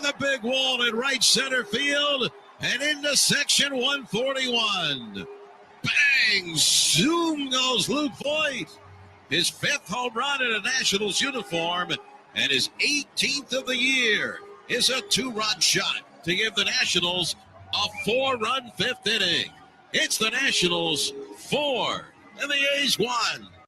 the big wall in right center field and into section 141. Bang! Zoom goes Luke Voigt. His 5th home run in a Nationals uniform and his 18th of the year is a 2-run shot to give the Nationals a 4-run 5th inning. It's the Nationals 4 and the A's 1.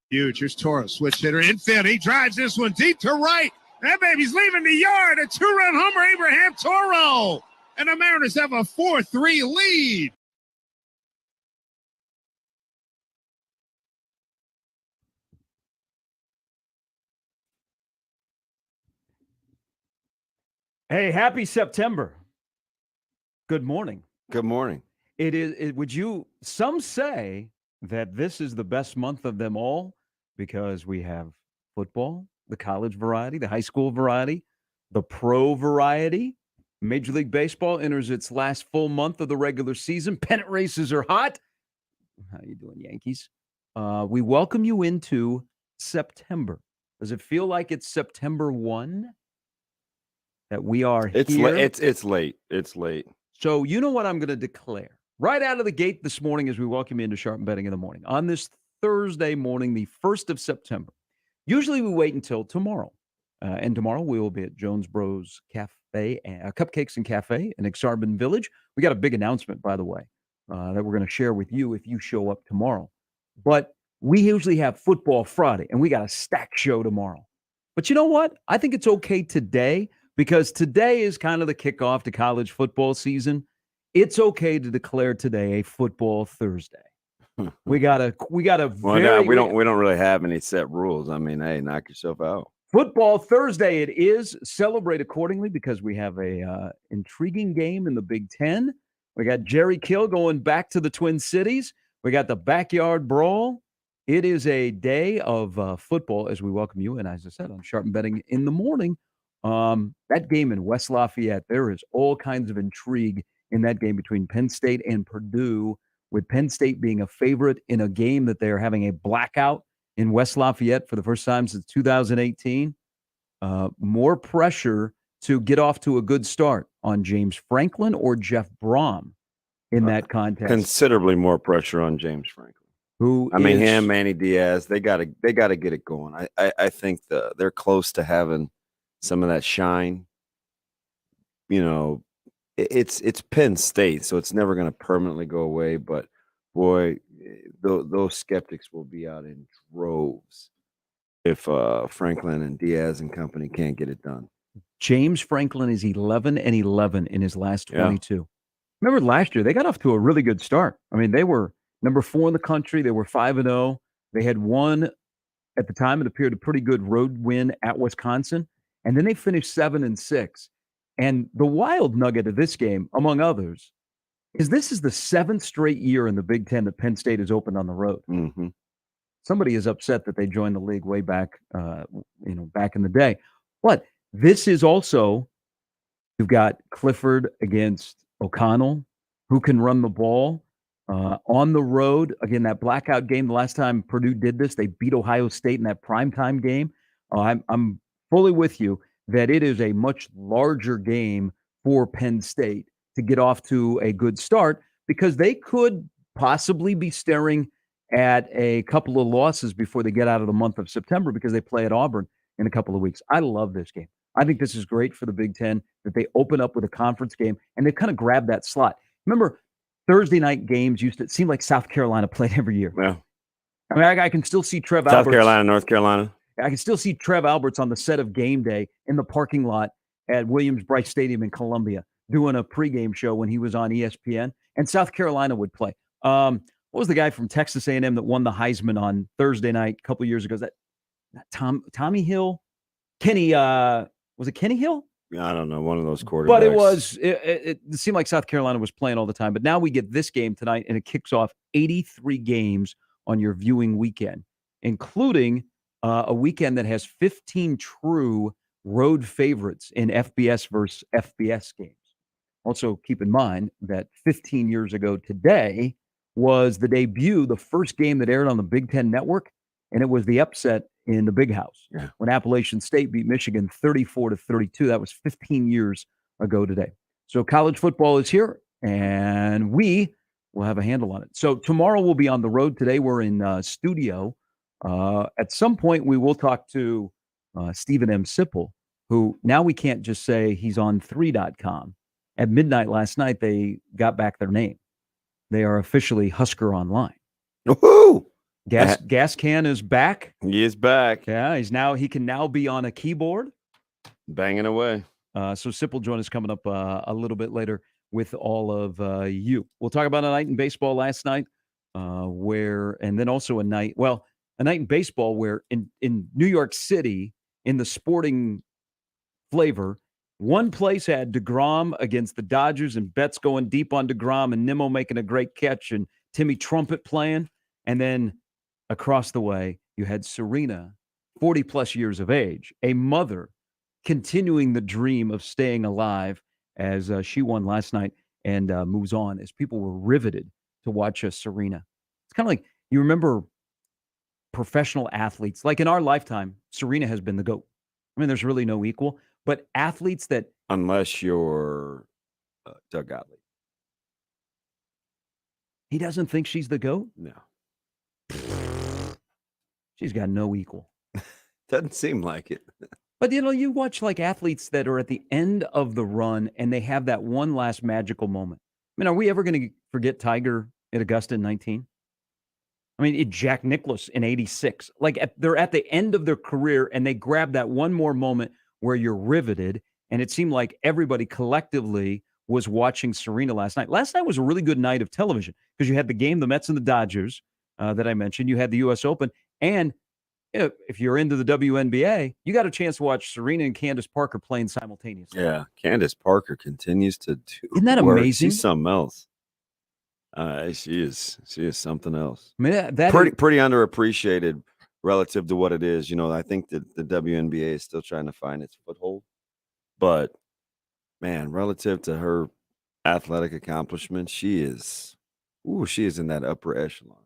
Huge. Here's Toro, switch hitter, infield. He drives this one deep to right. That baby's leaving the yard. A 2-run homer, Abraham Toro. And the Mariners have a 4-3 lead. Hey, happy September. Good morning. Good morning. Some say that this is the best month of them all because we have football, the college variety, the high school variety, the pro variety. Major League Baseball enters its last full month of the regular season. Pennant races are hot. How you doing, Yankees? We welcome you into September. Does it feel like it's September 1? That we are here? It's late. It's late. So you know what I'm going to declare? Right out of the gate this morning as we welcome you into Sharp and Betting in the Morning. On this Thursday morning, the 1st of September. Usually we wait until tomorrow. And tomorrow we will be at Jones Bros Cafe, Cupcakes and Cafe in Exarban Village. We got a big announcement, by the way, that we're going to share with you if you show up tomorrow. But we usually have Football Friday, and we got a stack show tomorrow. But you know what? I think it's okay today because today is kind of the kickoff to college football season. It's okay to declare today a Football Thursday. We got a we don't really have any set rules. I mean, hey, knock yourself out. Football Thursday it is. Celebrate accordingly because we have a intriguing game in the Big Ten. We got Jerry Kill going back to the Twin Cities. We got the backyard brawl. It is a day of football as we welcome you. And as I said, on Sharp and Betting in the Morning, that game in West Lafayette, there is all kinds of intrigue in that game between Penn State and Purdue, with Penn State being a favorite in a game that they are having a blackout in West Lafayette for the first time since 2018. More pressure to get off to a good start on James Franklin or Jeff Brom in that contest. Considerably more pressure on James Franklin. Him, Manny Diaz, they gotta get it going. I think they're close to having some of that shine. You know, it's Penn State, so it's never going to permanently go away. But boy, those skeptics will be out in droves if Franklin and Diaz and company can't get it done. James Franklin is 11-11 in his last 22. Yeah. Remember last year, they got off to a really good start. I mean, they were number 4 in the country. They were 5-0. They had won, at the time, it appeared a pretty good road win at Wisconsin. And then they finished 7-6. And the wild nugget of this game, among others, is this is the 7th straight year in the Big Ten that Penn State has opened on the road. Mm-hmm. Somebody is upset that they joined the league way back, back in the day. But this is also, you've got Clifford against O'Connell, who can run the ball on the road. Again, that blackout game, the last time Purdue did this, they beat Ohio State in that primetime game. I'm fully with you that it is a much larger game for Penn State to get off to a good start because they could possibly be staring at a couple of losses before they get out of the month of September because they play at Auburn in a couple of weeks. I love this game. I think this is great for the Big Ten that they open up with a conference game and they kind of grab that slot. Remember, Thursday night games used to seem like South Carolina played every year. Yeah. I mean, I can still see Trev Alberts. South Carolina, North Carolina. I can still see Trev Alberts on the set of Game Day in the parking lot at Williams-Brice Stadium in Columbia doing a pregame show when he was on ESPN, and South Carolina would play. What was the guy from Texas A&M that won the Heisman on Thursday night a couple of years ago? Is that Tommy Hill? Kenny, was it Kenny Hill? I don't know, one of those quarterbacks. But it seemed like South Carolina was playing all the time. But now we get this game tonight, and it kicks off 83 games on your viewing weekend, including a weekend that has 15 true road favorites in FBS versus FBS games. Also, keep in mind that 15 years ago today was the debut, the first game that aired on the Big Ten Network, and it was the upset in the Big House when Appalachian State beat Michigan 34-32. That was 15 years ago today. So college football is here, and we will have a handle on it. So tomorrow we'll be on the road. Today we're in studio. At some point we will talk to Stephen M. Sipple, who now we can't just say he's on 3.com. At midnight last night, they got back their name. They are officially Husker Online. Woohoo! Gas Can is back. He is back. Yeah, he can now be on a keyboard. Banging away. So Sipple will join us coming up a little bit later with all of you. We'll talk about a night in baseball last night, and then also a night in baseball where in New York City, in the sporting flavor, one place had DeGrom against the Dodgers and Betts going deep on DeGrom and Nimmo making a great catch and Timmy Trumpet playing. And then across the way, you had Serena, 40-plus years of age, a mother continuing the dream of staying alive as she won last night and moves on as people were riveted to watch Serena. It's kind of like you remember professional athletes. Like in our lifetime, Serena has been the GOAT. I mean, there's really no equal. But athletes that... Unless you're Doug Gottlieb. He doesn't think she's the GOAT? No. She's got no equal. Doesn't seem like it. But, you watch like athletes that are at the end of the run and they have that one last magical moment. I mean, are we ever going to forget Tiger at Augusta in 19? I mean, Jack Nicklaus in 86. Like they're at the end of their career and they grab that one more moment where you're riveted, and it seemed like everybody collectively was watching Serena last night. Last night was a really good night of television because you had the game, the Mets and the Dodgers that I mentioned. You had the U.S. Open, and if you're into the WNBA, you got a chance to watch Serena and Candace Parker playing simultaneously. Yeah, Candace Parker continues to do. Isn't that work. amazing? She's something else. She is something else. I mean, pretty underappreciated relative to what it is. I think that the WNBA is still trying to find its foothold. But, man, relative to her athletic accomplishments, she is in that upper echelon.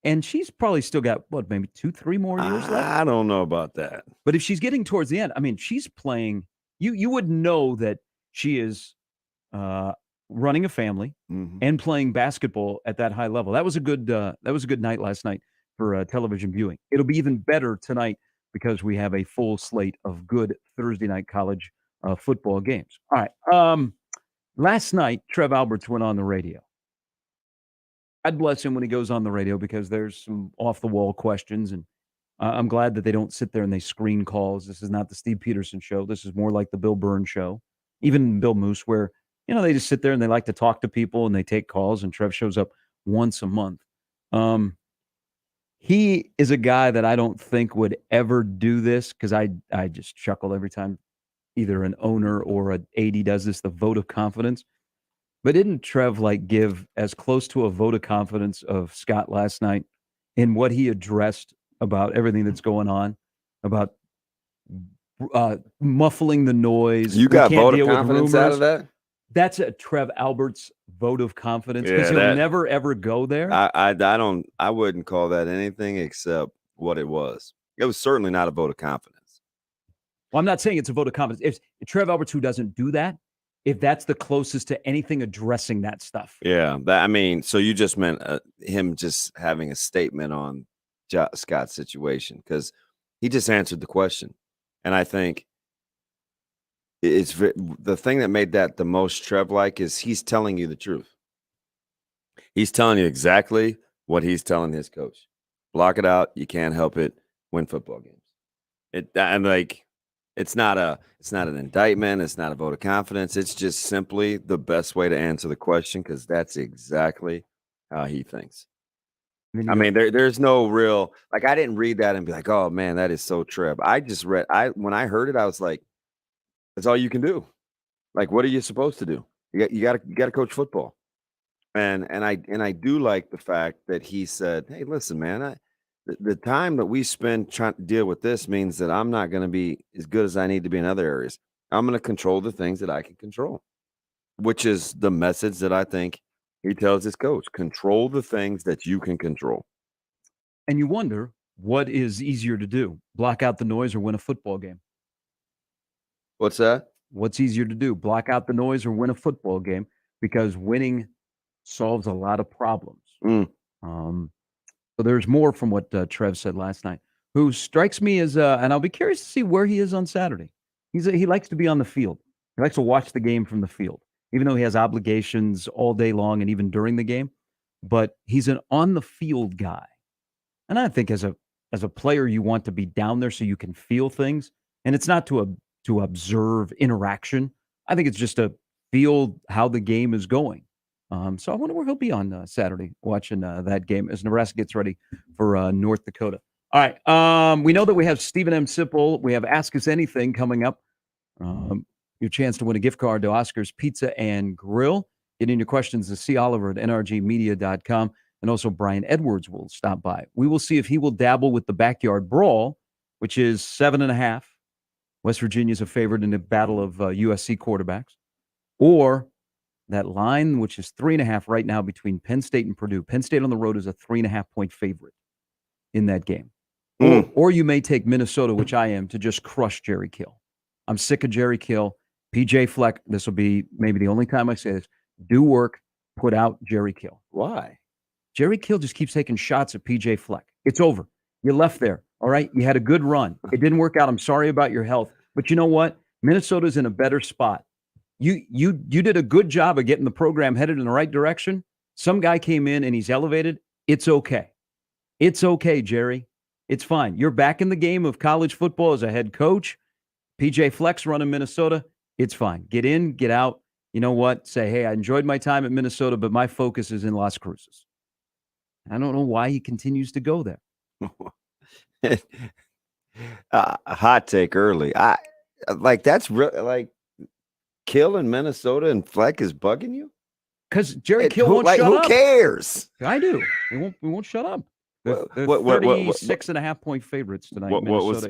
And she's probably still got, maybe 2-3 more years left? I don't know about that. But if she's getting towards the end, I mean, she's playing. You would know that she is running a family and playing basketball at that high level. That was a good night last night for television viewing. It'll be even better tonight because we have a full slate of good Thursday night college football games. All right. Last night, Trev Alberts went on the radio. God bless him when he goes on the radio because there's some off-the-wall questions, and I'm glad that they don't sit there and they screen calls. This is not the Steve Peterson show. This is more like the Bill Byrne show, even Bill Moose, where they just sit there and they like to talk to people and they take calls, and Trev shows up once a month. He is a guy that I don't think would ever do this because I just chuckle every time either an owner or an AD does this, the vote of confidence. But didn't Trev give as close to a vote of confidence of Scott last night in what he addressed about everything that's going on, about muffling the noise? You got vote of confidence out of that? That's a Trev Alberts vote of confidence because he'll never ever go there. I wouldn't call that anything except what it was. It was certainly not a vote of confidence. Well, I'm not saying it's a vote of confidence. If Trev Alberts, who doesn't do that, if that's the closest to anything addressing that stuff. Yeah. So you just meant him just having a statement on Scott's situation because he just answered the question. And I think it's the thing that made that the most Trev-like is he's telling you the truth. He's telling you exactly what he's telling his coach. Block it out. You can't help it. Win football games. It's not an indictment. It's not a vote of confidence. It's just simply the best way to answer the question because that's exactly how he thinks. I mean, there's no real I didn't read that and be like, oh man, that is so Trev. I just read. When I heard it, I was like, that's all you can do. What are you supposed to do? You got to coach football. And I do like the fact that he said, hey, listen, man, the time that we spend trying to deal with this means that I'm not going to be as good as I need to be in other areas. I'm going to control the things that I can control, which is the message that I think he tells his coach. Control the things that you can control. And you wonder, what is easier to do? Block out the noise or win a football game? What's that? What's easier to do, block out the noise or win a football game? Because winning solves a lot of problems. So there's more from what Trev said last night, who strikes me as, and I'll be curious to see where he is on Saturday. He likes to be on the field. He likes to watch the game from the field, even though he has obligations all day long and even during the game. But he's an on-the-field guy. And I think as a player, you want to be down there so you can feel things. And it's not to observe interaction. I think it's just to feel how the game is going. So I wonder where he'll be on Saturday watching that game as Nebraska gets ready for North Dakota. All right. We know that we have Stephen M. Sipple. We have Ask Us Anything coming up. Your chance to win a gift card to Oscar's Pizza and Grill. Get in your questions to C. Oliver at nrgmedia.com. And also Brian Edwards will stop by. We will see if he will dabble with the backyard brawl, which is 7.5. West Virginia's a favorite in a battle of USC quarterbacks. Or that line, which is 3.5 right now between Penn State and Purdue. Penn State on the road is a 3.5-point favorite in that game. Or you may take Minnesota, which I am, to just crush Jerry Kill. I'm sick of Jerry Kill. PJ Fleck, this will be maybe the only time I say this, do work, put out Jerry Kill. Why? Jerry Kill just keeps taking shots at PJ Fleck. It's over. You left there, all right? You had a good run. It didn't work out. I'm sorry about your health. But you know what? Minnesota's in a better spot. You did a good job of getting the program headed in the right direction. Some guy came in and he's elevated. It's okay. It's okay, Jerry. It's fine. You're back in the game of college football as a head coach. PJ Fleck's running Minnesota. It's fine. Get in, get out. You know what? Say, hey, I enjoyed my time at Minnesota, but my focus is in Las Cruces. I don't know why he continues to go there. Hot take early. That's really like Kill in Minnesota and Fleck is bugging you? Because Jerry Kill won't shut up. Who cares? I do. We won't shut up. They're 36.5-point favorites tonight. What was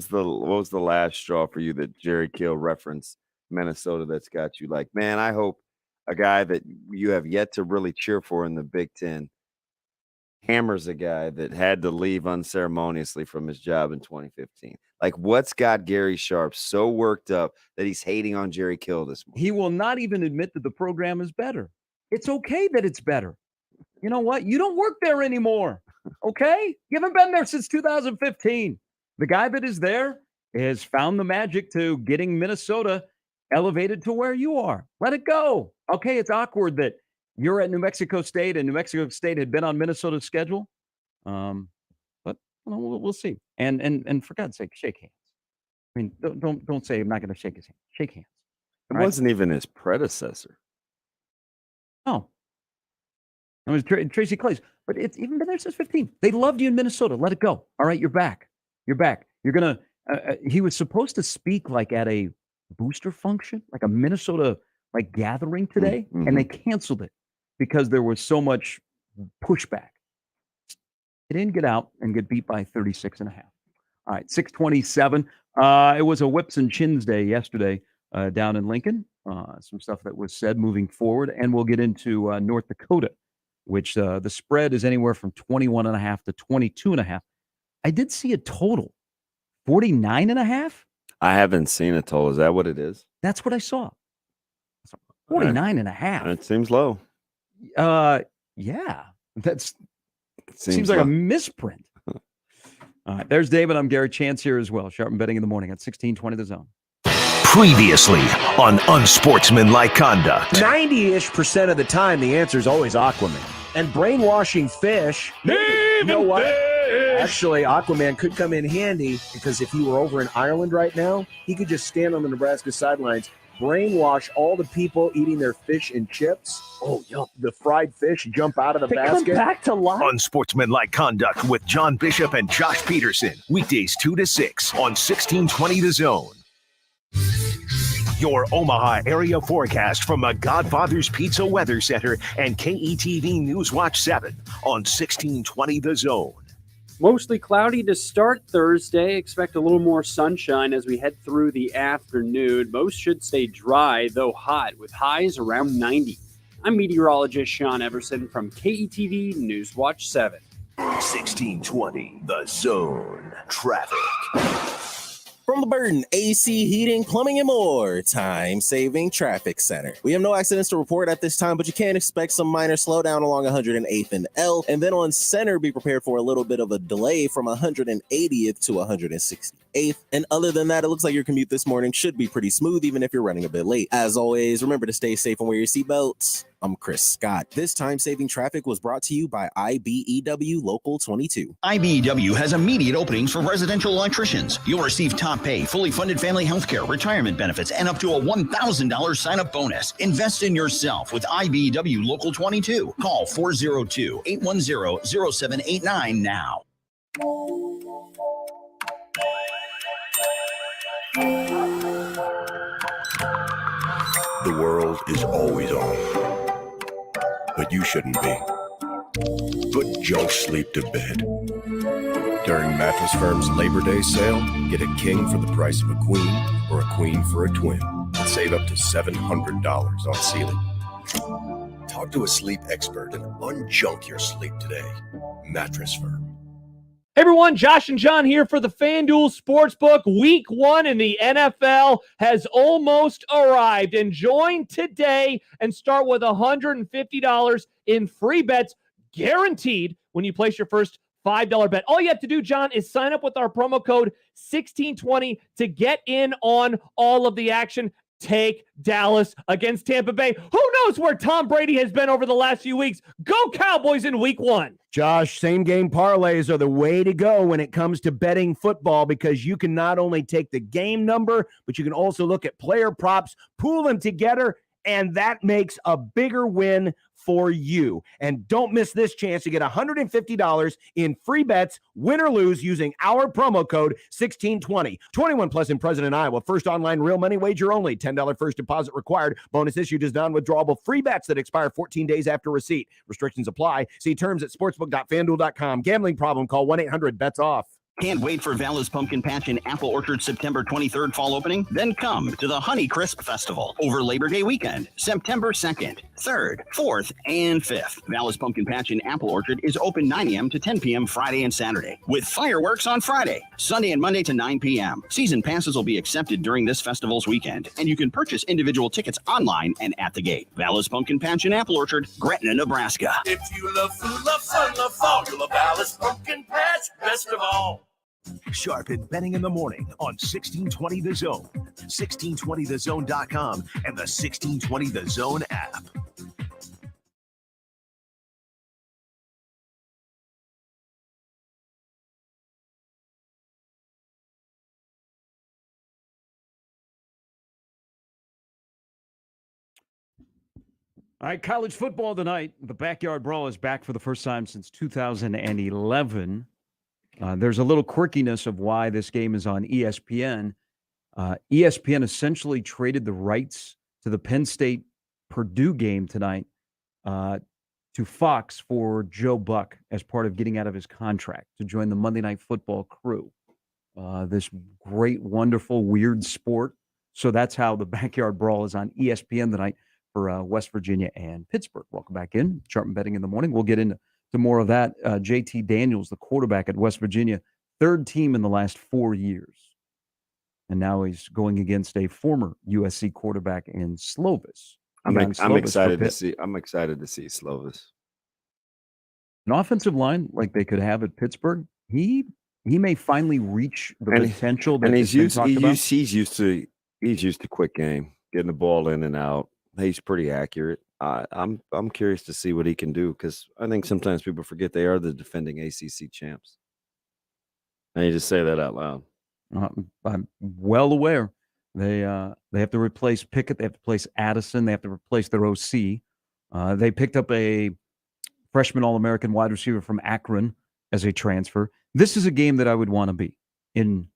the last straw for you that Jerry Kill referenced Minnesota that's got you like, man, I hope a guy that you have yet to really cheer for in the Big Ten hammers a guy that had to leave unceremoniously from his job in 2015. Like, what's got Gary Sharp so worked up that he's hating on Jerry Kill this morning? He will not even admit that the program is better. It's okay that it's better. You know what? You don't work there anymore, okay? You haven't been there since 2015. The guy that is there has found the magic to getting Minnesota elevated to where you are. Let it go. Okay, it's awkward that you're at New Mexico State and New Mexico State had been on Minnesota's schedule. But we'll see. And for God's sake, shake hands. I mean, don't say I'm not going to shake his hand. Shake hands. It wasn't even his predecessor. No. It was Tracy Claeys. But it's even been there since 15. They loved you in Minnesota. Let it go. All right, you're back. You're back. You're going to he was supposed to speak like at a booster function, like a Minnesota like gathering today, and they canceled it because there was so much pushback. It didn't get out and get beat by 36.5. All right, 6:27. It was a whips and chins day yesterday down in Lincoln. Some stuff that was said moving forward, and we'll get into North Dakota, which the spread is anywhere from 21.5 to 22.5. I did see a total, 49.5. I haven't seen a total. Is that what it is? That's what I saw. 49.5. It seems low. Yeah, that's seems like a misprint. All right, there's David. I'm Gary Chance here as well. Sharp and Betting in the morning at 1620 The Zone. Previously on Unsportsmanlike Conduct. 90-ish% of the time, the answer is always Aquaman. And brainwashing fish, you know what? Actually, Aquaman could come in handy because if he were over in Ireland right now, he could just stand on the Nebraska sidelines, brainwash all the people eating their fish and chips. Oh, yum. The fried fish jump out of the basket. Come back to life. Unsportsmanlike Conduct with John Bishop and Josh Peterson. Weekdays 2 to 6 on 1620 The Zone. Your Omaha area forecast from the Godfather's Pizza Weather Center and KETV Newswatch 7 on 1620 The Zone. Mostly cloudy to start Thursday. Expect a little more sunshine as we head through the afternoon. Most should stay dry, though hot, with highs around 90. I'm meteorologist Sean Everson from KETV Newswatch 7. 1620 The Zone. Traffic. From the Burton AC Heating, Plumbing, and More Time-Saving Traffic Center. We have no accidents to report at this time, but you can expect some minor slowdown along 108th and L. And then on Center, be prepared for a little bit of a delay from 180th to 168th. And other than that, it looks like your commute this morning should be pretty smooth, even if you're running a bit late. As always, remember to stay safe and wear your seatbelts. I'm Chris Scott. This time-saving traffic was brought to you by IBEW Local 22. IBEW has immediate openings for residential electricians. You'll receive top pay, fully funded family health care, retirement benefits, and up to a $1,000 sign-up bonus. Invest in yourself with IBEW Local 22. Call 402-810-0789 now. The world is always on. But you shouldn't be. Put junk sleep to bed. During Mattress Firm's Labor Day sale, get a king for the price of a queen or a queen for a twin. And save up to $700 on ceiling. Talk to a sleep expert and unjunk your sleep today. Mattress Firm. Hey everyone, Josh and John here for the FanDuel Sportsbook. Week 1 in the NFL has almost arrived. And join today and start with $150 in free bets guaranteed when you place your first $5 bet. All you have to do, John, is sign up with our promo code 1620 to get in on all of the action. Take Dallas against Tampa Bay. Who knows where Tom Brady has been over the last few weeks? Go Cowboys in week 1. Josh, same game parlays are the way to go when it comes to betting football because you can not only take the game number, but you can also look at player props, pool them together, and that makes a bigger win for you. And don't miss this chance to get $150 in free bets, win or lose, using our promo code 1620. 21 plus in President Iowa. First online real money wager only. $10 first deposit required. Bonus issued as non-withdrawable free bets that expire 14 days after receipt. Restrictions apply. See terms at sportsbook.fanduel.com. Gambling problem? Call 1-800-BETS-OFF. Can't wait for Vala's Pumpkin Patch in Apple Orchard September 23rd fall opening? Then come to the Honey Crisp Festival over Labor Day weekend, September 2nd, 3rd, 4th, and 5th. Vala's Pumpkin Patch in Apple Orchard is open 9 a.m. to 10 p.m. Friday and Saturday, with fireworks on Friday, Sunday and Monday to 9 p.m. Season passes will be accepted during this festival's weekend, and you can purchase individual tickets online and at the gate. Vala's Pumpkin Patch in Apple Orchard, Gretna, Nebraska. If you love food, love fun, love fall, you'll love Vala's Pumpkin Patch best of all. Sharpen betting in the morning on 1620 The Zone, 1620thezone.com, and the 1620 The Zone app. All right, college football tonight. The Backyard Brawl is back for the first time since 2011. There's a little quirkiness of why this game is on ESPN. ESPN essentially traded the rights to the Penn State-Purdue game tonight to Fox for Joe Buck as part of getting out of his contract to join the Monday Night Football crew. This great, wonderful, weird sport. So that's how the Backyard Brawl is on ESPN tonight for West Virginia and Pittsburgh. Welcome back in. Sharpen Betting in the Morning. We'll get into more of that. JT Daniels, the quarterback at West Virginia, third team in the last 4 years. And now he's going against a former USC quarterback in Slovis. I'm excited to see Slovis. An offensive line like they could have at Pittsburgh, he may finally reach the potential that he's used to quick game, getting the ball in and out. He's pretty accurate. I'm curious to see what he can do because I think sometimes people forget they are the defending ACC champs. I need to say that out loud. I'm well aware. They have to replace Pickett. They have to replace Addison. They have to replace their OC. They picked up a freshman All-American wide receiver from Akron as a transfer. This is a game that I would want to be in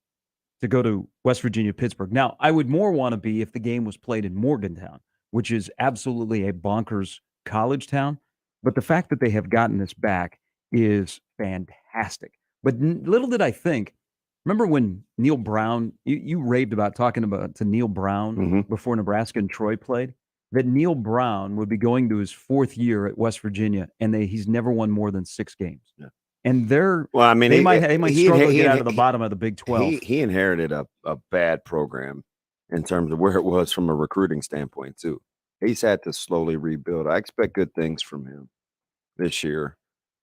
to go to West Virginia, Pittsburgh. Now, I would more want to be if the game was played in Morgantown, which is absolutely a bonkers college town. But the fact that they have gotten this back is fantastic. But little did I think, remember when Neil Brown, you raved about talking to Neil Brown before Nebraska and Troy played, that Neil Brown would be going to his fourth year at West Virginia, and he's never won more than 6 games. Yeah. And they're well, I mean, they might struggle to get out of the bottom of the Big 12. He inherited a bad program in terms of where it was from a recruiting standpoint too. He's had to slowly rebuild. I expect good things from him this year,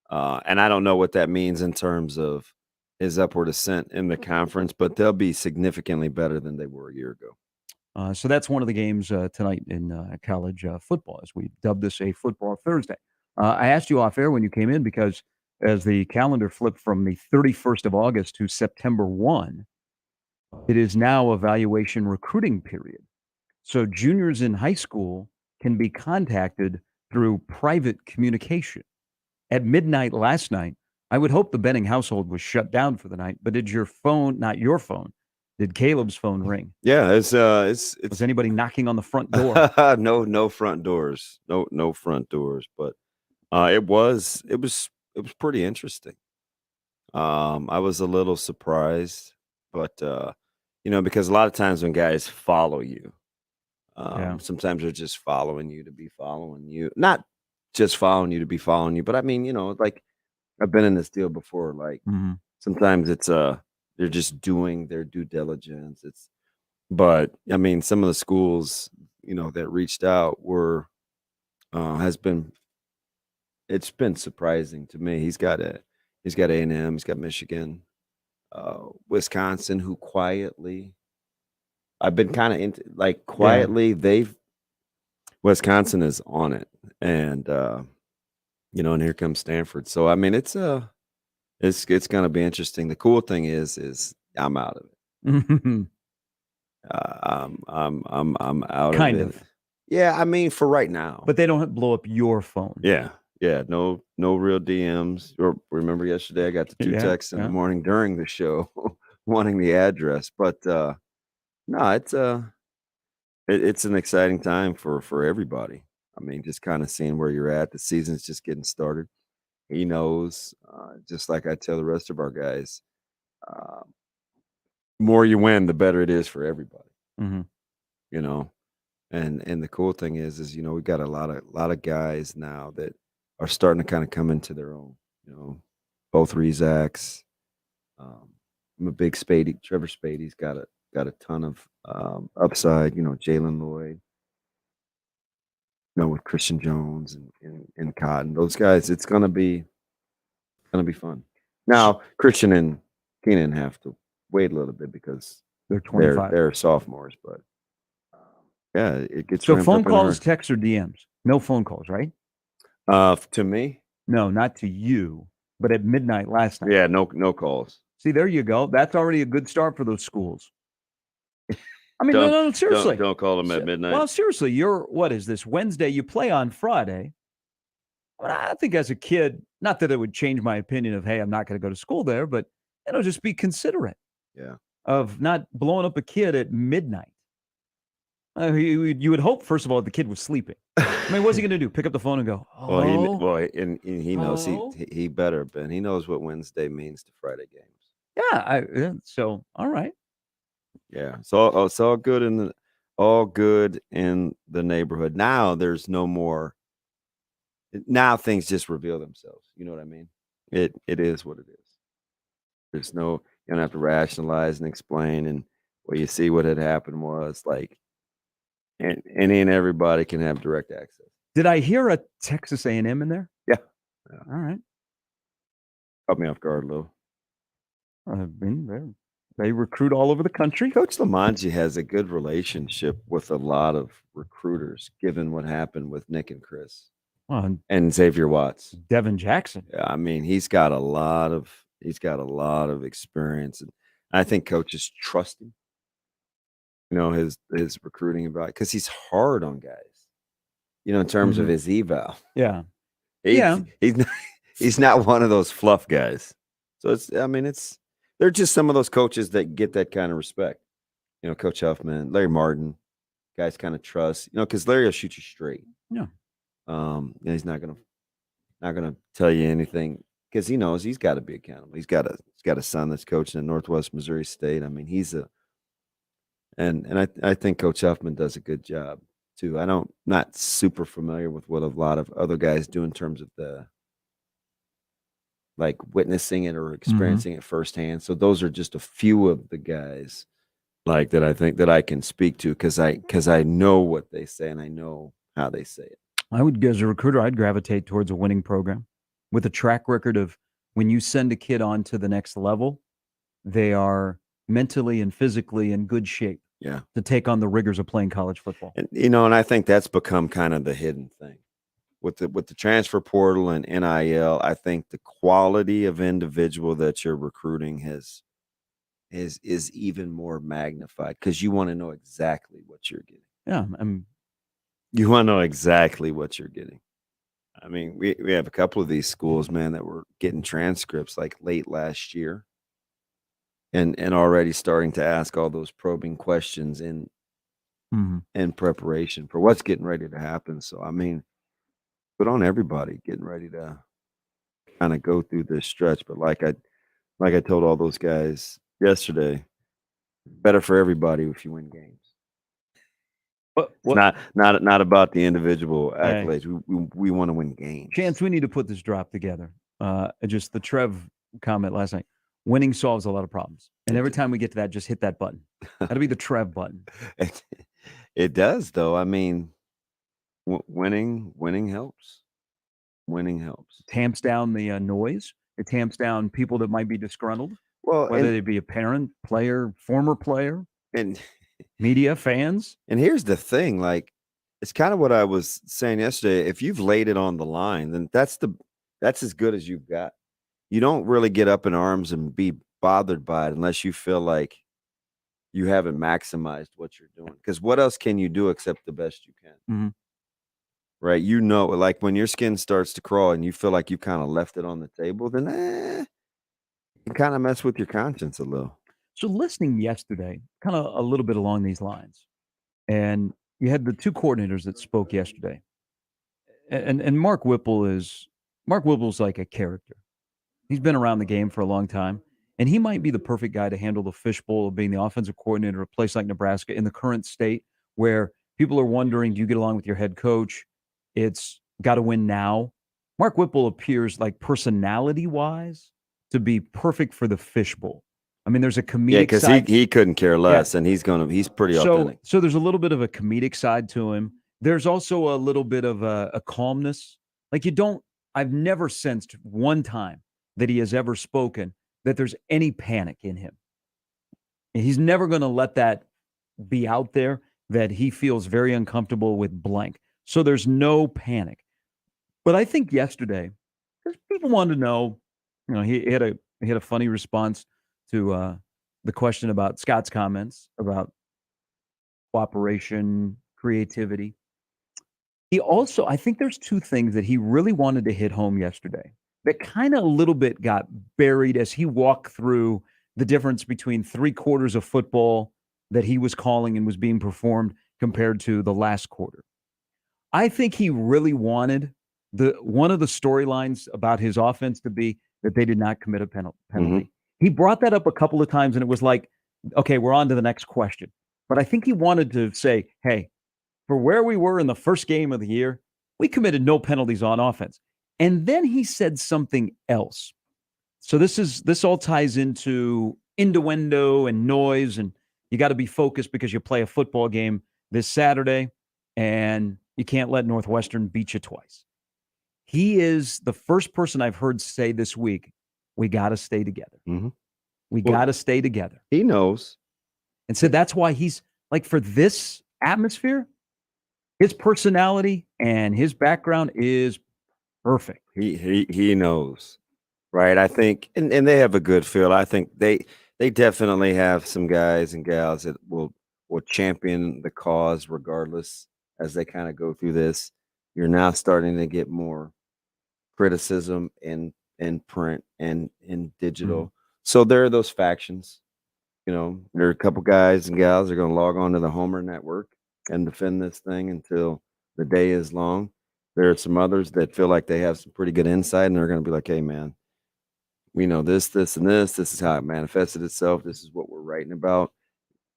and I don't know what that means in terms of his upward ascent in the conference, but they'll be significantly better than they were a year ago. So that's one of the games tonight in college football, as we dub this a Football Thursday. I asked you off air when you came in because as the calendar flipped from the 31st of August to September 1, it is now evaluation recruiting period. So juniors in high school can be contacted through private communication. At midnight last night, I would hope the Benning household was shut down for the night, but did your phone, not your phone, did Caleb's phone ring? Yeah, it's Was anybody knocking on the front door? No front doors. No front doors, but it was pretty interesting. I was a little surprised, but because a lot of times when guys follow you, sometimes they're just following you to be following you, not just following you to be following you. But I mean, like I've been in this deal before. Like sometimes it's they're just doing their due diligence. But I mean, some of the schools that reached out were it's been surprising to me. He's got A&M, he's got Michigan, Wisconsin, who quietly, I've been kind of into, like, quietly, Wisconsin is on it, and and here comes Stanford. So I mean, it's going to be interesting. The cool thing is I'm out of it. I'm out kind of of it. Yeah, I mean, for right now. But they don't blow up your phone. Yeah. No real DMs. Or remember yesterday I got the 2 texts in the morning during the show wanting the address. But no, it's an exciting time for everybody. I mean, just kind of seeing where you're at. The season's just getting started. He knows, just like I tell the rest of our guys, more you win, the better it is for everybody. And the cool thing is we've got a lot of guys now that are starting to kind of come into their own. Both Rezacks. I'm a big Spady. Trevor Spady's got a ton of upside. Jalen Lloyd. With Christian Jones and Cotton, those guys, it's gonna be fun. Now Christian and Keenan have to wait a little bit because they're 25. They're sophomores, but it gets so phone calls, texts, or DMs. No phone calls, right? To me, no, not to you, but at midnight last night. Yeah, no calls. See, there you go. That's already a good start for those schools. I mean, no, seriously. Don't call them at midnight. Well, seriously, what is this, Wednesday? You play on Friday. Well, I think as a kid, not that it would change my opinion of, hey, I'm not going to go to school there, but just be considerate. Yeah. Of not blowing up a kid at midnight. You would hope, first of all, the kid was sleeping. I mean, what's he going to do? Pick up the phone and go, oh. Well, and he knows he better have been. He knows what Wednesday means to Friday games. Yeah. So, all right. Yeah. So it's all good in the neighborhood. Now there's no more. Now things just reveal themselves. You know what I mean? It is what it is. There's no, you don't have to rationalize and explain. And you see what had happened was like, and any and everybody can have direct access. Did I hear a Texas A&M in there? Yeah. All right. Caught me off guard a little. I mean, they recruit all over the country. Coach Lamanji has a good relationship with a lot of recruiters, given what happened with Nick and Chris. And Xavier Watts. Devin Jackson. Yeah, I mean, he's got a lot of experience, and I think coaches trust him. His recruiting about, because he's hard on guys. In terms of his eval. Yeah. He's not one of those fluff guys. So they're just some of those coaches that get that kind of respect. Coach Huffman, Larry Martin, guys kind of trust. Because Larry will shoot you straight. Yeah. He's not gonna tell you anything because he knows he's got to be accountable. He's got a son that's coaching at Northwest Missouri State. I mean, I think Coach Huffman does a good job too. Not super familiar with what a lot of other guys do in terms of the like witnessing it or experiencing it firsthand. So those are just a few of the guys like that I think that I can speak to because I know what they say and I know how they say it. I would, as a recruiter, I'd gravitate towards a winning program with a track record of when you send a kid on to the next level, they are mentally and physically in good shape to take on the rigors of playing college football. And, and I think that's become kind of the hidden thing. With the transfer portal and NIL, I think the quality of individual that you're recruiting is even more magnified because you want to know exactly what you're getting. Yeah, you want to know exactly what you're getting. I mean, we have a couple of these schools, man, that were getting transcripts like late last year, and already starting to ask all those probing questions in preparation for what's getting ready to happen. So, I mean, put on everybody getting ready to kind of go through this stretch. But like I told all those guys yesterday, better for everybody if you win games. It's not about the individual accolades. We want to win games. Chance, we need to put this drop together. Just the Trev comment last night. Winning solves a lot of problems. And every time we get to that, just hit that button. That'll be the Trev button. It does, though. I mean, winning helps. Winning helps. It tamps down the noise. It tamps down people that might be disgruntled. Well, whether they be a parent, player, former player, and media, fans. And here's the thing, like, it's kind of what I was saying yesterday. If you've laid it on the line, then that's as good as you've got. You don't really get up in arms and be bothered by it unless you feel like you haven't maximized what you're doing. Because what else can you do except the best you can? Right? Like when your skin starts to crawl and you feel like you kind of left it on the table, then you kind of mess with your conscience a little. So listening yesterday, kind of a little bit along these lines, and you had the two coordinators that spoke yesterday, and Mark Whipple's like a character. He's been around the game for a long time, and he might be the perfect guy to handle the fishbowl of being the offensive coordinator of a place like Nebraska in the current state where people are wondering, do you get along with your head coach? It's got to win now. Mark Whipple appears like personality-wise to be perfect for the fishbowl. I mean, there's a comedic side. Because he couldn't care less, and he's pretty authentic. So there's a little bit of a comedic side to him. There's also a little bit of a calmness. Like I've never sensed one time that he has ever spoken that there's any panic in him. And he's never going to let that be out there that he feels very uncomfortable with blank. So there's no panic. But I think yesterday, because people wanted to know, he had a funny response to the question about Scott's comments about cooperation, creativity. He also, I think there's two things that he really wanted to hit home yesterday that kind of a little bit got buried as he walked through the difference between 3 quarters of football that he was calling and was being performed compared to the last quarter. I think he really wanted one of the storylines about his offense to be that they did not commit a penalty. He brought that up a couple of times, and it was like, okay, we're on to the next question. But I think he wanted to say, hey, for where we were in the first game of the year, we committed no penalties on offense. And then he said something else. So this all ties into innuendo and noise, and you got to be focused because you play a football game this Saturday, and you can't let Northwestern beat you twice. He is the first person I've heard say this week, we got to stay together. We got to stay together. He knows. And so that's why he's like, for this atmosphere, his personality and his background is perfect. He knows, right? I think, and they have a good feel. I think they definitely have some guys and gals that will champion the cause regardless as they kind of go through this. You're now starting to get more criticism in print and in digital. So there are those factions. There are a couple guys and gals that are going to log on to the Homer Network and defend this thing until the day is long. There are some others that feel like they have some pretty good insight, and they're going to be like, hey, man, we know this, and this. This is how it manifested itself. This is what we're writing about.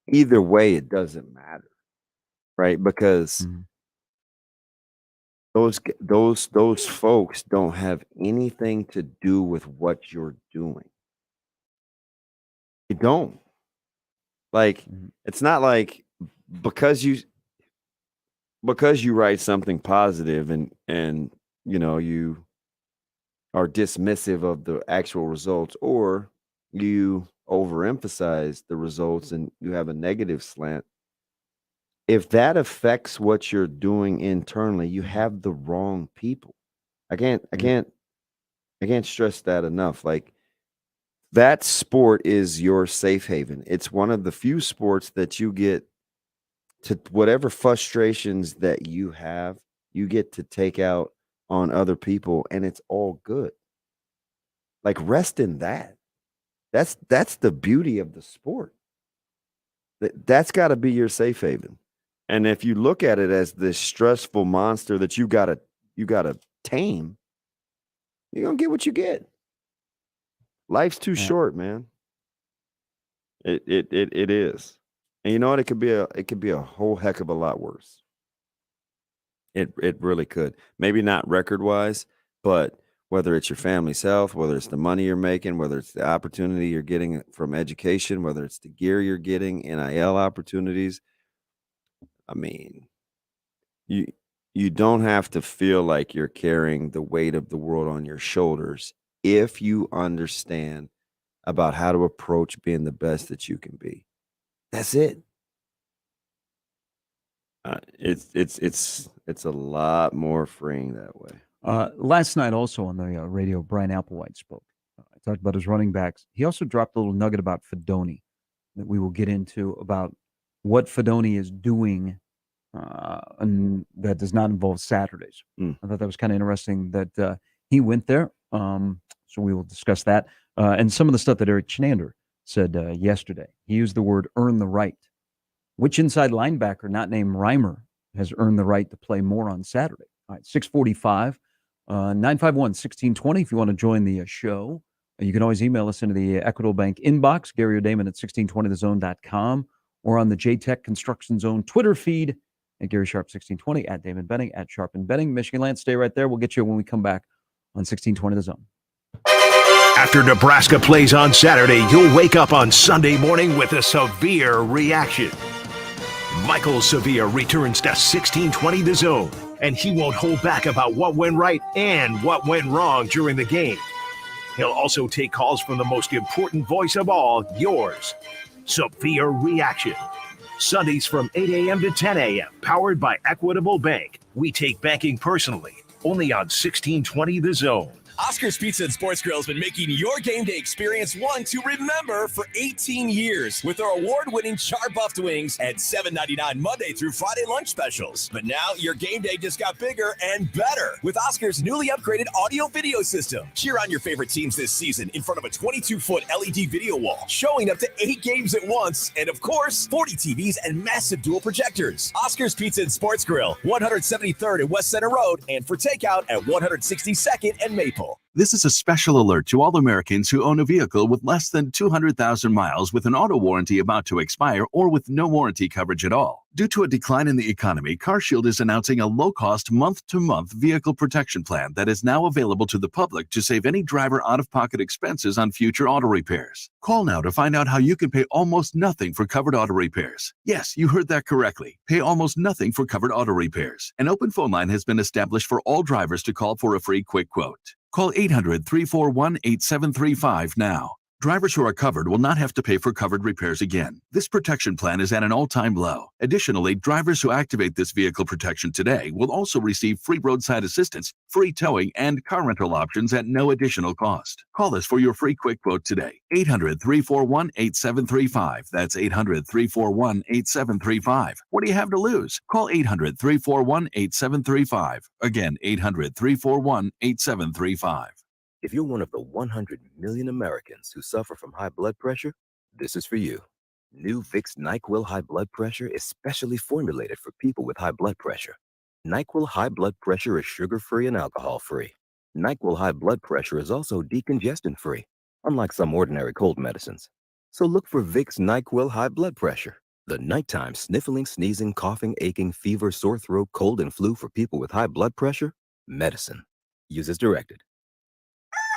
Either way, it doesn't matter, right? Because those folks don't have anything to do with what you're doing. You don't. Like, it's not like because you write something positive and you are dismissive of the actual results, or you overemphasize the results and you have a negative slant. If that affects what you're doing internally, you have the wrong people. I can't stress that enough. Like, that sport is your safe haven. It's one of the few sports that you get to, whatever frustrations that you have, you get to take out on other people, and it's all good. Like, rest in that. That's the beauty of the sport. That's got to be your safe haven. And if you look at it as this stressful monster that you gotta tame, you're gonna get what you get. Life's too short, man. It is. And you know what? It could be a whole heck of a lot worse. It really could. Maybe not record-wise, but whether it's your family's health, whether it's the money you're making, whether it's the opportunity you're getting from education, whether it's the gear you're getting, NIL opportunities. I mean, you don't have to feel like you're carrying the weight of the world on your shoulders if you understand about how to approach being the best that you can be. That's it. It's a lot more freeing that way. Last night, also on the radio, Brian Applewhite spoke. I talked about his running backs. He also dropped a little nugget about Fedoni that we will get into, about what Fedoni is doing, and that does not involve Saturdays. I thought that was kind of interesting that he went there. So we will discuss that. And some of the stuff that Eric Chenander said yesterday. He used the word earn the right. Which inside linebacker not named Reimer has earned the right to play more on Saturday? All right, 645, 951-1620 if you want to join the show. You can always email us into the Equitable Bank inbox, Gary or Damon at 1620thezone.com, or on the JTech Construction Zone Twitter feed at Gary Sharp 1620, at Damon Benning, at Sharp and Benning. Michigan Lance, stay right there. We'll get you when we come back on 1620 The Zone. After Nebraska plays on Saturday, you'll wake up on Sunday morning with a severe reaction. Michael Severe returns to 1620 The Zone, and he won't hold back about what went right and what went wrong during the game. He'll also take calls from the most important voice of all, yours, Severe Reaction. Sundays from 8 a.m. to 10 a.m., powered by Equitable Bank. We take banking personally, only on 1620 The Zone. Oscar's Pizza and Sports Grill has been making your game day experience one to remember for 18 years with our award-winning char-buffed wings and $7.99 Monday through Friday lunch specials. But now your game day just got bigger and better with Oscar's newly upgraded audio-video system. Cheer on your favorite teams this season in front of a 22-foot LED video wall, showing up to 8 games at once, and of course, 40 TVs and massive dual projectors. Oscar's Pizza and Sports Grill, 173rd and West Center Road, and for takeout at 162nd and Maple. This is a special alert to all Americans who own a vehicle with less than 200,000 miles with an auto warranty about to expire or with no warranty coverage at all. Due to a decline in the economy, CarShield is announcing a low-cost month-to-month vehicle protection plan that is now available to the public to save any driver out-of-pocket expenses on future auto repairs. Call now to find out how you can pay almost nothing for covered auto repairs. Yes, you heard that correctly. Pay almost nothing for covered auto repairs. An open phone line has been established for all drivers to call for a free quick quote. Call 800-341-8735 now. Drivers who are covered will not have to pay for covered repairs again. This protection plan is at an all-time low. Additionally, drivers who activate this vehicle protection today will also receive free roadside assistance, free towing, and car rental options at no additional cost. Call us for your free quick quote today. 800-341-8735. That's 800-341-8735. What do you have to lose? Call 800-341-8735. Again, 800-341-8735. If you're one of the 100 million Americans who suffer from high blood pressure, this is for you. New Vicks NyQuil High Blood Pressure is specially formulated for people with high blood pressure. NyQuil High Blood Pressure is sugar-free and alcohol-free. NyQuil High Blood Pressure is also decongestant-free, unlike some ordinary cold medicines. So look for Vicks NyQuil High Blood Pressure. The nighttime sniffling, sneezing, coughing, aching, fever, sore throat, cold, and flu for people with high blood pressure? Medicine. Use as directed.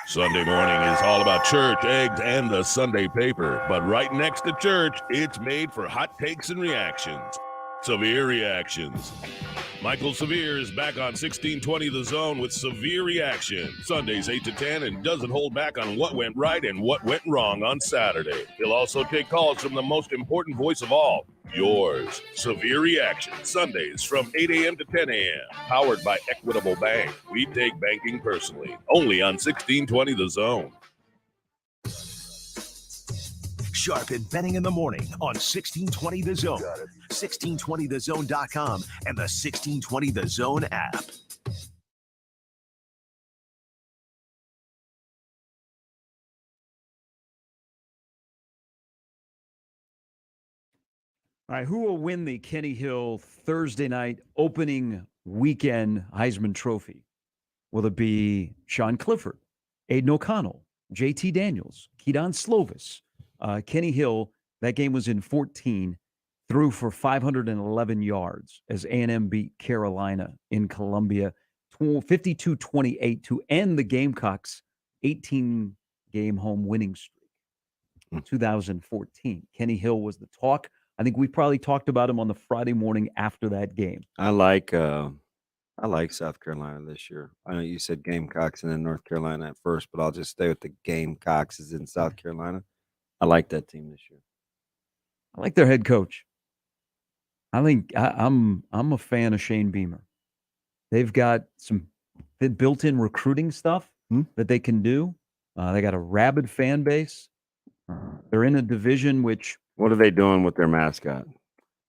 Sunday morning is all about church, eggs, and the Sunday paper. But right next to church, it's made for hot takes and reactions. Severe Reactions. Michael Severe is back on 1620 The Zone with Severe Reaction. Sundays 8 to 10 and doesn't hold back on what went right and what went wrong on Saturday. He'll also take calls from the most important voice of all, yours. Severe Reaction. Sundays from 8 a.m. to 10 a.m. Powered by Equitable Bank. We take banking personally. Only on 1620 The Zone. Sharp and Betting in the morning on 1620 The Zone, 1620thezone.com, and the 1620 The Zone app. All right, who will win the Kenny Hill Thursday night opening weekend Heisman Trophy? Will it be Sean Clifford, Aiden O'Connell, JT Daniels, Keaton Slovis? Kenny Hill, that game was in 14, threw for 511 yards as A&M beat Carolina in Columbia 52-28 to end the Gamecocks' 18-game home winning streak in 2014. Kenny Hill was the talk. I think we probably talked about him on the Friday morning after that game. I like South Carolina this year. I know you said Gamecocks and then North Carolina at first, but I'll just stay with the Gamecocks is in South Carolina. I like that team this year. I like their head coach. I think I'm a fan of Shane Beamer. They've got some built-in recruiting stuff that they can do. They got a rabid fan base. They're in a division which. What are they doing with their mascot?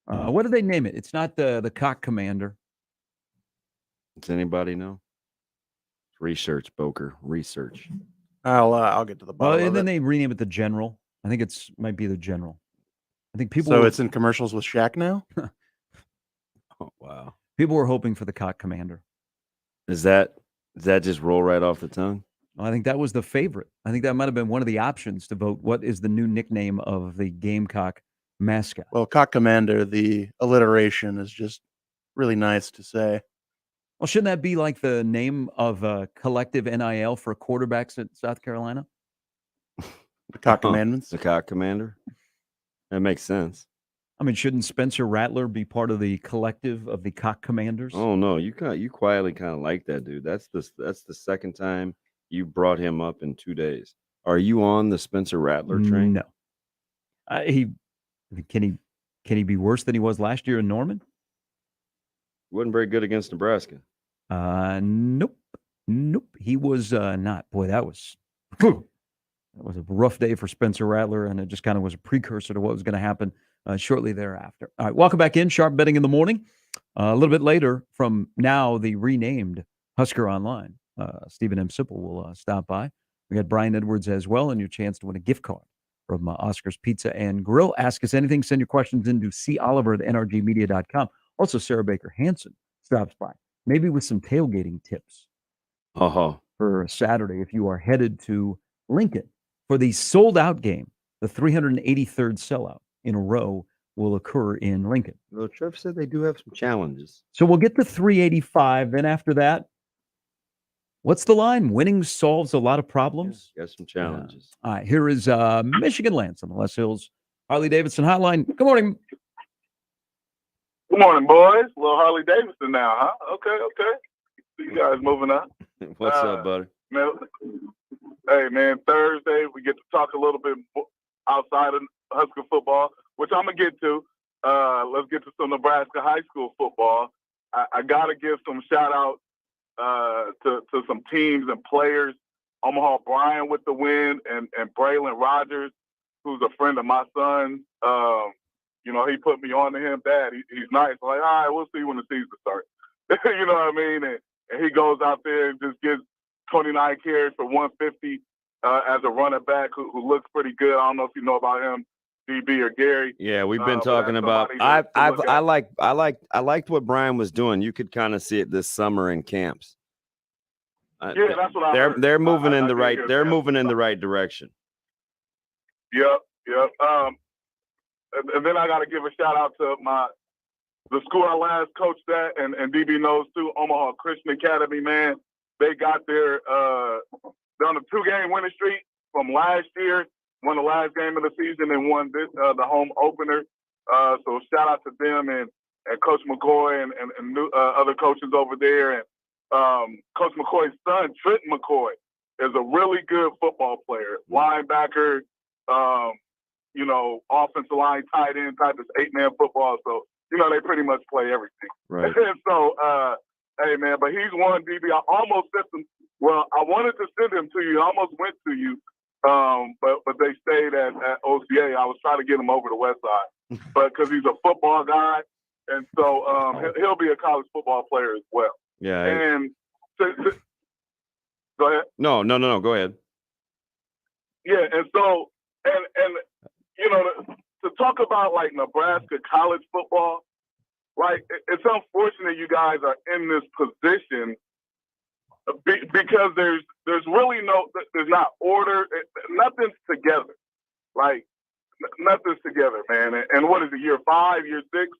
What do they name it? It's not the Cock Commander. Does anybody know? Research, Boker. Research. I'll get to the bottom. And then they rename it the General. I think might be the General. I think people. So it's in commercials with Shaq now. Oh wow! People were hoping for the Cock Commander. Does that just roll right off the tongue? Well, I think that was the favorite. I think that might have been one of the options to vote. What is the new nickname of the Gamecock mascot? Well, Cock Commander, the alliteration is just really nice to say. Well, shouldn't that be like the name of a collective NIL for quarterbacks at South Carolina? The Cock Commandments? The Cock Commander? That makes sense. I mean, shouldn't Spencer Rattler be part of the collective of the Cock Commanders? Oh, no. You quietly kind of like that, dude. That's the second time you brought him up in 2 days. Are you on the Spencer Rattler train? No. Can he be worse than he was last year in Norman? He wasn't very good against Nebraska. Nope. He was not. Boy, that was a rough day for Spencer Rattler, and it just kind of was a precursor to what was going to happen shortly thereafter. All right, welcome back in, Sharp Betting in the Morning. A little bit later, from now the renamed Husker Online, Stephen M. Sipple will stop by. We got Brian Edwards as well, and your chance to win a gift card from Oscar's Pizza and Grill. Ask us anything. Send your questions into coliver@nrgmedia.com. Also, Sarah Baker Hanson stops by, maybe with some tailgating tips for Saturday if you are headed to Lincoln for the sold-out game. The 383rd sellout in a row will occur in Lincoln. Well, Trev said they do have some challenges. So we'll get to 385. Then after that, what's the line? Winning solves a lot of problems. Got some challenges. All right, here is Michigan Lance on the Les Hills Harley-Davidson Hotline. Good morning. Good morning, boys. A little Harley Davidson now, huh? Okay. See you guys moving up. What's up, buddy? Man, hey, man, Thursday, we get to talk a little bit outside of Husker football, which I'm going to get to. Let's get to some Nebraska high school football. I got to give some shout-out to some teams and players. Omaha Bryan with the win, and Braylon Rogers, who's a friend of my son's. He put me on to him. Dad, he's nice. I'm like, all right, we'll see when the season starts. You know what I mean? And he goes out there and just gets 29 carries for 150 as a running back who looks pretty good. I don't know if you know about him, DB or Gary. Yeah, we've been talking about. I liked what Brian was doing. You could kind of see it this summer in camps. Yeah, that's what I heard. They're moving in the right. They're moving in the right direction. Yep. and then I got to give a shout out to the school I last coached at, and DB knows too, Omaha Christian Academy, man. They got they're on a 2-game winning streak from last year, won the last game of the season and won the home opener. So shout out to them and Coach McCoy and new, other coaches over there. And Coach McCoy's son, Trenton McCoy, is a really good football player, linebacker, offensive line, tight end type of 8-man football. So, they pretty much play everything. Right. And so, hey, man, but he's one DB. I almost sent him. Well, I wanted to send him to you. I almost went to you, but they stayed at OCA. I was trying to get him over to West Side, but because he's a football guy, and so he'll be a college football player as well. Yeah. And go ahead. No. Go ahead. Yeah, and so and to talk about like Nebraska college football, like it's unfortunate you guys are in this position because there's really there's not order, nothing's together, like nothing's together, man. And what is it, year 5, year 6?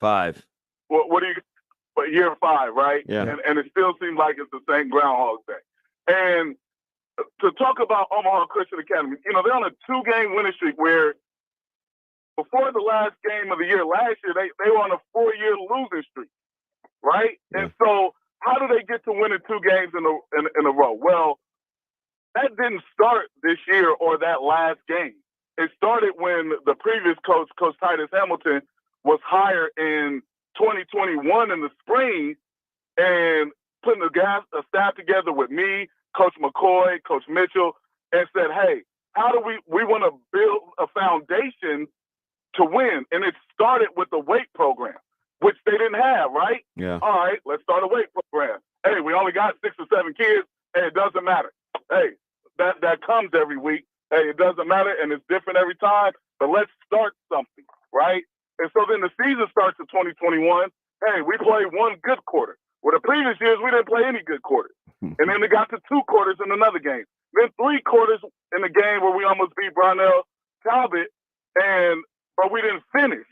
5. What do you? But year 5, right? Yeah. And it still seems like it's the same Groundhog Day. And to talk about Omaha Christian Academy, they're on a 2-game winning streak where before the last game of the year last year, they were on a 4-year losing streak, right? Yeah. And so how do they get to winning 2 games in a row? Well, that didn't start this year or that last game. It started when the previous coach, Coach Titus Hamilton, was hired in 2021 in the spring and putting a staff together with me, Coach McCoy, Coach Mitchell, and said, hey, how do we want to build a foundation to win? And it started with the weight program, which they didn't have, right? Yeah. All right, let's start a weight program. Hey, we only got 6 or 7 kids. Hey, it doesn't matter. Hey, that comes every week. Hey, it doesn't matter, and it's different every time, but let's start something, right? And so then the season starts in 2021. Hey, we played 1 good quarter. Well, the previous years, we didn't play any good quarters. And then they got to 2 quarters in another game. Then 3 quarters in the game where we almost beat Brownell Talbot, but we didn't finish.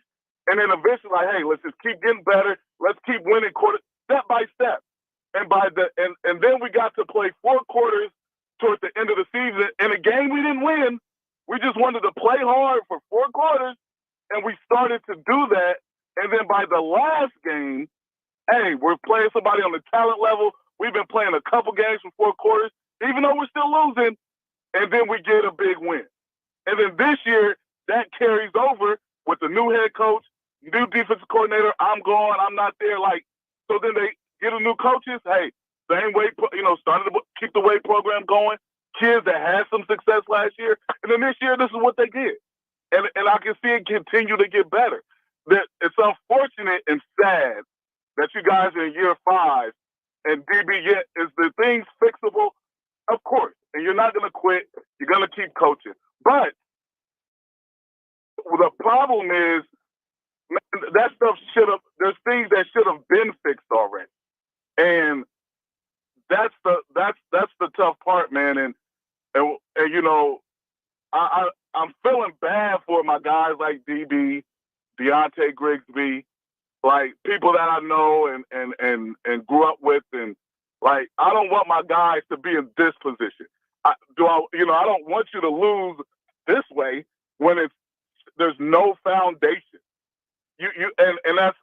And then eventually, like, hey, let's just keep getting better. Let's keep winning quarters step by step. And and then we got to play 4 quarters towards the end of the season. In a game we didn't win. We just wanted to play hard for 4 quarters. And we started to do that. And then by the last game, hey, we're playing somebody on the talent level. We've been playing a couple games for 4 quarters, even though we're still losing. And then we get a big win. And then this year, that carries over with the new head coach, new defensive coordinator. I'm gone. I'm not there. So then they get a new coaches. Hey, same way, started to keep the weight program going. Kids that had some success last year. And then this year, this is what they did. And I can see it continue to get better. That it's unfortunate and sad that you guys are in year 5 and DB yet is the things fixable? Of course. And you're not going to quit. You're going to keep coaching. But the problem is that stuff there's things that should have been fixed already. And that's the tough part, man. And I'm feeling bad for my guys like DB, Deontay Grigsby, like people that I know and grew up with, and like I don't want my guys to be in this position. I don't want you to lose this way when there's no foundation. And that's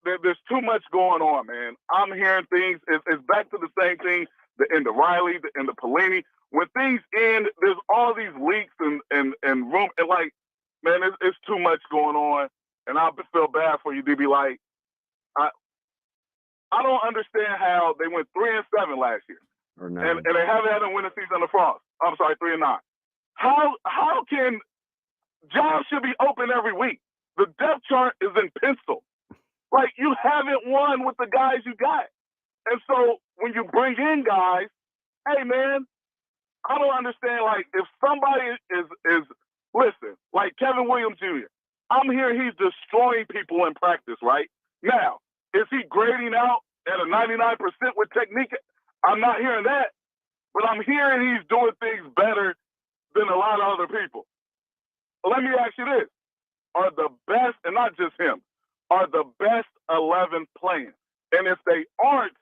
there's too much going on, man. I'm hearing things. It's back to the same thing. The end of Riley, the end of Pelini. When things end, there's all these leaks and room and like, man, it's too much going on, and I feel bad for you, DB. Like, I don't understand how they went 3-7 last year, or 9, and they haven't had a winning season on the Frost. I'm sorry, 3-9. How can jobs should be open every week? The depth chart is in pencil. Like, you haven't won with the guys you got, and so when you bring in guys, hey man, I don't understand. Like, if somebody is listen, like Kevin Williams Jr., I'm hearing he's destroying people in practice, right? Now, is he grading out at a 99% with technique? I'm not hearing that, but I'm hearing he's doing things better than a lot of other people. Let me ask you this. Are the best, and not just him, are the best 11 playing? And if they aren't,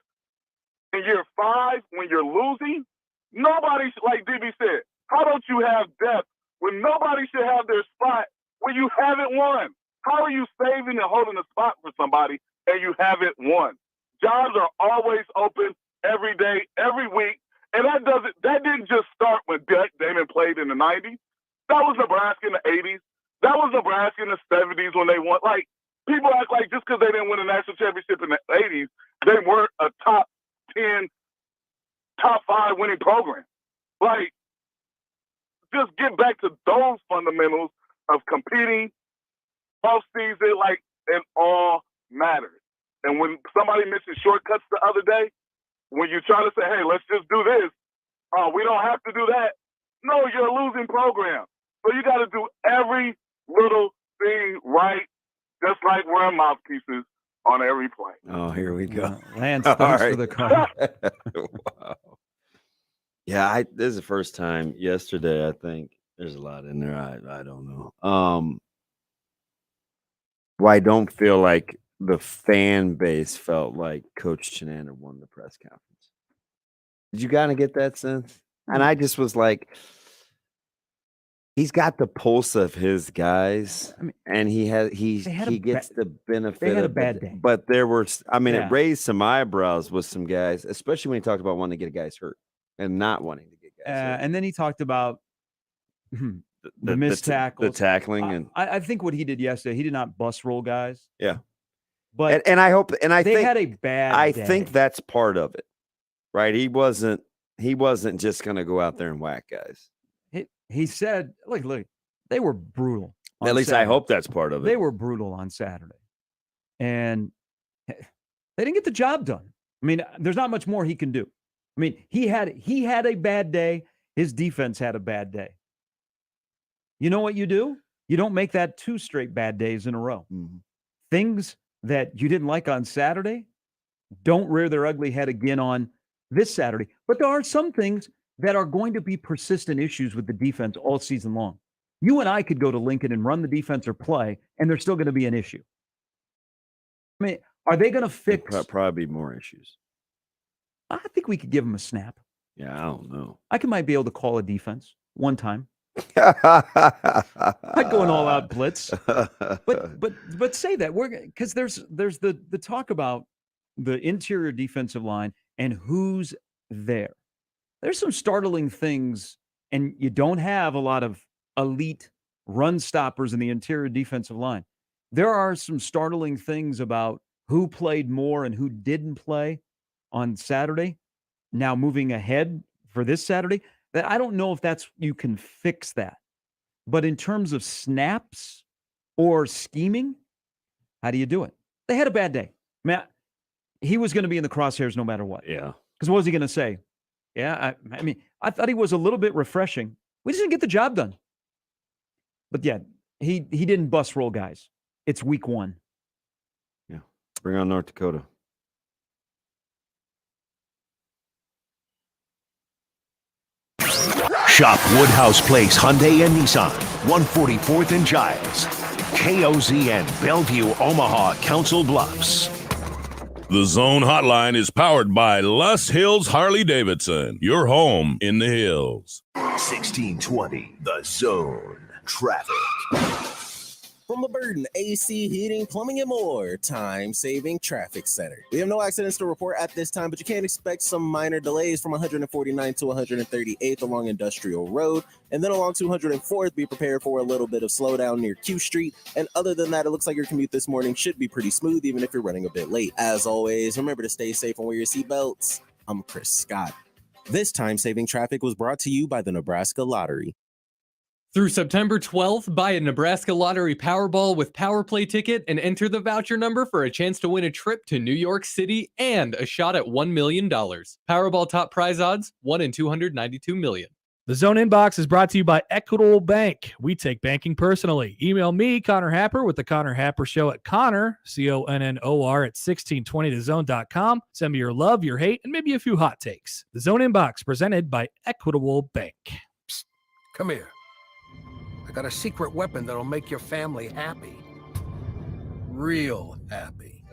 in year 5, when you're losing, nobody, like DB said, how don't you have depth when nobody should have their spot when you haven't won? How are you saving and holding a spot for somebody and you haven't won? Jobs are always open every day, every week. And that didn't just start when Damon played in the 90s. That was Nebraska in the 80s. That was Nebraska in the 70s when they won. Like, people act like just because they didn't win a national championship in the 80s, they weren't a top 10, top 5 winning program. Like, just get back to those fundamentals of competing off-season, like, it all matters. And when somebody mentioned shortcuts the other day, when you try to say, hey, let's just do this, we don't have to do that. No, you're a losing program. So you got to do every little thing right, just like wearing mouthpieces on every play. Oh, here we go. Lance, thanks for the call. Wow. Yeah, this is the first time yesterday, I think. There's a lot in there. I don't know. Well, I don't feel like the fan base felt like Coach Chenander won the press conference. Did you kind of get that sense? And I just was like, he's got the pulse of his guys, and he gets the benefit. They had a of bad it. day. But there were, it raised some eyebrows with some guys, especially when he talked about wanting to get guys hurt and not wanting to get guys hurt. And then he talked about the missed tackles, the tackling, and I think what he did yesterday, he did not bus roll guys. Yeah, but and I hope, and I they think had a bad. I day. think that's part of it, right? He wasn't just going to go out there and whack guys. He said, look, they were brutal. At least Saturday. I hope that's part of it. They were brutal on Saturday, and they didn't get the job done. I mean, there's not much more he can do. I mean, he had a bad day. His defense had a bad day. You know what you do? You don't make that 2 straight bad days in a row. Mm-hmm. Things that you didn't like on Saturday don't rear their ugly head again on this Saturday. But there are some things that are going to be persistent issues with the defense all season long. You and I could go to Lincoln and run the defense or play, and there's still going to be an issue. I mean, are they going to fix? There'll probably be more issues. I think we could give them a snap. Yeah, I don't know. I might be able to call a defense one time. I'd go an all-out blitz, but say that because there's the talk about the interior defensive line and who's there. There's some startling things, and you don't have a lot of elite run stoppers in the interior defensive line. There are some startling things about who played more and who didn't play on Saturday. Now moving ahead for this Saturday, that I don't know if you can fix that. But in terms of snaps or scheming, how do you do it? They had a bad day. He was going to be in the crosshairs no matter what. Yeah. Because what was he going to say? Yeah, I thought he was a little bit refreshing. We just didn't get the job done. But yeah, he didn't bus roll guys. It's week 1. Yeah. Bring on North Dakota. Shop Woodhouse Place Hyundai and Nissan, 144th and Giles. KOZN, Bellevue, Omaha, Council Bluffs. The Zone Hotline is powered by Lus Hills Harley-Davidson, your home in the hills. 1620, The Zone. Traffic. From LaBurton, AC, heating, plumbing, and more. Time-saving traffic center. We have no accidents to report at this time, but you can expect some minor delays from 149th to 138th along Industrial Road. And then along 204th, be prepared for a little bit of slowdown near Q Street. And other than that, it looks like your commute this morning should be pretty smooth, even if you're running a bit late. As always, remember to stay safe and wear your seatbelts. I'm Chris Scott. This time-saving traffic was brought to you by the Nebraska Lottery. Through September 12th, buy a Nebraska Lottery Powerball with Power Play ticket and enter the voucher number for a chance to win a trip to New York City and a shot at $1 million. Powerball top prize odds, 1 in 292 million. The Zone Inbox is brought to you by Equitable Bank. We take banking personally. Email me, Connor Happer, with the Connor Happer Show at Connor, CONNOR, at 1620thezone.com. Send me your love, your hate, and maybe a few hot takes. The Zone Inbox, presented by Equitable Bank. Come here. I got a secret weapon that'll make your family happy. Real happy.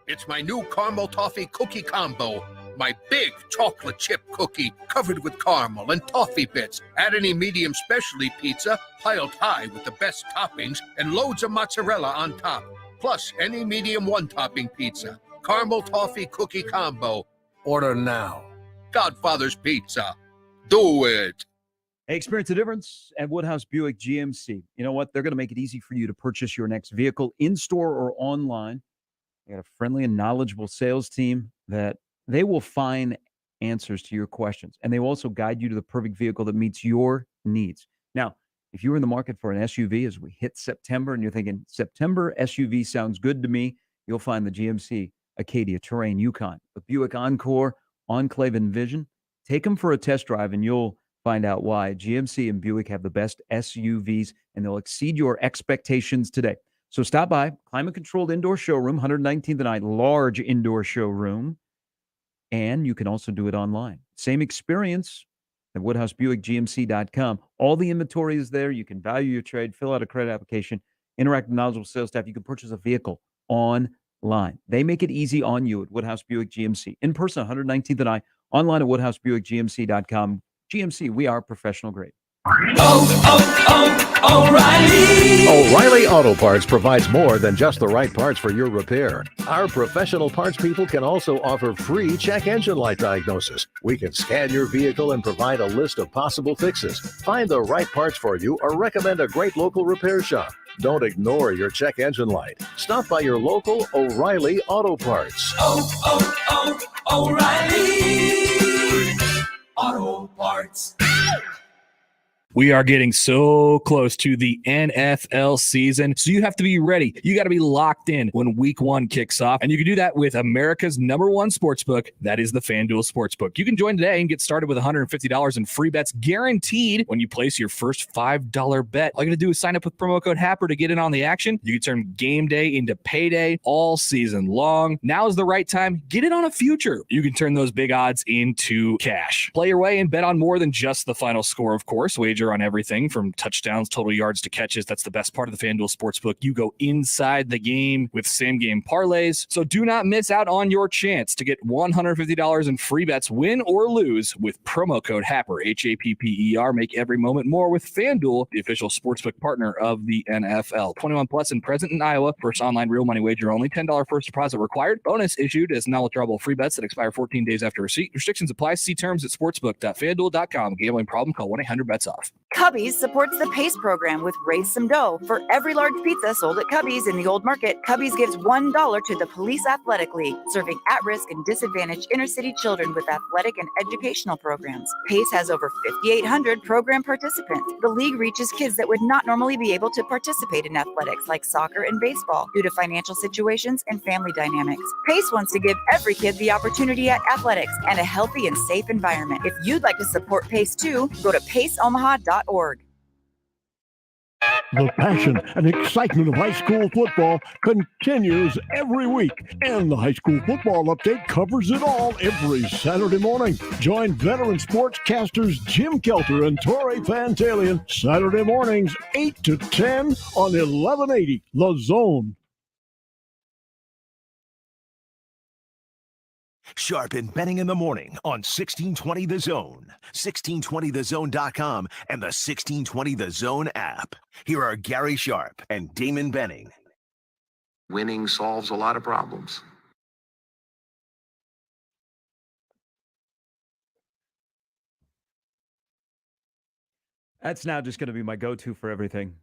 It's my new caramel toffee cookie combo. My big chocolate chip cookie covered with caramel and toffee bits. Add any medium specialty pizza piled high with the best toppings and loads of mozzarella on top. Plus any medium one-topping pizza. Caramel toffee cookie combo. Order now. Godfather's Pizza. Do it. Hey, experience the difference at Woodhouse Buick GMC. You know what? They're going to make it easy for you to purchase your next vehicle in-store or online. They got a friendly and knowledgeable sales team that they will find answers to your questions, and they will also guide you to the perfect vehicle that meets your needs. Now, if you're in the market for an SUV as we hit September and you're thinking, September SUV sounds good to me, you'll find the GMC Acadia, Terrain, Yukon, the Buick Encore, Enclave, and Vision. Take them for a test drive, and you'll find out why GMC and Buick have the best SUVs, and they'll exceed your expectations today. So stop by, climate-controlled indoor showroom, 119th and I, large indoor showroom, and you can also do it online. Same experience at WoodhouseBuickGMC.com. All the inventory is there. You can value your trade, fill out a credit application, interact with knowledgeable sales staff. You can purchase a vehicle online. They make it easy on you at Woodhouse Buick GMC. In person, 119th and I, online at WoodhouseBuickGMC.com. GMC, we are professional grade. O'Reilly Auto Parts provides more than just the right parts for your repair. Our professional parts people can also offer free check engine light diagnosis. We can scan your vehicle and provide a list of possible fixes. Find the right parts for you or recommend a great local repair shop. Don't ignore your check engine light. Stop by your local O'Reilly Auto Parts. O'Reilly Auto Parts. We are getting so close to the NFL season, so you have to be ready. You got to be locked in when week one kicks off, and you can do that with America's #1 sportsbook. That is the FanDuel Sportsbook. You can join today and get started with $150 in free bets guaranteed when you place your first $5 bet. All you got to do is sign up with promo code HAPPER to get in on the action. You can turn game day into payday all season long. Now is the right time. Get in on a future. You can turn those big odds into cash. Play your way and bet on more than just the final score, of course. Wager on everything from touchdowns, total yards to catches. That's the best part of the FanDuel Sportsbook. You go inside the game with same-game parlays. So do not miss out on your chance to get $150 in free bets, win or lose, with promo code HAPPER, HAPPER. Make every moment more with FanDuel, the official sportsbook partner of the NFL. 21 plus and present in Iowa. First online real money wager only. $10 first deposit required. Bonus issued as non-withdrawable free bets that expire 14 days after receipt. Restrictions apply. See terms at sportsbook.fanduel.com. Gambling problem? Call 1-800-BETS-OFF. Cubby's supports the PACE program with Raise Some Dough. For every large pizza sold at Cubby's in the Old Market, Cubby's gives $1 to the Police Athletic League, serving at-risk and disadvantaged inner-city children with athletic and educational programs. PACE has over 5,800 program participants. The league reaches kids that would not normally be able to participate in athletics like soccer and baseball due to financial situations and family dynamics. PACE wants to give every kid the opportunity at athletics and a healthy and safe environment. If you'd like to support PACE too, go to paceomaha.org. The passion and excitement of high school football continues every week, and the high school football update covers it all every Saturday morning. Join veteran sportscasters Jim Kelter and Torrey Fantalian Saturday mornings 8 to 10 on 1180 The Zone. Sharpen betting in the morning on 1620 The Zone, 1620thezone.com, and the 1620 The Zone app. Here are Gary Sharp and Damon Benning. Winning solves a lot of problems. That's now just going to be my go-to for everything.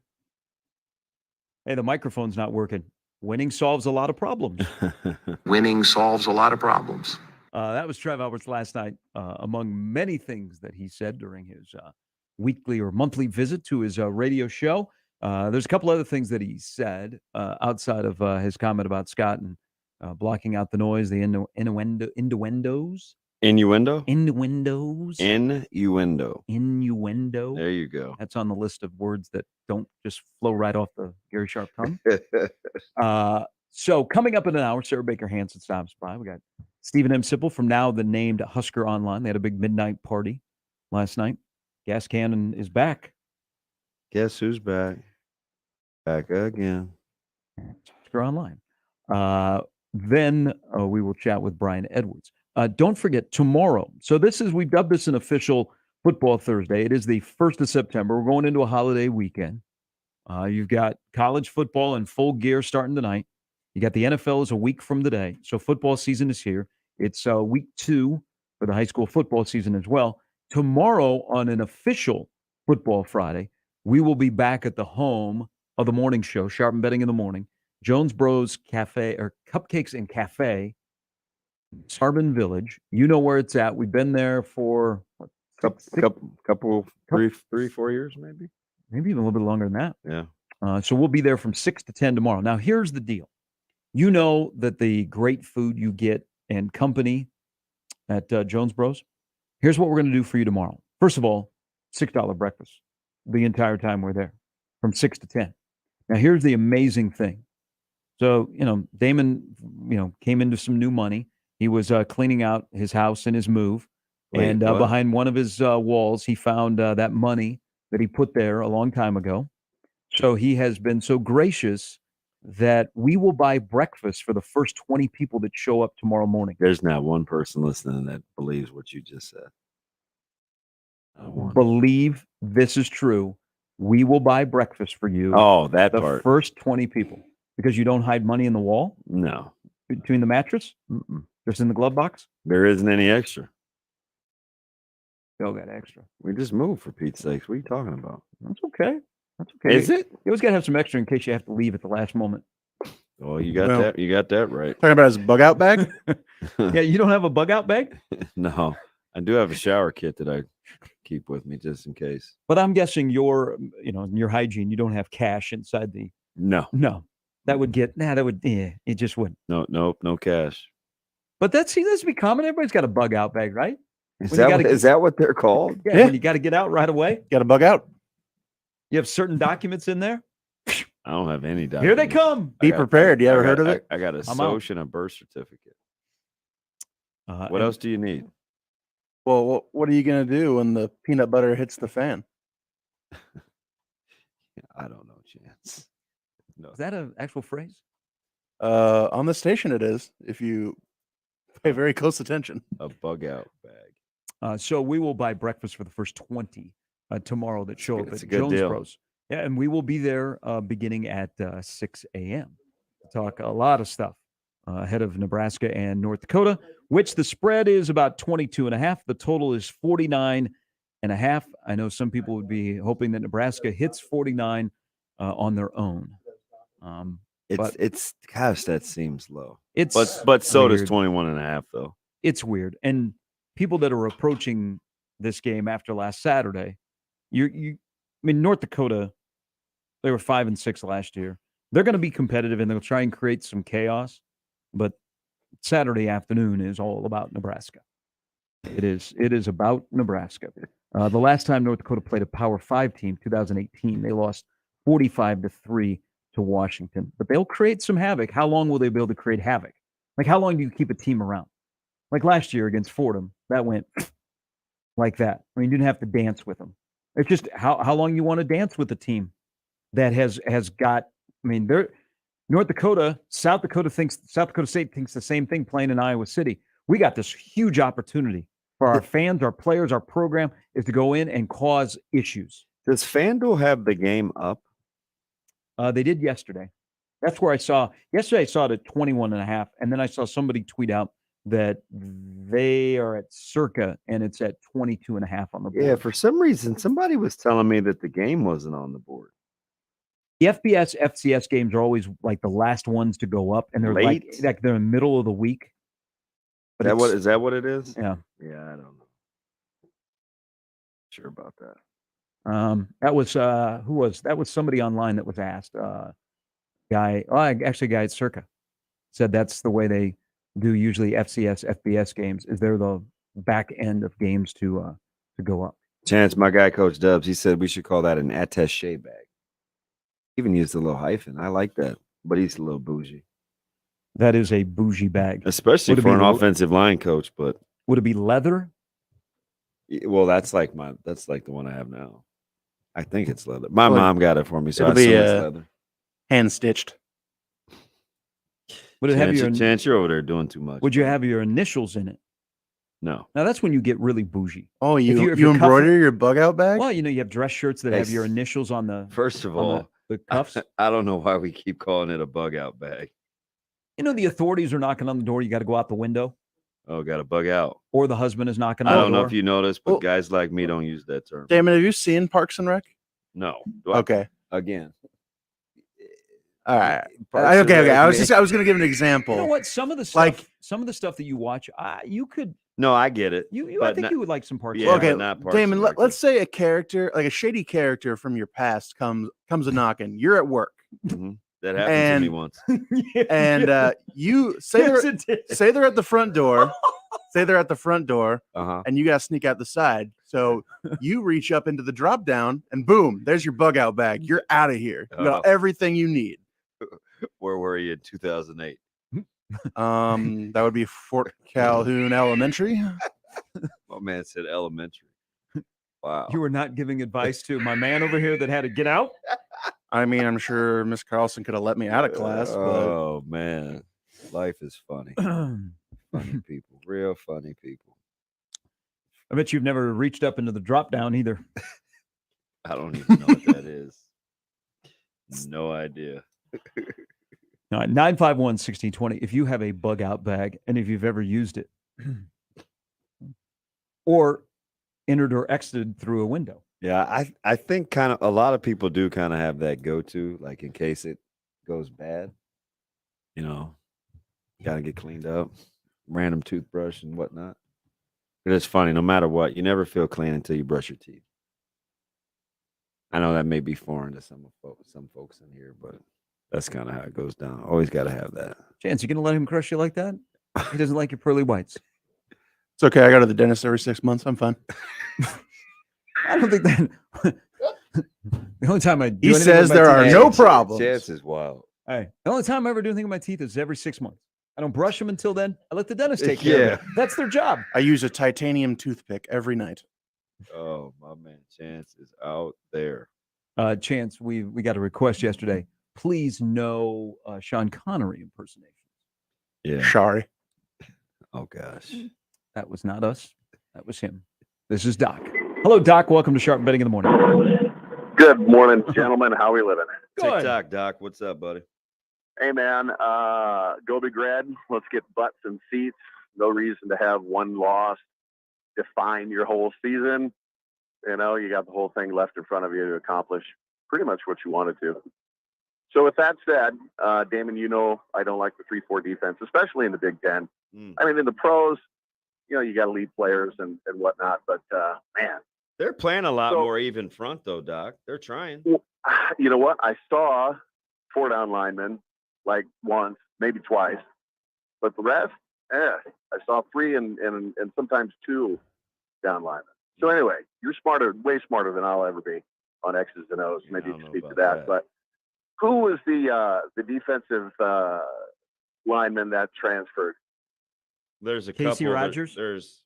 Hey, the microphone's not working. Winning solves a lot of problems. Winning solves a lot of problems. That was Trev Alberts last night, among many things that he said during his weekly or monthly visit to his radio show. There's a couple other things that he said outside of his comment about Scott and blocking out the noise, the innuendos. Innuendo? Innuendos. Innuendo. There you go. That's on the list of words that don't just flow right off the Gary Sharp tongue. So coming up in an hour, Sarah Baker Hanson stops by. We got Stephen M. Sipple from now the named Husker Online. They had a big midnight party last night. Gas Cannon is back. Guess who's back? Back again. Oscar Online. Then we will chat with Brian Edwards. Don't forget tomorrow. So we've dubbed this an official Football Thursday. It is the 1st of September. We're going into a holiday weekend. You've got college football in full gear starting tonight. You got the NFL is a week from today. So football season is here. It's week 2 for the high school football season as well. Tomorrow on an official Football Friday, we will be back at the home of the morning show, Sharp and Betting in the Morning, Jones Bros Cafe or Cupcakes and Cafe, Sarbin Village. You know where it's at. We've been there for couple 3-4 years, maybe even a little bit longer than that. Yeah. So we'll be there from 6 to 10 tomorrow. Now, here's the deal. You know that the great food you get and company at Jones Bros. Here's what we're going to do for you tomorrow. First of all, $6 breakfast the entire time we're there from 6 to 10. Now, here's the amazing thing. So, Damon, came into some new money. He was cleaning out his house in his move. And behind one of his walls, he found that money that he put there a long time ago. So he has been so gracious that we will buy breakfast for the first 20 people that show up tomorrow morning. There's not one person listening that believes what you just said. Believe this is true. We will buy breakfast for you. Oh, that the part. First 20 people. Because you don't hide money in the wall? No. Between the mattress? Mm-mm. Just in the glove box? There isn't any extra. Still got extra. We just moved, for Pete's sakes. What are you talking about? That's okay. That's okay. Is it? You always got to have some extra in case you have to leave at the last moment. Oh, you got that. You got that right. Talking about his bug out bag? Yeah, you don't have a bug out bag? No, I do have a shower kit that I keep with me just in case. But I'm guessing your hygiene, you don't have cash inside the. No. That would it just wouldn't. No cash. But that's be common. Everybody's got a bug out bag, right? Is that what they're called? Yeah. When you got to get out right away. Got to bug out. You have certain documents in there. I don't have any documents. Here they come. Be prepared. You ever heard of it? I got a social and a birth certificate. What else do you need? Well, what are you going to do when the peanut butter hits the fan? I don't know, Chance. No. Is that an actual phrase? On the station it is, if you pay very close attention. A bug out bag. So we will buy breakfast for the first 20 tomorrow that show up at a good Jones deal. Bros. Yeah, and we will be there beginning at 6 a.m. to talk a lot of stuff ahead of Nebraska and North Dakota, which the spread is about 22.5. The total is 49.5. I know some people would be hoping that Nebraska hits 49 on their own. It's gosh, that seems low. But so does 21.5 though. It's weird. And people that are approaching this game after last Saturday, North Dakota, they were 5-6 last year. They're going to be competitive and they'll try and create some chaos. But Saturday afternoon is all about Nebraska. It is about Nebraska. The last time North Dakota played a Power 5 team, 2018, they lost 45-3 to Washington. But they'll create some havoc. How long will they be able to create havoc? Like, how long do you keep a team around? Like last year against Fordham, that went like that. I mean, you didn't have to dance with them. It's just how long you want to dance with a team that has got. I mean, North Dakota, South Dakota State thinks the same thing playing in Iowa City. We got this huge opportunity for our fans, our players, our program is to go in and cause issues. Does FanDuel have the game up? They did yesterday. That's where I saw. Yesterday I saw it at 21.5, and then I saw somebody tweet out that they are at circa, and it's at 22.5 on the board. Yeah, for some reason, somebody was telling me that the game wasn't on the board. The FBS, FCS games are always like the last ones to go up, and they're late, like they're in the middle of the week. But is that what it is? Yeah. Yeah, I don't know. Sure about that. That was that was somebody online that was asked. Guy at Circa said that's the way they do usually FCS, FBS games. Is they're the back end of games to go up. Chance, my guy, Coach Dubs, he said we should call that an attaché bag. Even used a little hyphen. I like that, but he's a little bougie. That is a bougie bag, especially for an offensive line coach. But would it be leather? Well, that's like the one I have now. I think it's leather. My mom got it for me, so I it'll assume be it's leather. Hand stitched. Would it have your Chance, you're over there doing too much. Would you have your initials in it? No. Now that's when you get really bougie. Oh, If you you're embroider cuffing- your bug out bag? Well, you have dress shirts that have your initials on the. First of on all, the cuffs. I don't know why we keep calling it a bug out bag. The authorities are knocking on the door. You got to go out the window. Oh, got a bug out. Or the husband is knocking on I the door. don't know if you noticed, but guys like me don't use that term. Damon, have you seen Parks and Rec? No. Okay. Again. All right. Parks and Okay. Rec, I was going to give an example. You know what? Some of the stuff, that you watch, you could. No, I get it. I think you would like some Parks. Yeah, and Rec. but not Parks Damon, and Rec. let's say a character, like a shady character from your past, comes a knocking. You're at work. That happened to me once. And you say they're at the front door. Say they're at the front door, and you got to sneak out the side. So you reach up into the drop down, and boom, there's your bug out bag. You're out of here. You got everything you need. Where were you in 2008? That would be Fort Calhoun Elementary. My man said elementary. Wow. You were not giving advice to my man over here that had to get out. I mean, I'm sure Miss Carlson could have let me out of class. Oh man, life is funny. Funny people, real funny people. I bet you've never reached up into the drop down either. I don't even know what that is. No idea. 951-1620. If you have a bug out bag and if you've ever used it or entered or exited through a window. Yeah, I think kind of a lot of people do kind of have that go-to, like in case it goes bad. Got to get cleaned up, random toothbrush and whatnot. But it's funny, no matter what, you never feel clean until you brush your teeth. I know that may be foreign to some folks in here, but that's kind of how it goes down. Always got to have that. Chance, you going to let him crush you like that? He doesn't like your pearly whites. It's okay. I go to the dentist every 6 months. I'm fine. I don't think that. The only time I do He anything says with my there are teeth- no problems. Chance is wild. Hey, the only time I ever do anything with my teeth is every 6 months. I don't brush them until then. I let the dentist take care of it. That's their job. I use a titanium toothpick every night. Oh, my man, Chance is out there. Chance, we got a request yesterday. Please no Sean Connery impersonation. Yeah. Sorry. Oh gosh. That was not us. That was him. This is Doc. Hello, Doc. Welcome to Sharp Betting in the Morning. Good morning, gentlemen. How are we living? TikTok, Doc. What's up, buddy? Hey, man. Go Big Red. Let's get butts and seats. No reason to have one loss define your whole season. You got the whole thing left in front of you to accomplish pretty much what you wanted to. So with that said, Damon, I don't like the 3-4 defense, especially in the Big Ten. I mean, in the pros, you got to lead players and whatnot. But, man. They're playing a lot more even front, though, Doc. They're trying. You know what? I saw 4 down linemen like once, maybe twice. But the rest, I saw 3 and sometimes 2 down linemen. So anyway, you're smarter, way smarter than I'll ever be on X's and O's. Maybe you can speak to that. But who was the defensive lineman that transferred? There's a Casey couple. Rogers? There's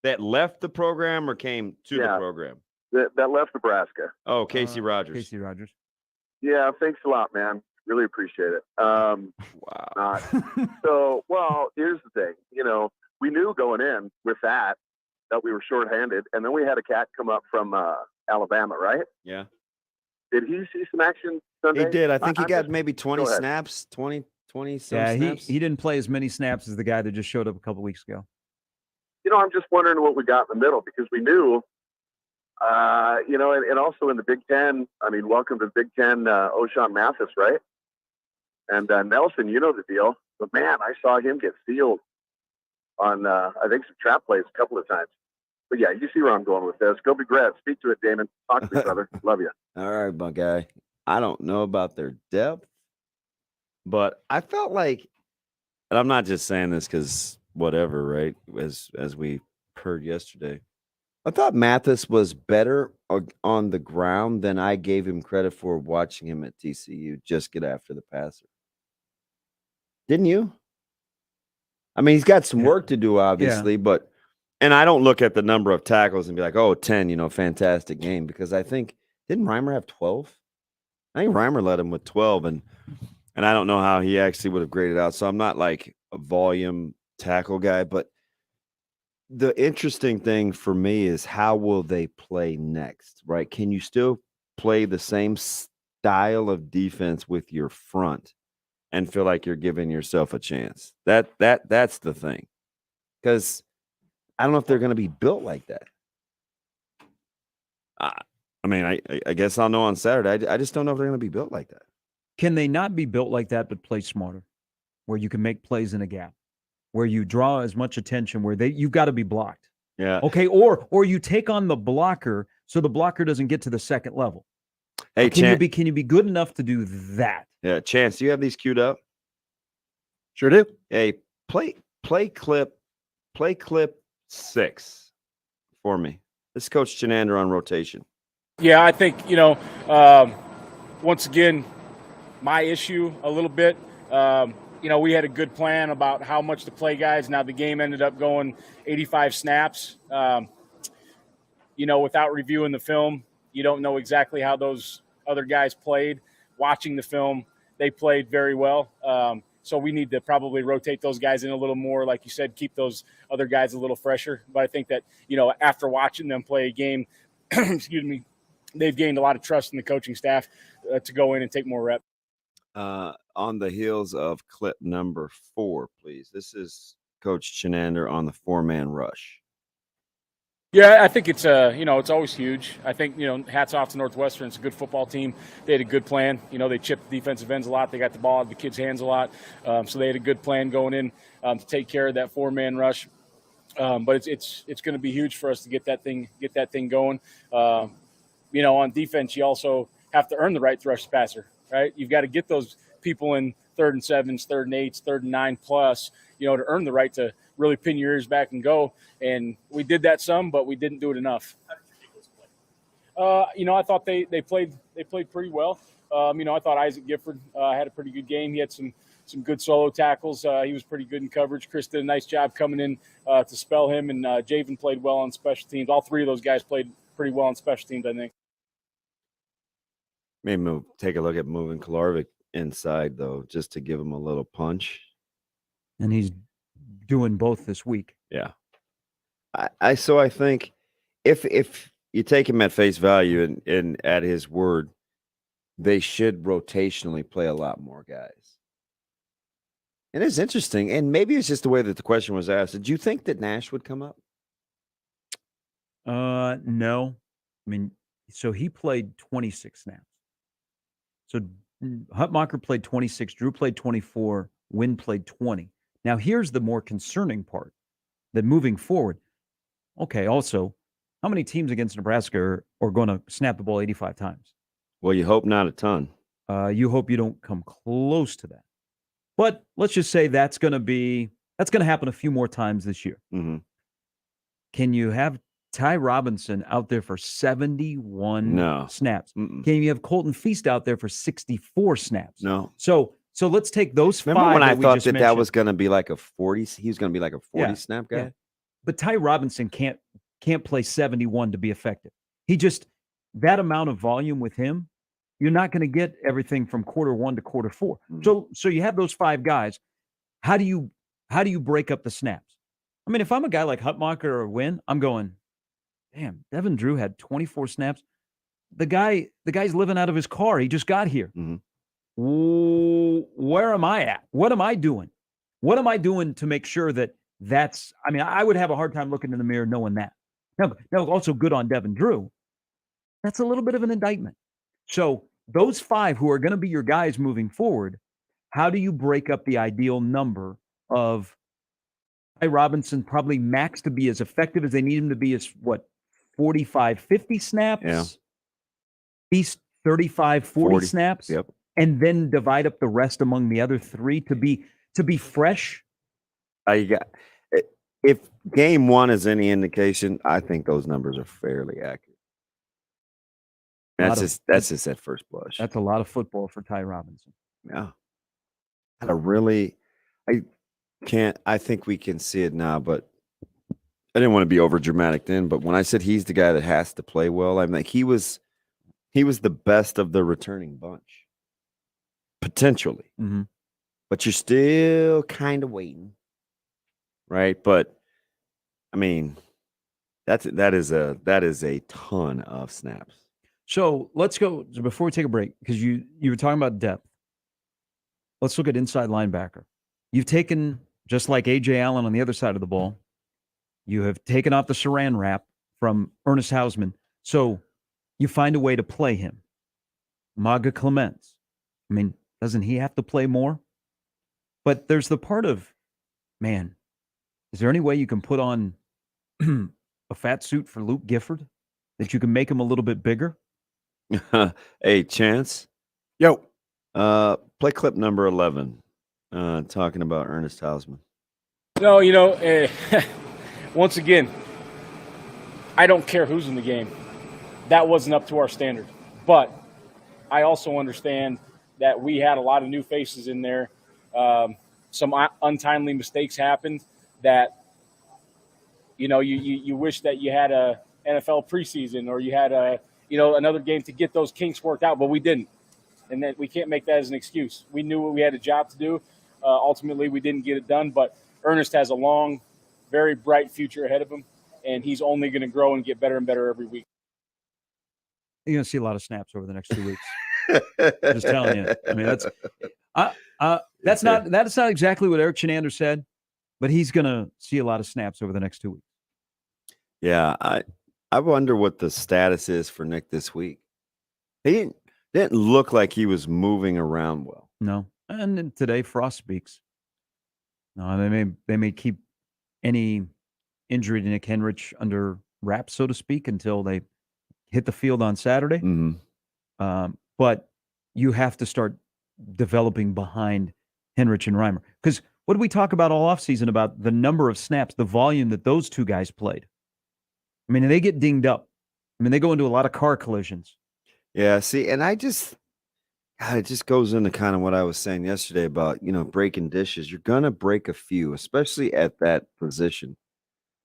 that left the program or came to the program? That left Nebraska. Oh, Casey Rogers. Casey Rogers. Yeah, thanks a lot, man. Really appreciate it. Wow. So, well, here's the thing. We knew going in with that we were shorthanded, and then we had a cat come up from Alabama, right? Yeah. Did he see some action Sunday? He did. I think he got just- maybe 20 go ahead. snaps, 20 some Yeah, snaps. he didn't play as many snaps as the guy that just showed up a couple weeks ago. I'm just wondering what we got in the middle because we knew, and also in the Big Ten. I mean, welcome to the Big Ten, O'Shawn Mathis, right? And Nelson, you know the deal. But man, I saw him get sealed on, I think, some trap plays a couple of times. But yeah, you see where I'm going with this. Go Big Red. Speak to it, Damon. Talk to me, brother. Love you. All right, my guy. I don't know about their depth, but I felt like, and I'm not just saying this because whatever, right? As we heard yesterday, I thought Mathis was better on the ground than I gave him credit for watching him at TCU just get after the passer. Didn't you? I mean, he's got some work to do, obviously, but And I don't look at the number of tackles and be like, oh, 10, fantastic game. Because I think, didn't Reimer have 12? I think Reimer led him with 12. And I don't know how he actually would have graded out. So I'm not like a volume tackle guy. But the interesting thing for me is how will they play next, right? Can you still play the same style of defense with your front and feel like you're giving yourself a chance? That's the thing. Because I don't know if they're going to be built like that. I guess I'll know on Saturday. I just don't know if they're going to be built like that. Can they not be built like that but play smarter, where you can make plays in a gap, where you draw as much attention, where you've got to be blocked? Yeah. Okay, or you take on the blocker so the blocker doesn't get to the second level. Hey, can you be good enough to do that? Yeah, Chance, do you have these queued up? Sure do. Hey, play clip 6 for me. This is Coach Chenander on rotation. Yeah, I think, once again, my issue a little bit. We had a good plan about how much to play guys. Now the game ended up going 85 snaps. Without reviewing the film, you don't know exactly how those other guys played. Watching the film, they played very well. So we need to probably rotate those guys in a little more, like you said, keep those other guys a little fresher. But I think that, after watching them play a game, excuse me, they've gained a lot of trust in the coaching staff to go in and take more reps. On the heels of clip number 4, please. This is Coach Chenander on the 4-man rush. Yeah, I think it's it's always huge. I think, hats off to Northwestern. It's a good football team. They had a good plan. They chipped the defensive ends a lot. They got the ball out of the kids' hands a lot. So they had a good plan going in to take care of that 4-man rush. But it's going to be huge for us to get that thing going. On defense, you also have to earn the right to rush the passer, right? You've got to get those people in 3rd and 7s, 3rd and 8s, 3rd and 9 plus, to earn the right to really pin your ears back and go. And we did that some, but we didn't do it enough. I thought they played pretty well. I thought Isaac Gifford had a pretty good game. He had some good solo tackles. He was pretty good in coverage. Chris did a nice job coming in to spell him, and Javen played well on special teams. All 3 of those guys played pretty well on special teams, I think. Maybe take a look at moving Kolarvik inside, though, just to give him a little punch. And he's doing both this week. Yeah. I think if you take him at face value and at his word, they should rotationally play a lot more guys. And it's interesting, and maybe it's just the way that the question was asked. Did you think that Nash would come up? No. So he played 26 snaps. So Hutmacher played 26, Drew played 24, Wynn played 20. Now, here's the more concerning part, that moving forward, okay, also, how many teams against Nebraska are going to snap the ball 85 times? Well, you hope not a ton. You hope you don't come close to that. But let's just say that's going to happen a few more times this year. Mm-hmm. Can you have Ty Robinson out there for 71 snaps? Mm-mm. Can you have Colton Feast out there for 64 snaps? No. So let's take those Remember 5. when I thought that that was going to be like a 40? He was going to be like a 40 snap guy. Yeah. But Ty Robinson can't play 71 to be effective. That amount of volume with him, you're not going to get everything from quarter 1 to quarter 4. Mm-hmm. So you have those 5 guys. How do you break up the snaps? If I'm a guy like Hutmacher or Wynn, I'm going, damn, Devin Drew had 24 snaps. The guy's living out of his car. He just got here. Mm-hmm. Where am I at? What am I doing? What am I doing to make sure that's – I would have a hard time looking in the mirror knowing that. Now, also good on Devin Drew. That's a little bit of an indictment. So those 5 who are going to be your guys moving forward, how do you break up the ideal number of Ty Robinson probably max to be as effective as they need him to be is 45, 50 snaps? Yeah. At least 35, 40 snaps? Yep. And then divide up the rest among the other 3 to be fresh? If game 1 is any indication, I think those numbers are fairly accurate. That's just at first blush. That's a lot of football for Ty Robinson. Yeah. I think we can see it now, but I didn't want to be over dramatic then, but when I said he's the guy that has to play well, I'm like he was the best of the returning bunch, potentially. Mm-hmm. But you're still kind of waiting, right? But I mean, that is a ton of snaps. So let's go before we take a break, because you were talking about depth. Let's look at inside linebacker. You've taken, just like A.J. Allen on the other side of the ball, you have taken off the Saran wrap from Ernest Hausman. So you find a way to play him. Maga Clements. I mean, doesn't he have to play more? But there's the part of, man, is there any way you can put on a fat suit for Luke Gifford that you can make him a little bit bigger? Hey, Chance. Yo. Play clip number 11, talking about Ernest Hausman. No, once again, I don't care who's in the game. That wasn't up to our standard. But I also understand that we had a lot of new faces in there. Some untimely mistakes happened that, you wish that you had a NFL preseason or you had another game to get those kinks worked out, but we didn't. And that we can't make that as an excuse. We knew we had a job to do. Ultimately, we didn't get it done, but Ernest has a long, very bright future ahead of him, and he's only going to grow and get better and better every week. You're going to see a lot of snaps over the next 2 weeks. I'm just telling you. I mean, that's not exactly what Eric Chenander said, but he's going to see a lot of snaps over the next 2 weeks. Yeah, I wonder what the status is for Nick this week. He didn't look like he was moving around well. No, and then today Frost speaks. No, they may keep any injury to Nick Henrich under wraps, so to speak, until they hit the field on Saturday. Mm-hmm. But you have to start developing behind Henrich and Reimer. Because what did we talk about all offseason about the number of snaps, the volume that those two guys played? I mean, they get dinged up. I mean, they go into a lot of car collisions. Yeah, see, and it just goes into kind of what I was saying yesterday about, breaking dishes. You're going to break a few, especially at that position.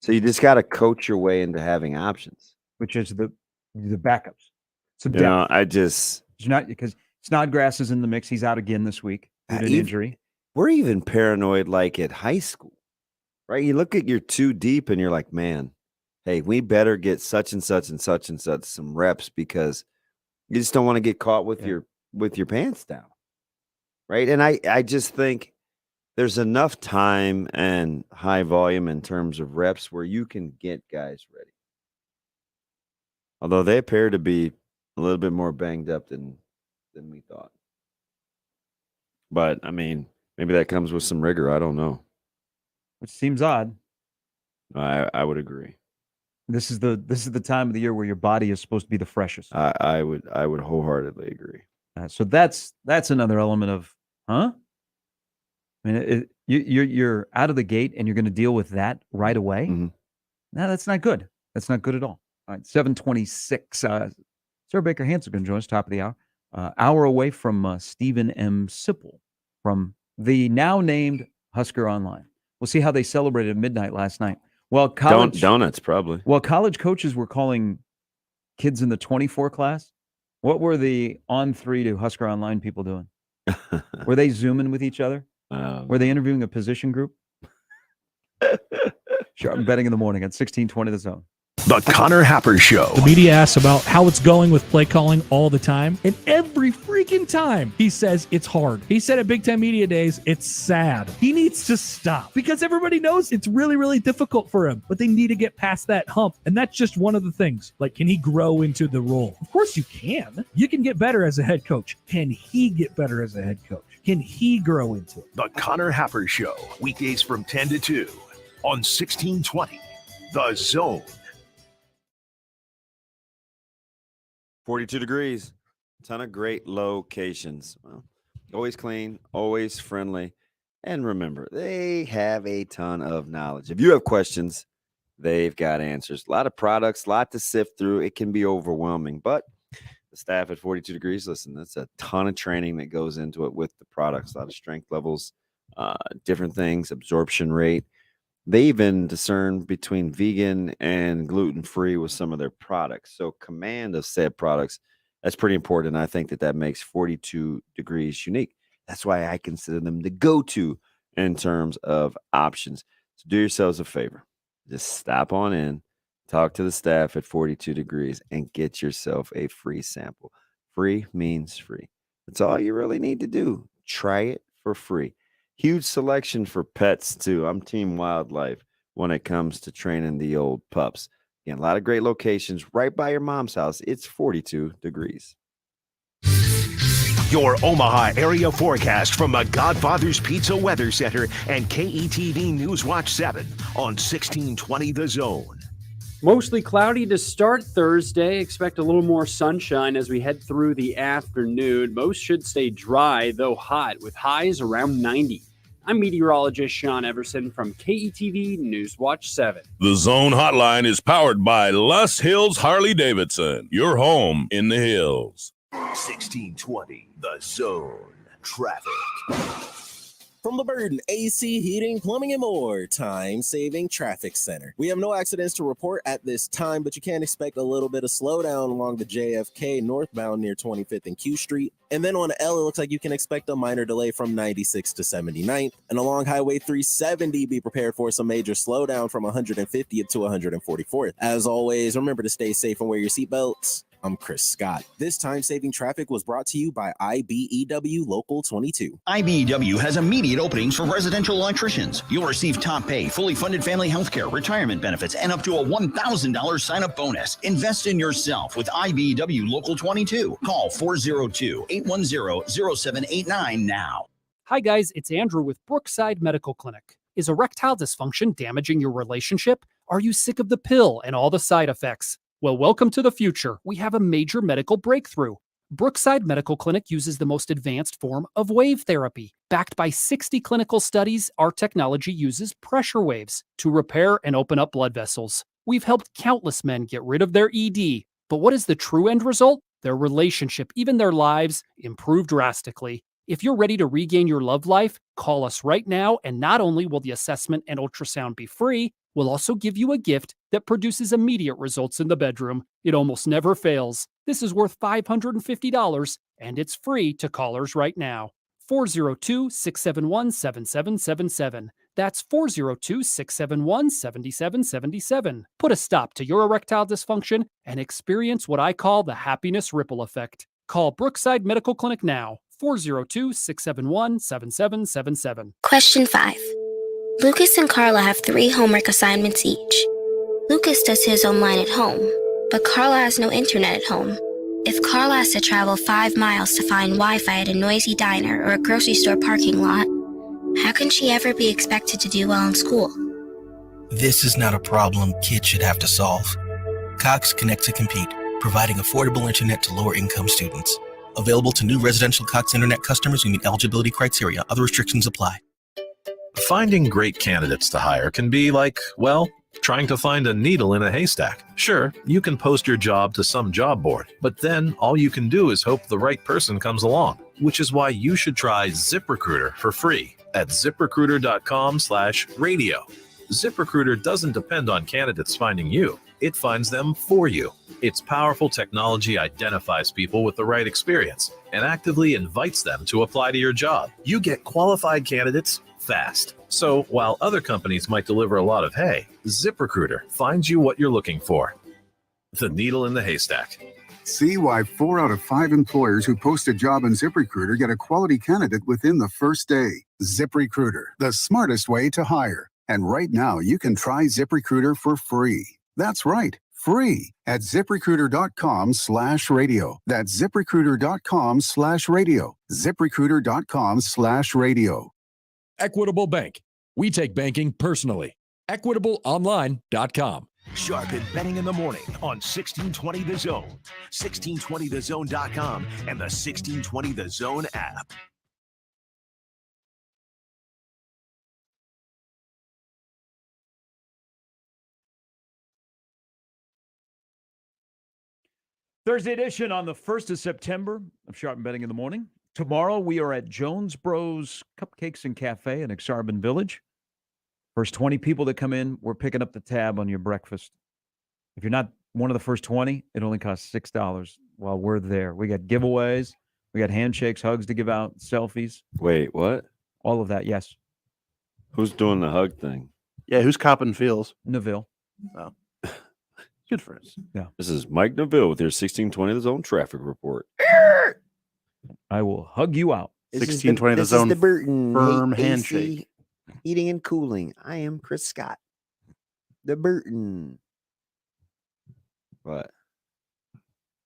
So you just got to coach your way into having options. Which is the backups. So it's not because Snodgrass is in the mix. He's out again this week due to an injury. We're even paranoid like at high school, right? You look at your two deep and you're like, man, hey, we better get such and such and such and such some reps because you just don't want to get caught with your pants down, right? And I just think there's enough time and high volume in terms of reps where you can get guys ready. Although they appear to be a little bit more banged up than we thought. But, I mean, maybe that comes with some rigor. I don't know. Which seems odd. I would agree. This is the time of the year where your body is supposed to be the freshest. I would wholeheartedly agree. So that's another element of, huh? I mean, you're out of the gate and you're going to deal with that right away. Mm-hmm. No, that's not good. That's not good at all. All right, 7:26. Sarah Baker Hanson going to join us top of the hour. Hour away from Stephen M. Sipple from the now named Husker Online. We'll see how they celebrated at midnight last night. Well, donuts probably. Well, college coaches were calling kids in the 24 class. What were the on 3 to Husker Online people doing? Were they Zooming with each other? Were they interviewing a position group? Sure, I'm betting in the morning at 16:20 The Zone. The Connor Happer Show. The media asks about how it's going with play calling all the time, and every freaking time he says it's hard. He said at Big Ten Media Days, it's sad. He needs to stop because everybody knows it's really, really difficult for him, but they need to get past that hump, and that's just one of the things. Like, can he grow into the role? Of course you can. You can get better as a head coach. Can he get better as a head coach? Can he grow into it? The Connor Happer Show, weekdays from 10 to 2 on 1620 The Zone. 42 degrees, ton of great locations. Well, always clean, always friendly. And remember, they have a ton of knowledge. If you have questions, they've got answers. A lot of products, a lot to sift through. It can be overwhelming, but the staff at 42 degrees, listen, that's a ton of training that goes into it with the products, a lot of strength levels, different things, absorption rate. They even discern between vegan and gluten-free with some of their products. So command of said products, that's pretty important. I think that makes 42 Degrees unique. That's why I consider them the go-to in terms of options. So do yourselves a favor. Just stop on in, talk to the staff at 42 Degrees, and get yourself a free sample. Free means free. That's all you really need to do. Try it for free. Huge selection for pets, too. I'm Team Wildlife when it comes to training the old pups. Again, a lot of great locations right by your mom's house. It's 42 Degrees. Your Omaha area forecast from the Godfather's Pizza Weather Center and KETV News Watch 7 on 1620 The Zone. Mostly cloudy to start Thursday. Expect a little more sunshine as we head through the afternoon. Most should stay dry, though hot, with highs around 90. I'm meteorologist Sean Everson from KETV News Watch 7. The Zone Hotline is powered by Luss Hills Harley-Davidson, your home in the hills. 1620 The Zone. Traffic. From the Burden AC Heating, Plumbing, and More Time-Saving Traffic Center. We have no accidents to report at this time, but you can expect a little bit of slowdown along the JFK northbound near 25th and Q Street. And then on L, it looks like you can expect a minor delay from 96 to 79th. And along Highway 370, be prepared for some major slowdown from 150th to 144th. As always, remember to stay safe and wear your seatbelts. I'm Chris Scott. This time-saving traffic was brought to you by IBEW Local 22. IBEW has immediate openings for residential electricians. You'll receive top pay, fully funded family health care, retirement benefits, and up to a $1,000 sign-up bonus. Invest in yourself with IBEW Local 22. Call 402-810-0789 now. Hi guys, it's Andrew with Brookside Medical Clinic. Is erectile dysfunction damaging your relationship? Are you sick of the pill and all the side effects? Well, welcome to the future. We have a major medical breakthrough. Brookside Medical Clinic uses the most advanced form of wave therapy. Backed by 60 clinical studies, our technology uses pressure waves to repair and open up blood vessels. We've helped countless men get rid of their ED. But what is the true end result? Their relationship, even their lives, improve drastically. If you're ready to regain your love life, call us right now, and not only will the assessment and ultrasound be free, we'll also give you a gift that produces immediate results in the bedroom. It almost never fails. This is worth $550, and it's free to callers right now. 402-671-7777. That's 402-671-7777. Put a stop to your erectile dysfunction and experience what I call the happiness ripple effect. Call Brookside Medical Clinic now. 402-671-7777. Question 5. Lucas and Carla have 3 homework assignments each. Lucas does his online at home, but Carla has no internet at home. If Carla has to travel 5 miles to find Wi-Fi at a noisy diner or a grocery store parking lot, how can she ever be expected to do well in school? This is not a problem kids should have to solve. Cox Connect to Compete, providing affordable internet to lower-income students. Available to new residential Cox Internet customers who meet eligibility criteria. Other restrictions apply. Finding great candidates to hire can be like, well, trying to find a needle in a haystack. Sure, you can post your job to some job board, but then all you can do is hope the right person comes along, which is why you should try ZipRecruiter for free at ZipRecruiter.com/radio. ZipRecruiter doesn't depend on candidates finding you. It finds them for you. Its powerful technology identifies people with the right experience and actively invites them to apply to your job. You get qualified candidates fast. So while other companies might deliver a lot of hay, ZipRecruiter finds you what you're looking for. The needle in the haystack. See why 4 out of 5 employers who post a job in ZipRecruiter get a quality candidate within the first day. ZipRecruiter, the smartest way to hire. And right now, you can try ZipRecruiter for free. That's right, free at ZipRecruiter.com/radio. That's ZipRecruiter.com/radio. ZipRecruiter.com/radio. Equitable Bank. We take banking personally. EquitableOnline.com. Sharp and betting in the morning on 1620 The Zone, 1620thezone.com, and the 1620 The Zone app. Thursday edition on the 1st of September of Sharp and Betting in the Morning. Tomorrow we are at Jones Bros Cupcakes and Cafe in Exarban Village First 20 people that come in, we're picking up the tab on your breakfast. If you're not one of the first 20, it only costs $6 while we're there. We got giveaways. We got handshakes, hugs to give out, selfies. Wait, what? All of that, yes. Who's doing the hug thing? Yeah, who's copping feels? Neville. Oh. Good for us. Yeah. This is Mike Neville with your 1620 The Zone traffic report. I will hug you out. 1620 The Zone Burton firm AC handshake. Heating and cooling. I am Chris Scott. The Burton. What?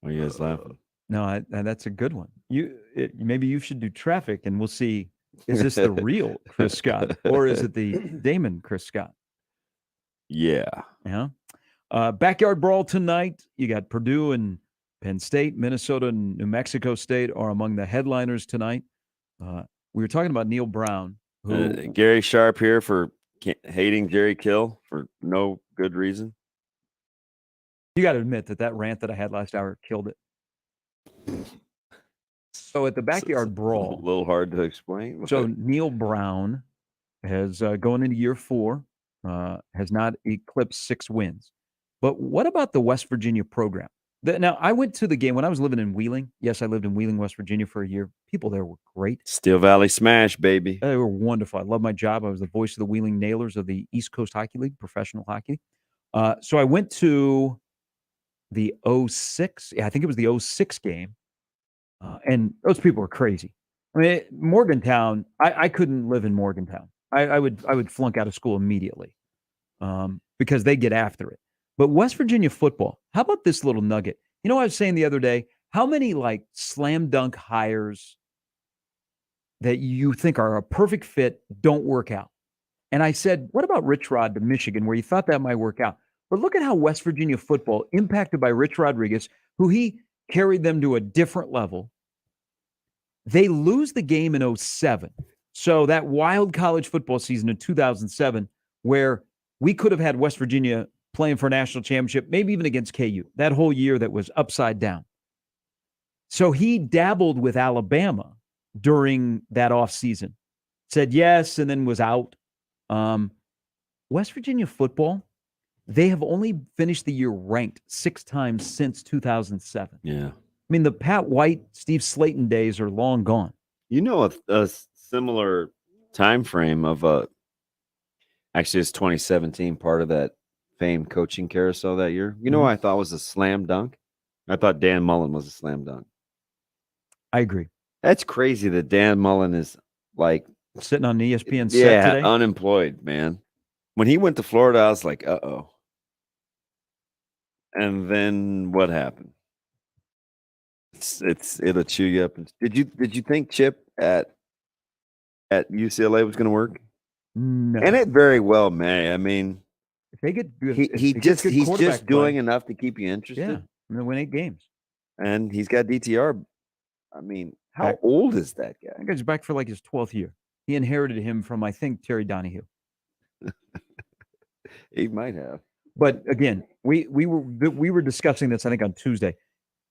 Are you guys laughing? No, that's a good one. Maybe you should do traffic, and we'll see. Is this the real Chris Scott, or is it the Damon Chris Scott? Yeah. Yeah. Backyard brawl tonight. You got Purdue and Penn State, Minnesota and New Mexico State are among the headliners tonight. We were talking about Neil Brown. Who, Gary Sharp here for hating Jerry Kill for no good reason. You got to admit that rant that I had last hour killed it. So at the backyard brawl, a little hard to explain. So Neil Brown has going into year 4, has not eclipsed 6 wins. But what about the West Virginia program? Now, I went to the game when I was living in Wheeling. Yes, I lived in Wheeling, West Virginia for a year. People there were great. Steel Valley Smash, baby. They were wonderful. I love my job. I was the voice of the Wheeling Nailers of the East Coast Hockey League, professional hockey. So I went to the 06. Yeah, I think it was the 06 game. And those people were crazy. I mean, Morgantown, I couldn't live in Morgantown. I would flunk out of school immediately because they get after it. But West Virginia football, how about this little nugget? You know what I was saying the other day? How many like slam dunk hires that you think are a perfect fit don't work out? And I said, what about Rich Rod to Michigan, where you thought that might work out? But look at how West Virginia football, impacted by Rich Rodriguez, who he carried them to a different level. They lose the game in 07. So that wild college football season in 2007, where we could have had West Virginia playing for a national championship, maybe even against KU, that whole year that was upside down. So he dabbled with Alabama during that offseason, said yes, and then was out. West Virginia football, they have only finished the year ranked 6 times since 2007. Yeah. I mean, the Pat White, Steve Slayton days are long gone. You know, a similar time frame of actually it's 2017, part of that famed coaching carousel that year. You know what I thought was a slam dunk? I thought Dan Mullen was a slam dunk. I agree. That's crazy that Dan Mullen is like sitting on the ESPN set today. Unemployed, man. When he went to Florida, I was like, uh-oh. And then what happened? It'll chew you up. Did you think Chip at UCLA was going to work? No. And it very well may. I mean, if they get good, he's just doing enough to keep you interested. Yeah, I'm gonna win 8 games, and he's got DTR. I mean, how old is that guy? That guy's back for like his 12th year. He inherited him from, I think, Terry Donahue. He might have. But again, we were discussing this, I think, on Tuesday.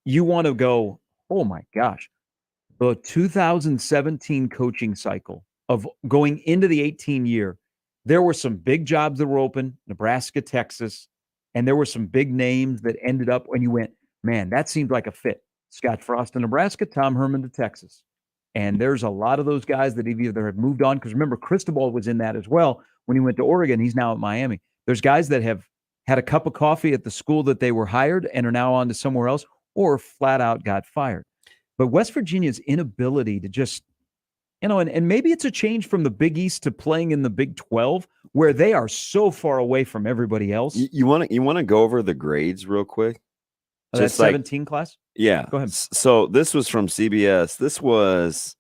You want to go, oh my gosh, the 2017 coaching cycle of going into the 18 year, there were some big jobs that were open, Nebraska, Texas, and there were some big names that ended up when you went, man, that seemed like a fit. Scott Frost to Nebraska, Tom Herman to Texas. And there's a lot of those guys that either have moved on, because remember, Cristobal was in that as well. When he went to Oregon, he's now at Miami. There's guys that have had a cup of coffee at the school that they were hired and are now on to somewhere else, or flat out got fired. But West Virginia's inability to just, and maybe it's a change from the Big East to playing in the Big 12, where they are so far away from everybody else. You want to go over the grades real quick? Just that 17 class? Yeah. Go ahead. So this was from CBS. This was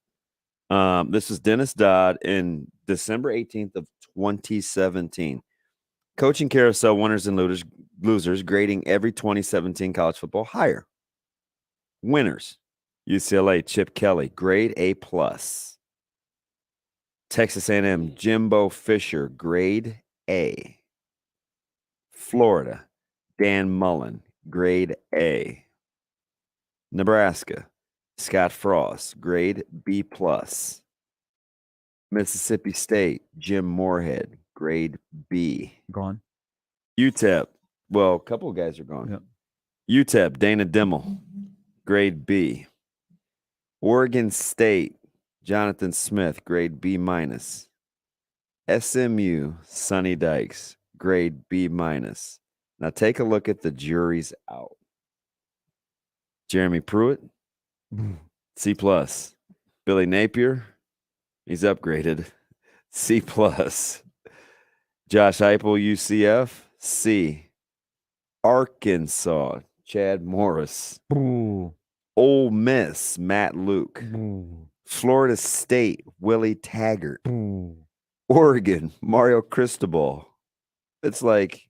Dennis Dodd in December 18th of 2017. Coaching carousel winners and losers grading every 2017 college football hire. Winners: UCLA Chip Kelly, grade A+. Texas A&M Jimbo Fisher, grade A. Florida Dan Mullen, grade A. Nebraska Scott Frost, grade B+. Mississippi State Jim Moorhead, grade B. Gone. UTEP. Well, a couple of guys are gone. Yep. UTEP, Dana Dimmel, grade B. Oregon State, Jonathan Smith, grade B minus. SMU, Sonny Dykes, grade B minus. Now take a look at the jury's out. Jeremy Pruitt, C plus. Billy Napier, he's upgraded, C plus. Josh Heupel, UCF, C. Arkansas, Chad Morris. Ooh. Ole Miss, Matt Luke. Ooh. Florida State, Willie Taggart. Ooh. Oregon, Mario Cristobal. It's like,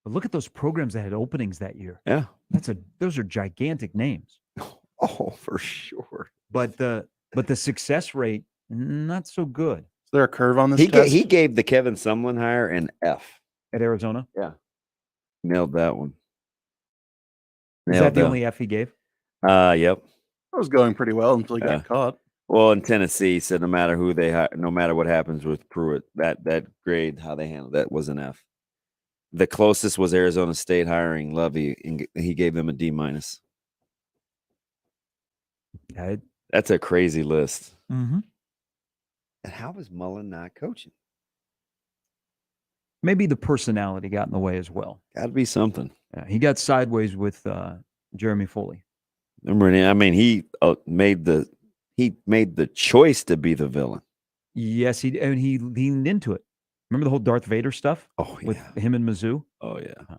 but look at those programs that had openings that year. Yeah, those are gigantic names. Oh, for sure. But the success rate not so good. Is there a curve on this test? He gave the Kevin Sumlin hire an F at Arizona. Yeah, nailed that one. Is that the only F he gave? Yep. That was going pretty well until he got caught. Well, in Tennessee, he said no matter who they hire, no matter what happens with Pruitt, that grade, how they handled that was an F. The closest was Arizona State hiring Lovey, and he gave them a D minus. That's a crazy list. Mm-hmm. And how is Mullen not coaching? Maybe the personality got in the way as well. Got to be something. Yeah, he got sideways with Jeremy Foley. Remember, I mean, he made the choice to be the villain. Yes, he leaned into it. Remember the whole Darth Vader stuff? Oh, yeah. With him and Mizzou? Oh, yeah. All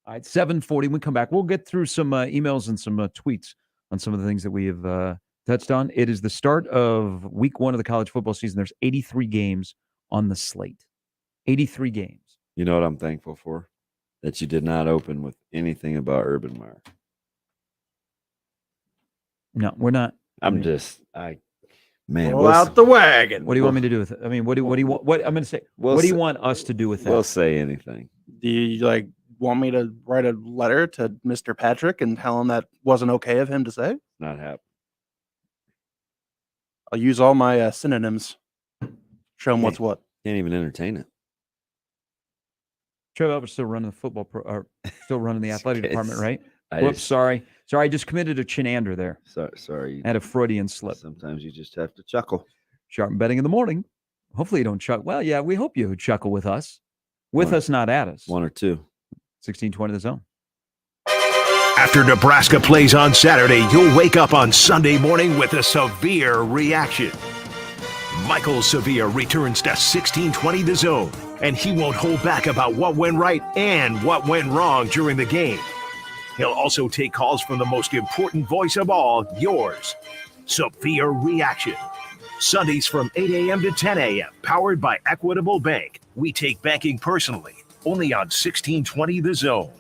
right, 7:40. When we come back, we'll get through some emails and some tweets on some of the things that we have touched on. It is the start of week 1 of the college football season. There's 83 games on the slate. 83 games. You know what I'm thankful for? That you did not open with anything about Urban Meyer. No, we're not. Man, pull out the wagon. What do you want me to do with it? I mean, what do you want? What I'm going to say? What do you want us to do with that? We'll say anything. Do you want me to write a letter to Mr. Patrick and tell him that wasn't okay of him to say? Not happening. I'll use all my synonyms. Show him what's what. Can't even entertain it. Trev Alberts still running the football or still running the athletic department, right? Whoops, sorry. I just committed a chinander there. Sorry. I had a Freudian slip. Sometimes you just have to chuckle. Sharp betting in the morning. Hopefully you don't chuckle. Well, yeah, we hope you chuckle with us. With us, not at us. 1 or 2. 1620 the zone. After Nebraska plays on Saturday, you'll wake up on Sunday morning with a severe reaction. Michael Severe returns to 1620 the zone, and he won't hold back about what went right and what went wrong during the game. He'll also take calls from the most important voice of all, yours, Severe Reaction. Sundays from 8 a.m. to 10 a.m., powered by Equitable Bank. We take banking personally, only on 1620 the zone.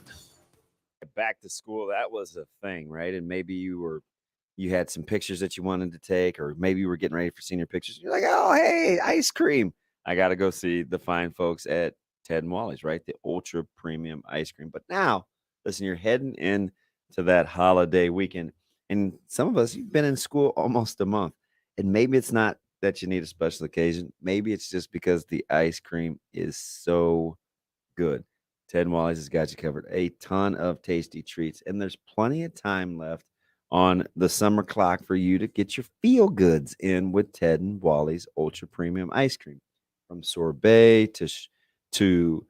Back to school, that was a thing, right? And maybe you had some pictures that you wanted to take, or maybe you were getting ready for senior pictures. You're like, oh, hey, ice cream. I got to go see the fine folks at Ted and Wally's, right? The ultra premium ice cream. But now, listen, you're heading into that holiday weekend. And some of us, you've been in school almost a month. And maybe it's not that you need a special occasion. Maybe it's just because the ice cream is so good. Ted and Wally's has got you covered. A ton of tasty treats. And there's plenty of time left on the summer clock for you to get your feel goods in with Ted and Wally's ultra premium ice cream. From sorbet to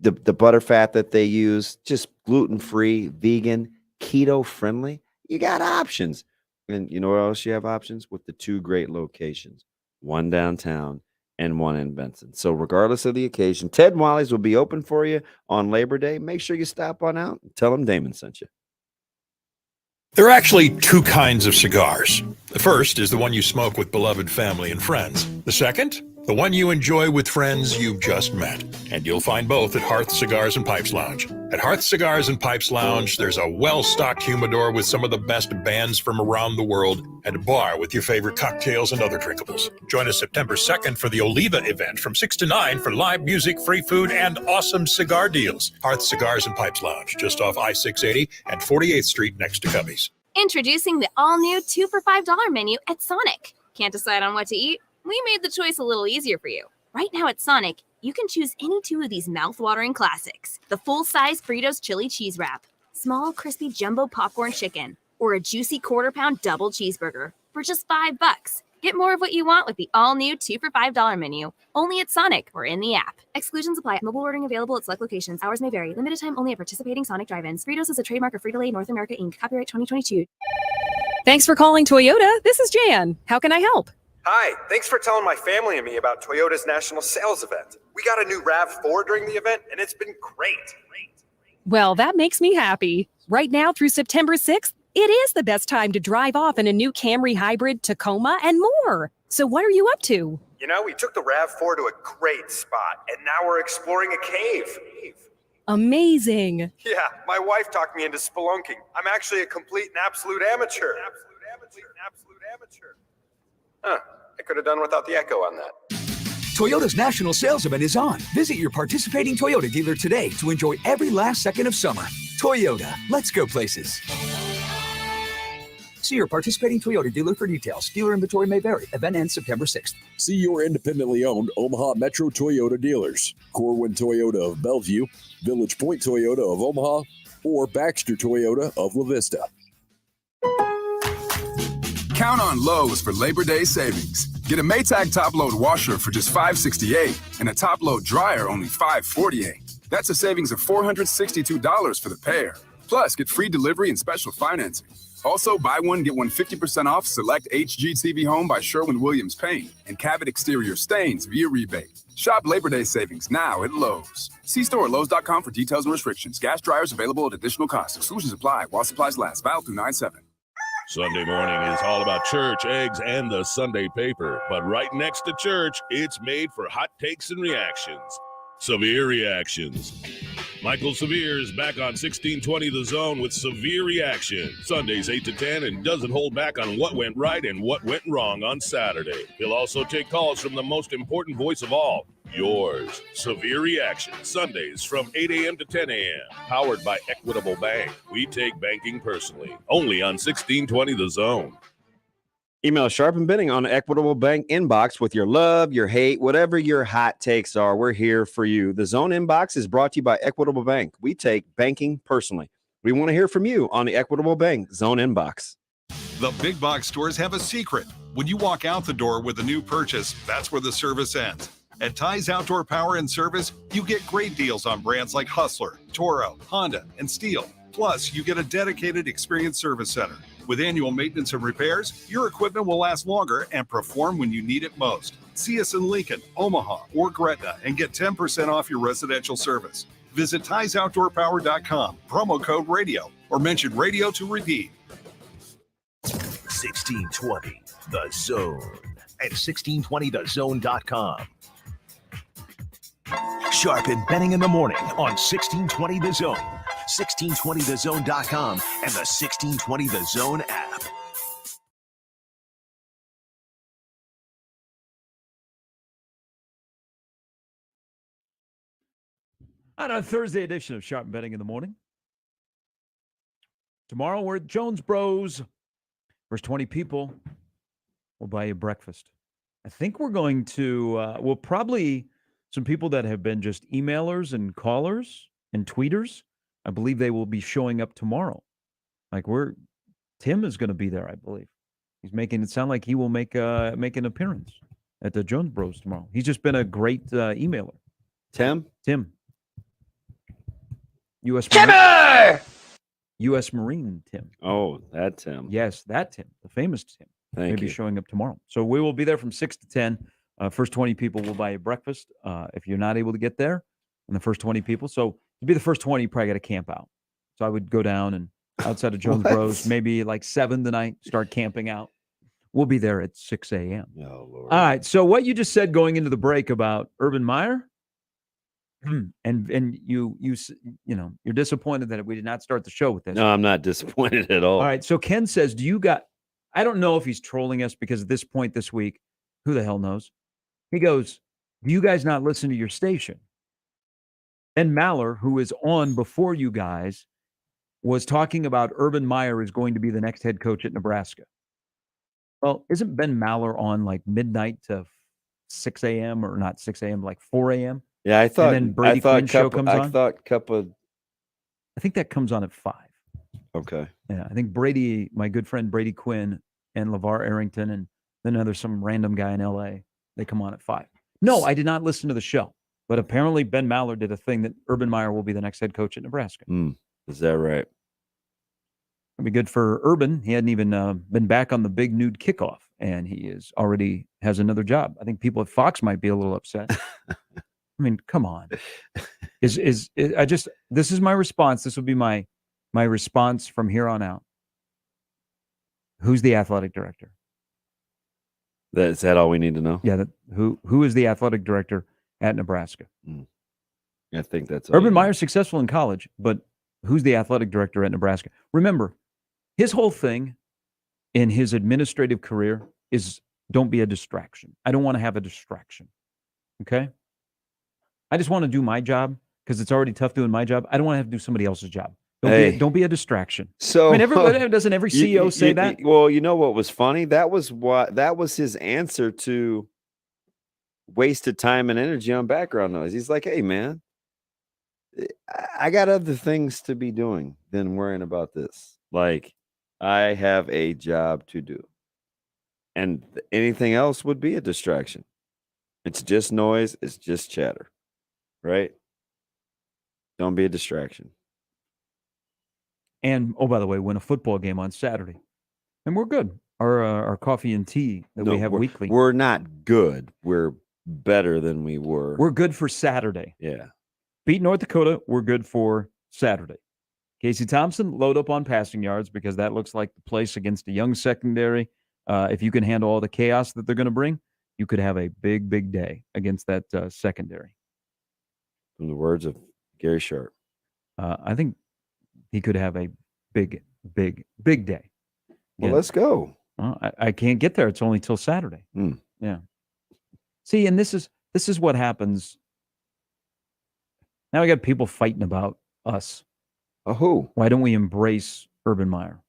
the butterfat that they use, just gluten-free, vegan, keto-friendly. You got options. And you know where else you have options? With the 2 great locations, one downtown and one in Benson. So regardless of the occasion, Ted and Wally's will be open for you on Labor Day. Make sure you stop on out and tell them Damon sent you. There are actually 2 kinds of cigars. The first is the one you smoke with beloved family and friends. The second, the one you enjoy with friends you've just met. And you'll find both at Hearth Cigars and Pipes Lounge. At Hearth Cigars and Pipes Lounge, there's a well-stocked humidor with some of the best bands from around the world, and a bar with your favorite cocktails and other drinkables. Join us September 2nd for the Oliva event from 6 to 9 for live music, free food, and awesome cigar deals. Hearth Cigars and Pipes Lounge, just off I-680 and 48th Street next to Cubby's. Introducing the all-new 2 for $5 menu at Sonic. Can't decide on what to eat? We made the choice a little easier for you. Right now at Sonic, you can choose any two of these mouth-watering classics. The full-size Fritos chili cheese wrap, small crispy jumbo popcorn chicken, or a juicy quarter-pound double cheeseburger for just $5. Get more of what you want with the all-new 2 for $5 menu, only at Sonic or in the app. Exclusions apply. Mobile ordering available at select locations. Hours may vary. Limited time only at participating Sonic drive-ins. Fritos is a trademark of Frito-Lay North America, Inc. Copyright 2022. Thanks for calling Toyota. This is Jan. How can I help? Hi, thanks for telling my family and me about Toyota's national sales event. We got a new RAV4 during the event, and it's been great. Well, that makes me happy. Right now through September 6th, it is the best time to drive off in a new Camry Hybrid, Tacoma, and more. So what are you up to? You know, we took the RAV4 to a great spot, and now we're exploring a cave. Amazing. Yeah, my wife talked me into spelunking. I'm actually a complete and absolute amateur. Huh, I could have done without the echo on that. Toyota's national sales event is on. Visit your participating Toyota dealer today to enjoy every last second of summer. Toyota, let's go places. See your participating Toyota dealer for details. Dealer inventory may vary. Event ends September 6th. See your independently owned Omaha Metro Toyota dealers. Corwin Toyota of Bellevue, Village Point Toyota of Omaha, or Baxter Toyota of La Vista. Count on Lowe's for Labor Day savings. Get a Maytag top-load washer for just $568 and a top-load dryer only $548. That's a savings of $462 for the pair. Plus, get free delivery and special financing. Also, buy one, get one 50% off select HGTV Home by Sherwin-Williams Paint and Cabot Exterior Stains via rebate. Shop Labor Day savings now at Lowe's. See store at Lowe's.com for details and restrictions. Gas dryers available at additional cost. Exclusions apply while supplies last. Valid through 9/7. Sunday morning is all about church, eggs, and the Sunday paper. But right next to church, it's made for hot takes and reactions. Severe Reactions. Michael Severe is back on 1620 The Zone with Severe Reaction. Sundays 8 to 10 and doesn't hold back on what went right and what went wrong on Saturday. He'll also take calls from the most important voice of all, yours. Severe Reaction. Sundays from 8 a.m. to 10 a.m. Powered by Equitable Bank. We take banking personally. Only on 1620 The Zone. Email Sharp and Benning on Equitable Bank inbox with your love, your hate, whatever your hot takes are. We're here for you. The Zone inbox is brought to you by Equitable Bank. We take banking personally. We want to hear from you on the Equitable Bank Zone inbox. The big box stores have a secret. When you walk out the door with a new purchase, that's where the service ends. At Ty's Outdoor Power and Service, you get great deals on brands like Hustler, Toro, Honda, and Steel. Plus, you get a dedicated experienced service center. With annual maintenance and repairs, your equipment will last longer and perform when you need it most. See us in Lincoln, Omaha, or Gretna and get 10% off your residential service. Visit TysOutdoorPower.com, promo code radio, or mention radio to redeem. 1620 The Zone at 1620thezone.com. Sharp and Benning in the morning on 1620 The Zone, 1620thezone.com, and the 1620 The Zone app. On a Thursday edition of Sharp and Benning in the morning. Tomorrow we're at Jones Bros. First 20 people will buy you breakfast. I think we're going to, we'll probably, some people that have been just emailers and callers and tweeters, I believe they will be showing up tomorrow. Like Tim is going to be there, I believe. He's making it sound like he will make an appearance at the Jones Bros tomorrow. He's just been a great emailer. Tim? U.S. Marine. U.S. Marine Tim. Oh, that Tim. Yes, that Tim, the famous Tim. Thank you. Be showing up tomorrow. So we will be there from 6 to 10. First 20 people will buy you breakfast. If you're not able to get there, and the first 20 people. So to be the first 20, you probably got to camp out. So I would go down and outside of Jones Bros, maybe like 7 tonight, start camping out. We'll be there at 6 a.m. Oh, Lord. All right. So what you just said going into the break about Urban Meyer, and you know, you're disappointed that we did not start the show with this. No, I'm not disappointed at all. All right. So Ken says, I don't know if he's trolling us because at this point this week, who the hell knows? He goes, do you guys not listen to your station? Ben Maller, who is on before you guys, was talking about Urban Meyer is going to be the next head coach at Nebraska. Well, isn't Ben Maller on like midnight to 6 a.m. or not 6 a.m., like 4 a.m. Yeah, I thought. And then Brady Quinn's show comes on. I thought I think that comes on at 5. Okay. Yeah, I think Brady, my good friend Brady Quinn and LeVar Arrington, and then there's some random guy in L.A. They come on at 5. No, I did not listen to the show, but apparently Ben Maller did a thing that Urban Meyer will be the next head coach at Nebraska. Is that right? It'd be good for Urban. He hadn't even been back on the big nude kickoff, and he already has another job. I think people at Fox might be a little upset. I mean, come on. This is my response. This will be my response from here on out. Who's the athletic director? Is that all we need to know? Yeah. Who is the athletic director at Nebraska? I think that's all Urban Meyer's successful in college, but who's the athletic director at Nebraska? Remember, his whole thing in his administrative career is don't be a distraction. I don't want to have a distraction. Okay? I just want to do my job because it's already tough doing my job. I don't want to have to do somebody else's job. Don't be a distraction. So I mean, doesn't every CEO say that? Well, you know what was funny? That was his answer to wasted time and energy on background noise. He's like, hey, man, I got other things to be doing than worrying about this. Like, I have a job to do. And anything else would be a distraction. It's just noise. It's just chatter. Right? Don't be a distraction. And, oh, by the way, win a football game on Saturday. And we're good. Our coffee and tea that we have weekly. We're not good. We're better than we were. We're good for Saturday. Yeah. Beat North Dakota, we're good for Saturday. Casey Thompson, load up on passing yards because that looks like the place against a young secondary. If you can handle all the chaos that they're going to bring, you could have a big, big day against that secondary. From the words of Gary Sharp. I think he could have a big, big, big day. Well, let's go. I can't get there. It's only till Saturday. Yeah. See, and this is what happens. Now we got people fighting about us. Who? Why don't we embrace Urban Meyer?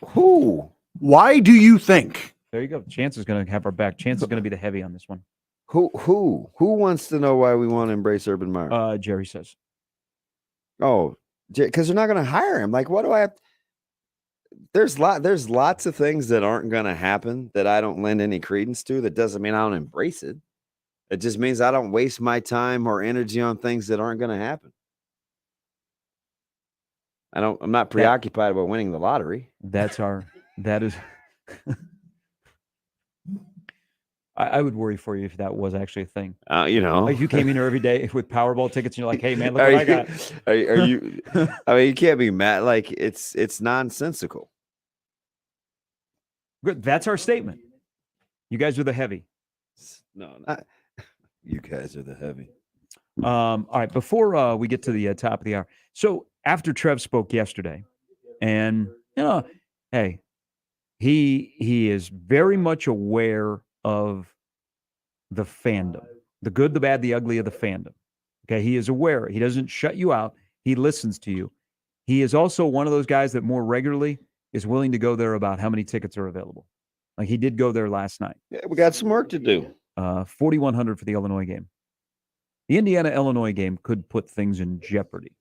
Who? Why do you think? There you go. Chance is going to have our back. Chance is going to be the heavy on this one. Who wants to know why we want to embrace Urban Meyer? Jerry says. Oh, because they're not going to hire him. Like, what do I have? There's lots of things that aren't going to happen that I don't lend any credence to. That doesn't mean I don't embrace it. It just means I don't waste my time or energy on things that aren't going to happen. I'm not preoccupied about winning the lottery. That is. I would worry for you if that was actually a thing. Like you came in here every day with Powerball tickets and you're like, hey man, look what I got. Are you? I mean, you can't be mad. Like it's nonsensical. Good. That's our statement. You guys are the heavy. No, not you guys are the heavy. All right. Before we get to the top of the hour. So after Trev spoke yesterday, and hey, he is very much aware of the fandom, the good, the bad, the ugly of the fandom. Okay. He is aware. He doesn't shut you out. He listens to you. He is also one of those guys that more regularly is willing to go there about how many tickets are available. Like he did go there last night. Yeah, we got some work to do. 4,100 for the Illinois game. The Indiana-Illinois game could put things in jeopardy.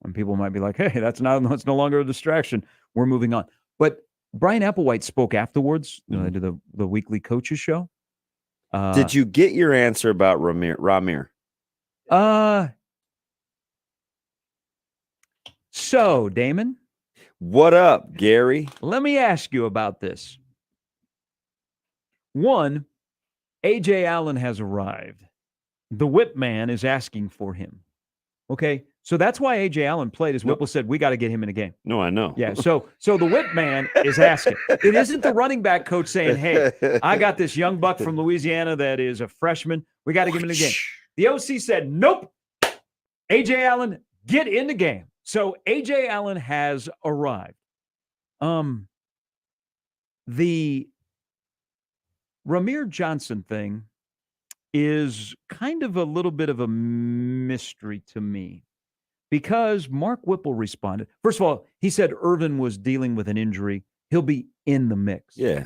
And people might be like, hey, that's no longer a distraction. We're moving on. But Brian Applewhite spoke afterwards. They did the weekly coaches show. Did you get your answer about Ramir? So, Damon. What up, Gary? Let me ask you about this. One, A.J. Allen has arrived. The whip man is asking for him. Okay, so that's why A.J. Allen played, as Whipple said, we got to get him in a game. No, I know. Yeah, so the whip man is asking. It isn't the running back coach saying, hey, I got this young buck from Louisiana that is a freshman. We got to get him in the game. The OC said, nope. A.J. Allen, get in the game. So A.J. Allen has arrived. The Ramir Johnson thing is kind of a little bit of a mystery to me because Mark Whipple responded. First of all, he said Irvin was dealing with an injury. He'll be in the mix. Yeah.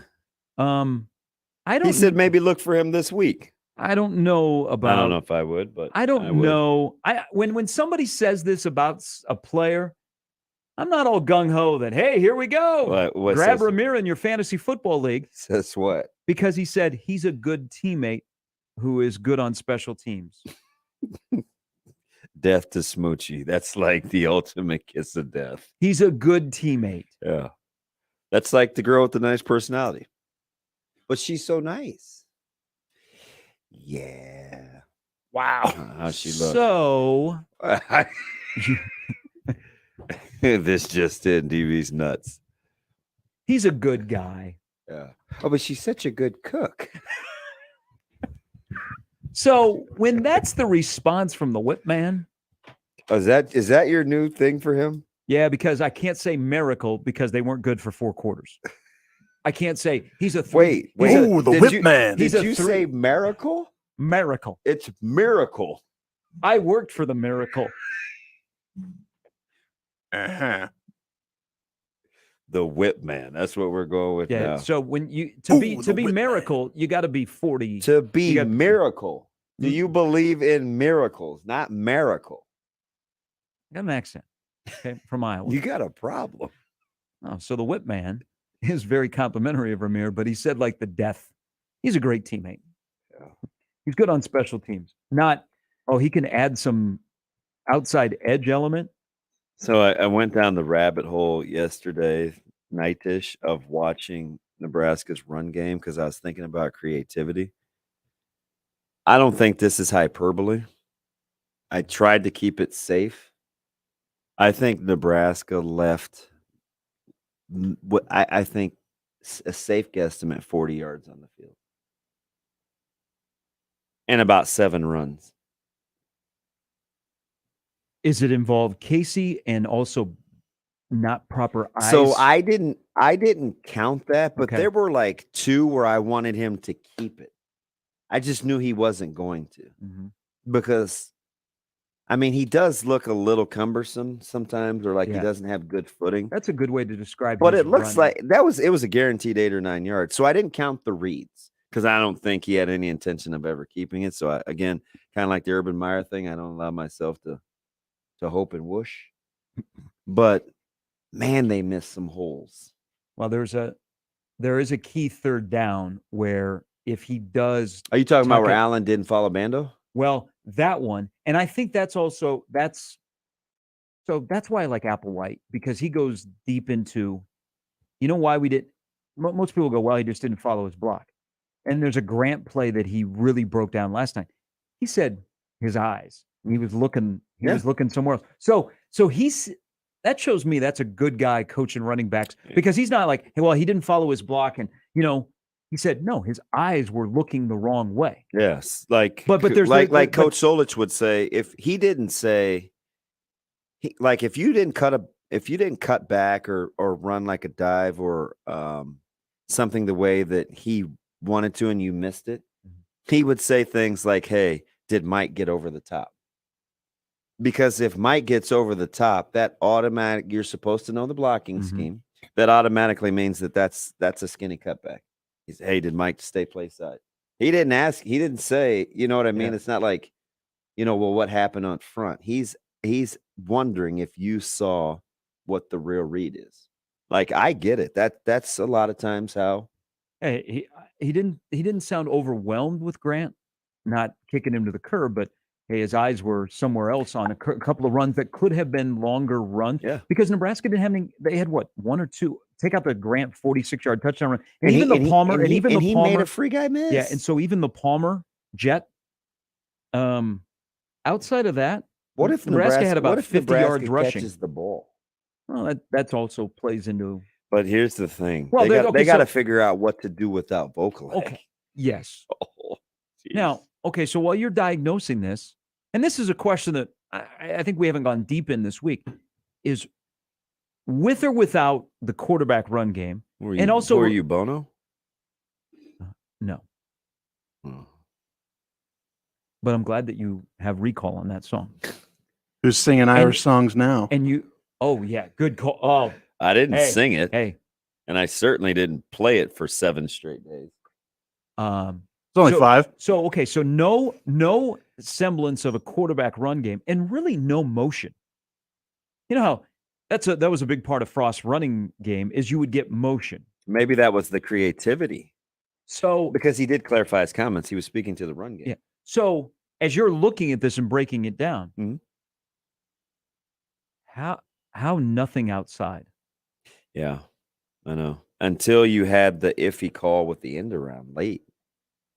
I He said maybe look for him this week. I don't know about. I don't know if I would, but I don't know. When somebody says this about a player, I'm not all gung ho that hey, here we go. What grab says, Ramir in your fantasy football league. Says what? Because he said he's a good teammate who is good on special teams. Death to Smoochie. That's like the ultimate kiss of death. He's a good teammate. Yeah. That's like the girl with the nice personality. But she's so nice. Yeah. Wow. How she looks. So this just in, DV's nuts. He's a good guy. Yeah. Oh, but she's such a good cook. So when that's the response from the whip man. Oh, is that your new thing for him? Yeah, because I can't say miracle because they weren't good for 4 quarters. I can't say he's a wait. Oh, the whip man. Did you say miracle? Miracle. It's miracle. I worked for the Miracle. Uh-huh. The whip man. That's what we're going with now. So when you to be miracle, man. You got to be 40. To be miracle. Do you believe in miracles, not miracle? I got an accent. Okay, from Iowa. You got a problem. Oh, so the whip man is very complimentary of Ramir, but he said like the death. He's a great teammate. Yeah. He's good on special teams. Not, he can add some outside edge element. So I went down the rabbit hole yesterday nightish of watching Nebraska's run game because I was thinking about creativity. I don't think this is hyperbole. I tried to keep it safe. I think Nebraska left what I think a safe guesstimate 40 yards on the field. And about 7 runs. Is it involve Casey and also not proper eyes? So I didn't count that, but there were like 2 where I wanted him to keep it. I just knew he wasn't going to. Mm-hmm. Because I mean, he does look a little cumbersome sometimes, or like he doesn't have good footing. That's a good way to describe. But it looks like it was a guaranteed 8 or 9 yards. So I didn't count the reads because I don't think he had any intention of ever keeping it. So again, kind of like the Urban Meyer thing, I don't allow myself to hope and whoosh. But man, they missed some holes. Well, there is a key 3rd down where if he does. Are you talking about where Allen didn't follow Bando? Well, that one. And I think that's why I like Applewhite, because he goes deep into, why we didn't. Most people go, well, he just didn't follow his block. And there's a Grant play that he really broke down last night. He said his eyes. He was looking. He was looking somewhere else. So that shows me that's a good guy coaching running backs, because he's not like, hey, well, he didn't follow his block, and he said no, his eyes were looking the wrong way. Yes, like but there's like Coach Solich would say, if he didn't say, if you didn't cut back or run like a dive or something the way that he wanted to and you missed it, he would say things like, hey, did Mike get over the top? Because if Mike gets over the top, that you're supposed to know the blocking scheme. That automatically means that's a skinny cutback. He's, hey, did Mike stay play side? He didn't ask. He didn't say, you know what I mean? Yeah. It's not like, well, what happened up front? He's wondering if you saw what the real read is. Like, I get it. That's a lot of times how. Hey, he didn't sound overwhelmed with Grant not kicking him to the curb, but hey, his eyes were somewhere else on a couple of runs that could have been longer runs. Yeah. Because Nebraska didn't have any. They had 1 or 2. Take out the Grant 46-yard touchdown run, and even the Palmer, and even the Palmer made a free guy miss. Yeah, and so even the Palmer jet. Outside of that, what if Nebraska had about 50 yards rushing? Catches the ball. Well, that also plays into. But here's the thing: well, they got to figure out what to do without Vokalek. Okay. Yes. Oh, now, okay. So while you're diagnosing this, and this is a question that I think we haven't gone deep in this week, is with or without the quarterback run game, were you Bono? No. But I'm glad that you have recall on that song. Who's singing Irish songs now? And you, good call. Oh, I didn't sing it. Hey, and I certainly didn't play it for 7 straight days. It's only 5. So no semblance of a quarterback run game, and really no motion. You know how that was a big part of Frost's running game is you would get motion. Maybe that was the creativity. So because he did clarify his comments, he was speaking to the run game. Yeah. So as you're looking at this and breaking it down, how nothing outside? Yeah, I know. Until you had the iffy call with the end around late.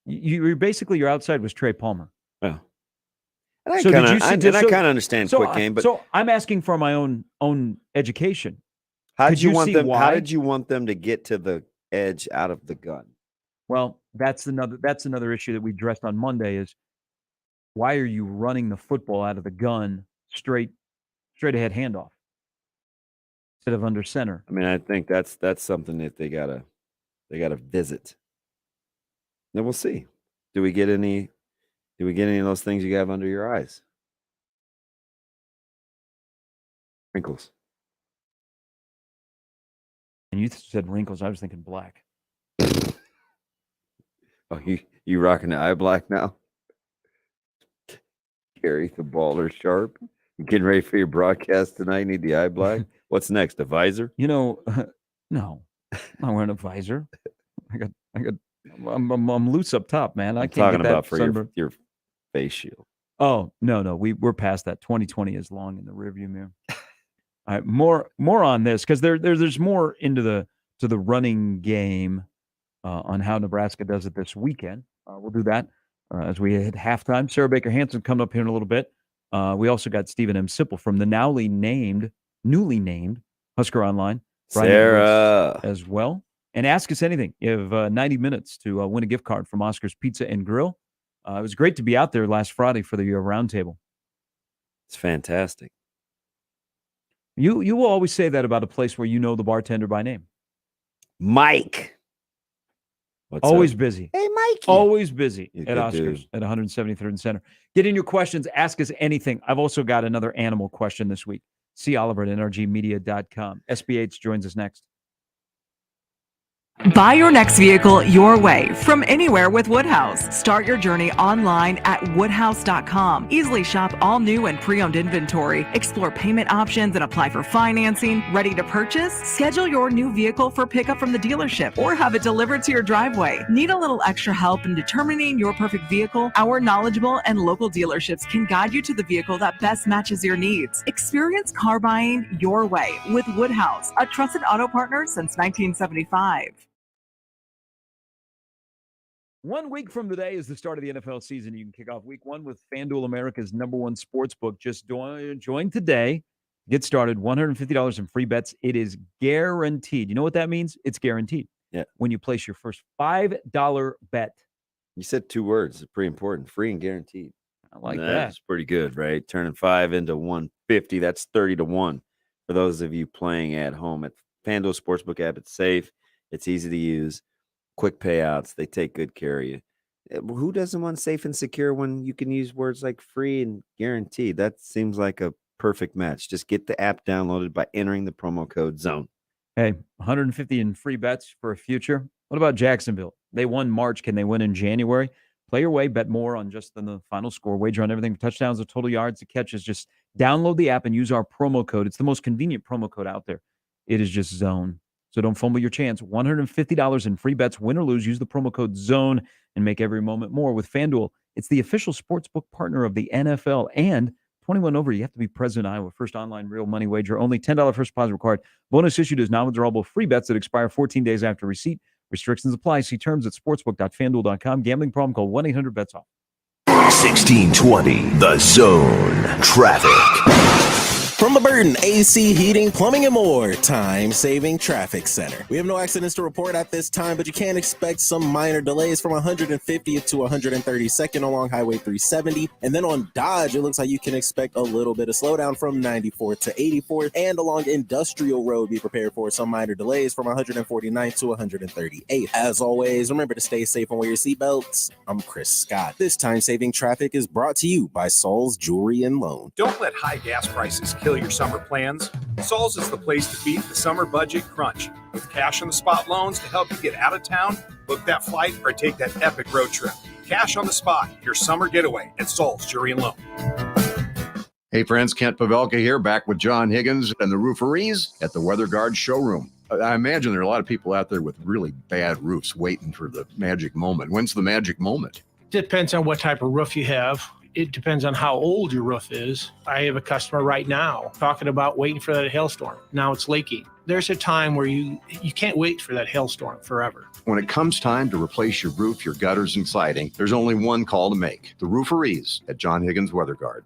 You basically your outside was Trey Palmer. Yeah. And I So kind did you of see- and I so- kind of understand So, quick game, but so I'm asking for my own education. how Could did you want see them? How why? did you want them to get to the edge out of the gun? Well, that's another issue that we addressed on Monday is why are you running the football out of the gun straight ahead handoff instead of under center? I mean, I think that's something that they gotta visit. Then we'll see. Do we get any of those things you have under your eyes? Wrinkles. And you said wrinkles. I was thinking black. Oh, you rocking the eye black now? Gary, the baller sharp. You getting ready for your broadcast tonight? Need the eye black? What's next? A visor? You know, no, I'm not wearing a visor. I'm loose up top, man. I I'm can't talking get that about for sunburn. your face shield. Oh, no, we're past that. 2020 is long in the rearview mirror. All right, more on this because there's more into the running game on how Nebraska does it this weekend. We'll do that as we hit halftime. Sarah Baker Hanson coming up here in a little bit. We also got Stephen M. Sipple from the newly named Husker Online. Brian Sarah as well. And ask us anything. You have 90 minutes to win a gift card from Oscar's Pizza and Grill. It was great to be out there last Friday for the roundtable. It's fantastic. You will always say that about a place where you know the bartender by name. Mike. What's always up? busy. Hey, Mikey. Always busy He's at a Oscars good dude. at 173rd and Center. Get in your questions. Ask us anything. I've also got another animal question this week. See Oliver at nrgmedia.com. SBH joins us next. Buy your next vehicle your way from anywhere with Woodhouse. Start your journey online at woodhouse.com. Easily shop all new and pre-owned inventory. Explore payment options and apply for financing. Ready to purchase? Schedule your new vehicle for pickup from the dealership or have it delivered to your driveway. Need a little extra help in determining your perfect vehicle? Our knowledgeable and local dealerships can guide you to the vehicle that best matches your needs. Experience car buying your way with Woodhouse, a trusted auto partner since 1975. 1 week from today is the start of the NFL season. You can kick off week 1 with FanDuel, America's #1 sports book. Just join today. Get started. $150 in free bets. It is guaranteed. You know what that means? It's guaranteed. Yeah. When you place your first $5 bet. You said 2 words. It's pretty important. Free and guaranteed. I like that. That's pretty good, right? Turning 5 into 150. That's 30-1 for those of you playing at home. At FanDuel Sportsbook app, it's safe. It's easy to use. Quick payouts. They take good care of you. Who doesn't want safe and secure when you can use words like free and guaranteed? That seems like a perfect match. Just get the app downloaded by entering the promo code ZONE. Hey, 150 in free bets for a future. What about Jacksonville? They won March. Can they win in January? Play your way. Bet more on just the final score. Wager on everything from touchdowns to total yards to catches. Just download the app and use our promo code. It's the most convenient promo code out there. It is just ZONE. So don't fumble your chance. $150 in free bets, win or lose. Use the promo code ZONE and make every moment more with FanDuel. It's the official sportsbook partner of the NFL. And 21 over, you have to be present in Iowa. First online real money wager. Only $10 first deposit required. Bonus issued is non-withdrawable free bets that expire 14 days after receipt. Restrictions apply. See terms at sportsbook.fanduel.com. Gambling problem, call 1-800-BETS-OFF. 1620, The Zone. Traffic. From the Burton AC Heating, Plumbing, and More Time-Saving Traffic Center. We have no accidents to report at this time, but you can expect some minor delays from 150th to 132nd along Highway 370. And then on Dodge, it looks like you can expect a little bit of slowdown from 94th to 84th. And along Industrial Road, be prepared for some minor delays from 149th to 138th. As always, remember to stay safe and wear your seatbelts. I'm Chris Scott. This time-saving traffic is brought to you by Saul's Jewelry and Loan. Don't let high gas prices kill kill your summer plans, Sol's is the place to beat the summer budget crunch. With cash on the spot loans to help you get out of town, book that flight, or take that epic road trip. Cash on the spot, your summer getaway at Sol's Jewelry and Loan. Hey friends, Kent Pavelka here, back with John Higgins and the Rooferees at the Weather Guard showroom. I imagine there are a lot of people out there with really bad roofs waiting for the magic moment. When's the magic moment? Depends on what type of roof you have. It depends on how old your roof is. I have a customer right now talking about waiting for that hailstorm. Now it's leaking. There's a time where you can't wait for that hailstorm forever. When it comes time to replace your roof, your gutters, and siding, there's only one call to make. The Rooferees at John Higgins Weather Guard.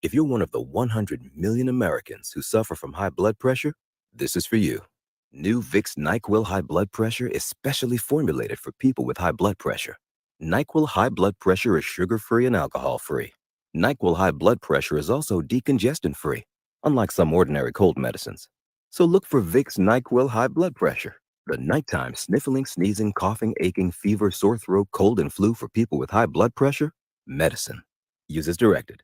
If you're one of the 100 million Americans who suffer from high blood pressure, this is for you. New Vicks NyQuil High Blood Pressure is specially formulated for people with high blood pressure. NyQuil High Blood Pressure is sugar-free and alcohol-free. NyQuil High Blood Pressure is also decongestant-free, unlike some ordinary cold medicines. So look for Vicks NyQuil High Blood Pressure, the nighttime sniffling, sneezing, coughing, aching, fever, sore throat, cold, and flu for people with high blood pressure medicine. Use as directed.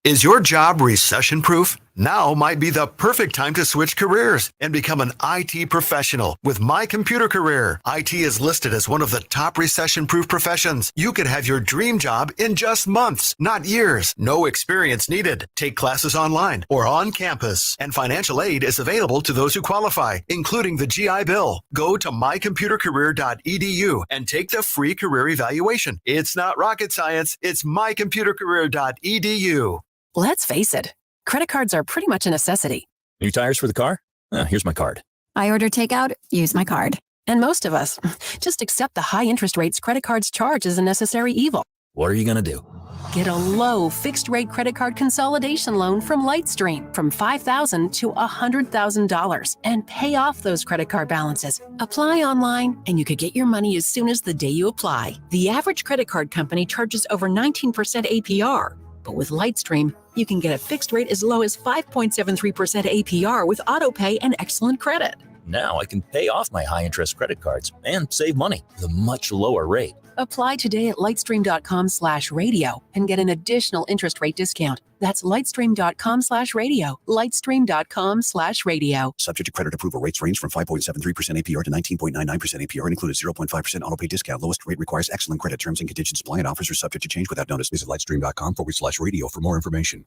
Is your job recession-proof? Now might be the perfect time to switch careers and become an IT professional with My Computer Career. IT is listed as one of the top recession-proof professions. You could have your dream job in just months, not years. No experience needed. Take classes online or on campus, and financial aid is available to those who qualify, including the GI Bill. Go to mycomputercareer.edu and take the free career evaluation. It's not rocket science. It's mycomputercareer.edu. Let's face it, credit cards are pretty much a necessity. New tires for the car? Here's my card. I order takeout, use my card. And most of us just accept the high interest rates credit cards charge as a necessary evil. What are you going to do? Get a low fixed rate credit card consolidation loan from Lightstream from $5,000 to $100,000 and pay off those credit card balances. Apply online and you could get your money as soon as the day you apply. The average credit card company charges over 19% APR. But with Lightstream, you can get a fixed rate as low as 5.73% APR with autopay and excellent credit. Now I can pay off my high-interest credit cards and save money with a much lower rate. Apply today at lightstream.com/radio and get an additional interest rate discount. That's lightstream.com/radio. Lightstream.com/radio. Subject to credit approval. Rates range from 5.73% APR to 19.99% APR and include a 0.5% autopay discount. Lowest rate requires excellent credit. Terms and conditions apply and offers are subject to change without notice. Visit lightstream.com/radio for more information.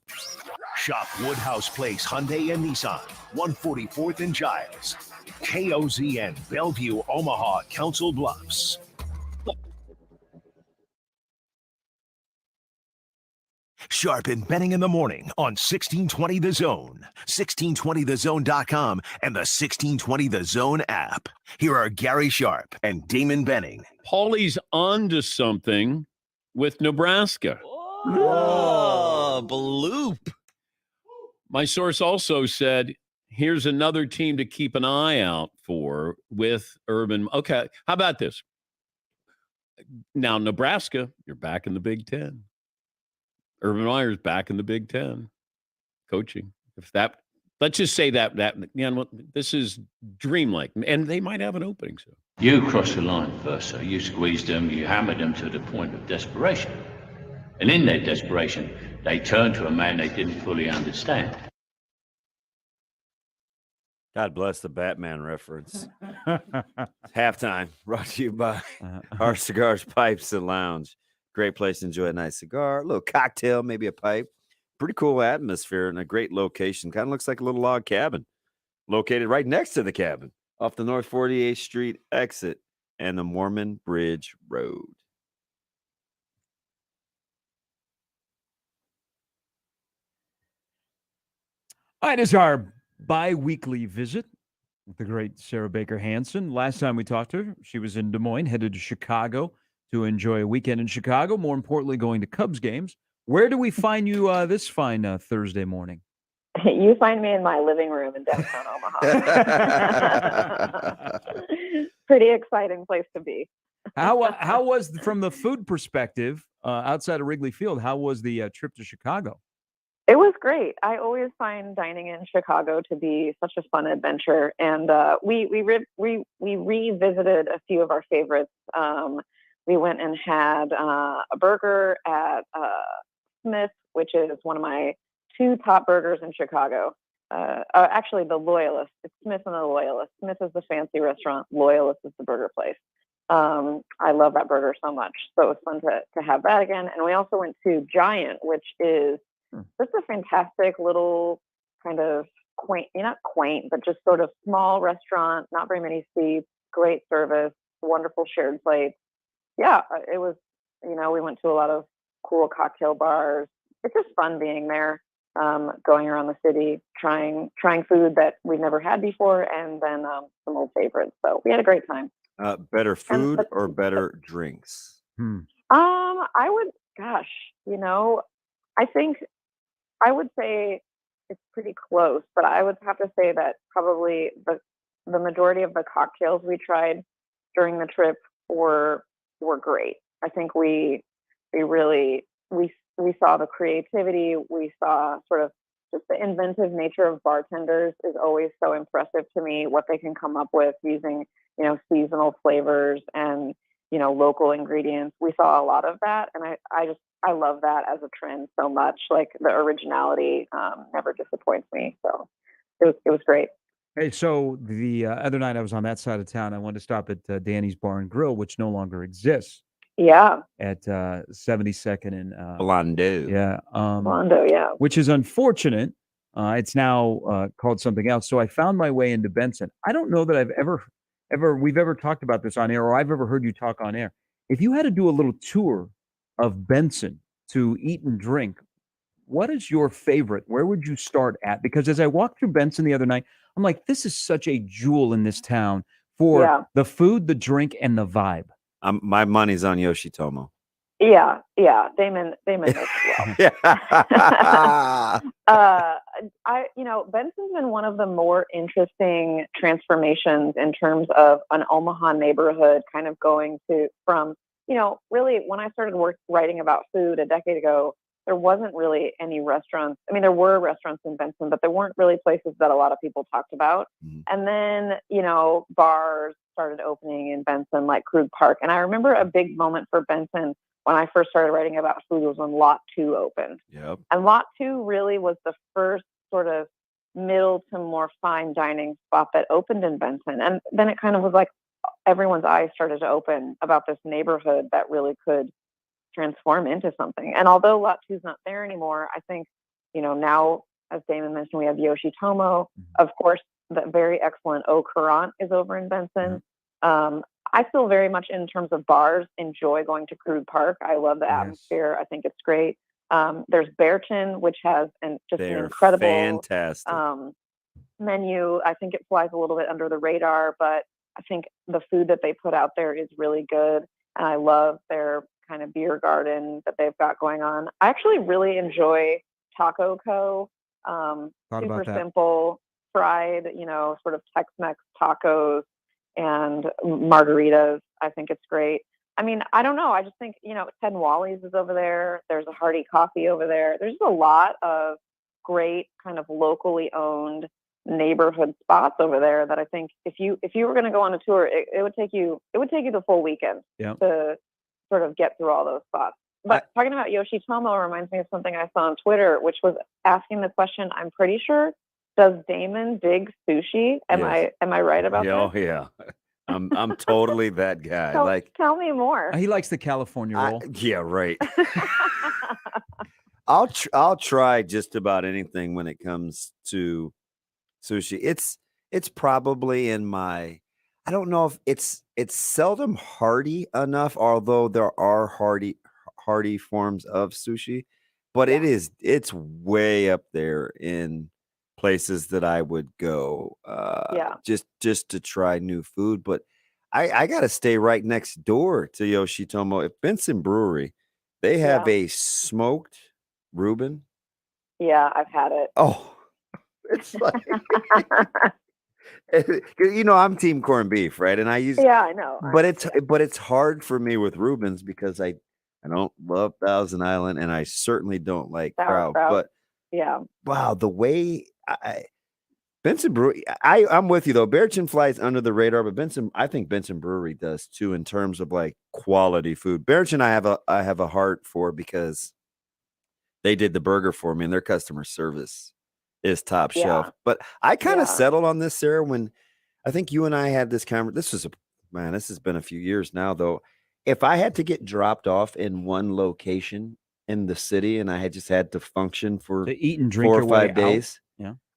Shop Woodhouse Place Hyundai and Nissan, 144th and Giles. KOZN, Bellevue, Omaha, Council Bluffs. Sharp and Benning in the morning on 1620 The Zone, 1620thezone.com, and the 1620 The Zone app. Here are Gary Sharp and Damon Benning. Paulie's onto something with Nebraska. Oh, bloop. My source also said, here's another team to keep an eye out for with Urban. Okay, how about this? Now, Nebraska, you're back in the Big Ten. Urban Meyer's back in the Big Ten coaching. If that, let's just say that this is dreamlike, and they might have an opening. So you crossed the line first, so you squeezed them, you hammered them to the point of desperation, and in that desperation, they turned to a man they didn't fully understand. God bless the Batman reference. Halftime brought to you by Our Cigars, Pipes, and Lounge. Great place to enjoy a nice cigar, a little cocktail, maybe a pipe. Pretty cool atmosphere and a great location. Kind of looks like a little log cabin located right next to the cabin off the North 48th Street exit and the Mormon Bridge Road. All right, it's our bi-weekly visit with the great Sarah Baker Hanson. Last time we talked to her, she was in Des Moines, headed to Chicago to enjoy a weekend in Chicago, more importantly, going to Cubs games. Where do we find you this fine Thursday morning? You find me in my living room in downtown Omaha. Pretty exciting place to be. How was, from the food perspective, outside of Wrigley Field, how was the trip to Chicago? It was great. I always find dining in Chicago to be such a fun adventure. And we revisited a few of our favorites. We went and had a burger at Smith, which is one of my two top burgers in Chicago. Actually, the Loyalist. It's Smith and the Loyalist. Smith is the fancy restaurant. Loyalist is the burger place. I love that burger so much. So it was fun to have that again. And we also went to Giant, which is just a fantastic little kind of quaint, not quaint, but just sort of small restaurant, not very many seats, great service, wonderful shared plates. Yeah, it was, we went to a lot of cool cocktail bars. It's just fun being there, going around the city, trying food that we've never had before, and then some old favorites. So we had a great time. Better food or better drinks? I would, I think I would say it's pretty close, but I would have to say that probably the majority of the cocktails we tried during the trip were great. I think we saw the creativity. We saw sort of just the inventive nature of bartenders is always so impressive to me, what they can come up with using, seasonal flavors and, local ingredients. We saw a lot of that. And I love that as a trend so much. Like the originality never disappoints me. So it was great. Hey, so the other night I was on that side of town. I wanted to stop at Danny's Bar and Grill, which no longer exists. Yeah. At 72nd and Blondo. Yeah. Blondo, yeah. Which is unfortunate. It's now called something else. So I found my way into Benson. I don't know that we've ever talked about this on air, or I've ever heard you talk on air. If you had to do a little tour of Benson to eat and drink, what is your favorite? Where would you start at? Because as I walked through Benson the other night, I'm like, this is such a jewel in this town for the food, the drink, and the vibe. My money's on Yoshitomo. Yeah. Damon knows as well. Benson's been one of the more interesting transformations in terms of an Omaha neighborhood kind of going from, really when I started writing about food a decade ago, there wasn't really any restaurants. I mean, there were restaurants in Benson, but there weren't really places that a lot of people talked about. And then, bars started opening in Benson, like Krug Park. And I remember a big moment for Benson when I first started writing about food was when Lot 2 opened. Yep. And Lot 2 really was the first sort of middle to more fine dining spot that opened in Benson. And then it kind of was like everyone's eyes started to open about this neighborhood that really could transform into something. And although Lot 2 is not there anymore, I think, now, as Damon mentioned, we have Yoshitomo. Of course, the very excellent Au Courant is over in Benson. I feel very much in terms of bars, enjoy going to Krug Park. I love the atmosphere. I think it's great. There's Bearton, which has an incredible fantastic menu. I think it flies a little bit under the radar, but I think the food that they put out there is really good. And I love their kind of beer garden that they've got going on. I actually really enjoy Taco Co. Super simple, fried, sort of Tex-Mex tacos and margaritas. I think it's great. I mean, I don't know. I just think, Ted and Wally's is over there. There's a Hearty Coffee over there. There's a lot of great kind of locally owned neighborhood spots over there that I think if you were going to go on a tour, it would take you the full weekend to sort of get through all those spots. But talking about Yoshitomo reminds me of something I saw on Twitter, which was asking the question, I'm pretty sure, does Damon dig sushi? Am I right about that? Oh yeah. I'm totally that guy. Tell me more. He likes the California roll. Yeah, right. I'll try just about anything when it comes to sushi. It's probably in my, I don't know if it's seldom hearty enough, although there are hearty forms of sushi, but it's way up there in places that I would go just to try new food. But I gotta stay right next door to Yoshitomo. If Benson Brewery, they have a smoked Reuben. Yeah, I've had it. Oh, it's like I'm team corned beef, right? And I know. But it's hard for me with Reubens because I don't love Thousand Island and I certainly don't like Kraut. But wow, the way Benson Brewery, I'm with you though. Bearton flies under the radar, but I think Benson Brewery does too in terms of like quality food. Bearton I have a heart for because they did the burger for me, and their customer service is top shelf. But I kind of settled on this, Sarah, when I think you and I had this conversation. This has been a few years now, though. If I had to get dropped off in one location in the city and I had just had to function for to eat and drink 4 or 5 days,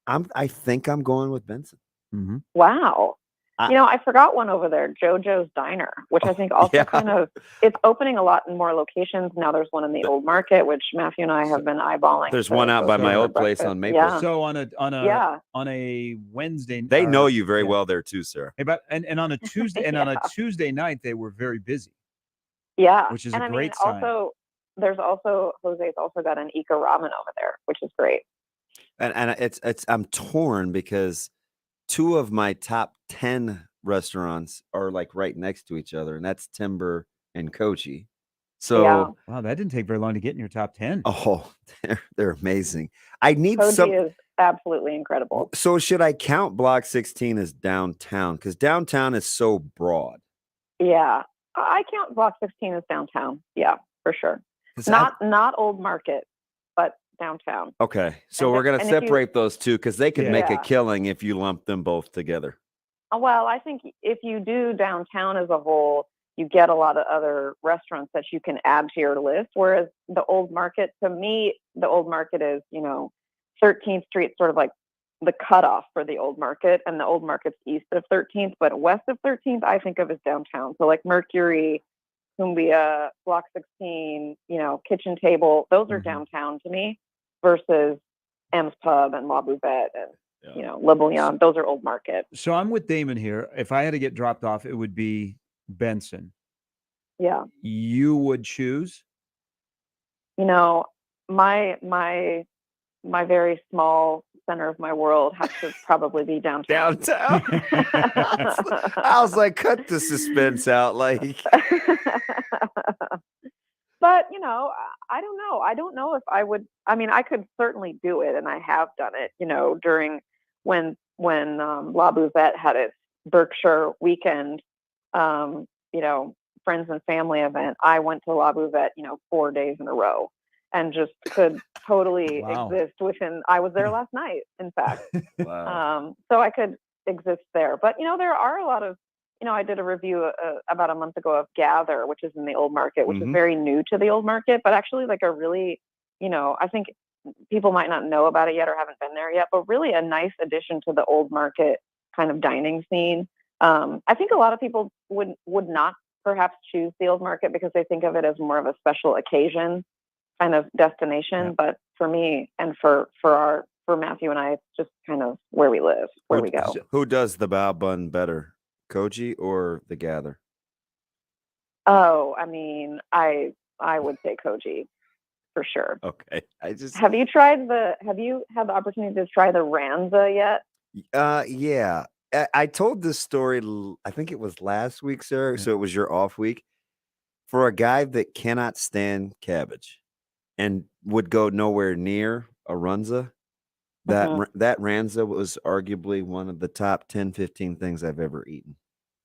I think I'm going with Benson. Mm-hmm. Wow. I forgot one over there, JoJo's Diner, which I think also it's opening a lot in more locations. Now there's one in the Old Market, which Matthew and I have been eyeballing. There's one out by my old place on Maple. Yeah. So on a Wednesday, they know you very well there too, Sarah. Hey, but and on a Tuesday on a Tuesday night they were very busy. Yeah, which is a great sign. Also, there's also Jose's also got an Ika Ramen over there, which is great. And it's I'm torn because 2 of my top 10 restaurants are like right next to each other, and that's Timber and Kochi. So wow, that didn't take very long to get in your top 10. Oh, they're amazing. I need Kochi is absolutely incredible. So should I count Block 16 as downtown? Because downtown is so broad. Yeah, I count Block 16 as downtown. Yeah, for sure. Not Old Market, but downtown. Okay, so we're gonna separate those two because they could make a killing if you lump them both together. Well, I think if you do downtown as a whole, you get a lot of other restaurants that you can add to your list. Whereas the Old Market, to me, the Old Market is, 13th Street, sort of like the cutoff for the Old Market, and the Old Market's east of 13th, but west of 13th, I think of as downtown. So like Mercury, Cumbia, Block 16, Kitchen Table, those are downtown to me, versus M's Pub and La Bouvette and Le Bouillon, those are Old Market. So I'm with Damon here. If I had to get dropped off, it would be Benson. Yeah. You would choose? My very small center of my world has to probably be downtown. I was like, cut the suspense out. Like, but I don't know. I don't know if I would. I mean, I could certainly do it, and I have done it. During when La Bouvette had its Berkshire weekend, friends and family event, I went to La Bouvette, 4 days in a row, and just could totally exist within. I was there last night, in fact. Wow. So I could exist there. But there are a lot of. I did a review about a month ago of Gather, which is in the Old Market, which is very new to the Old Market, but actually like a really, I think people might not know about it yet or haven't been there yet, but really a nice addition to the Old Market kind of dining scene. I think a lot of people would not perhaps choose the Old Market because they think of it as more of a special occasion kind of destination. Yeah. But for me and for Matthew and I, it's just kind of where we live, where we go. Who does the bao bun better? Koji or the Gather? Oh, I mean, I would say Koji for sure. Okay. Have you had the opportunity to try the Ranza yet? Yeah. I told this story, I think it was last week, Sarah. So it was your off week. For a guy that cannot stand cabbage and would go nowhere near a Runza, that Ranza was arguably one of the top 10, 15 things I've ever eaten.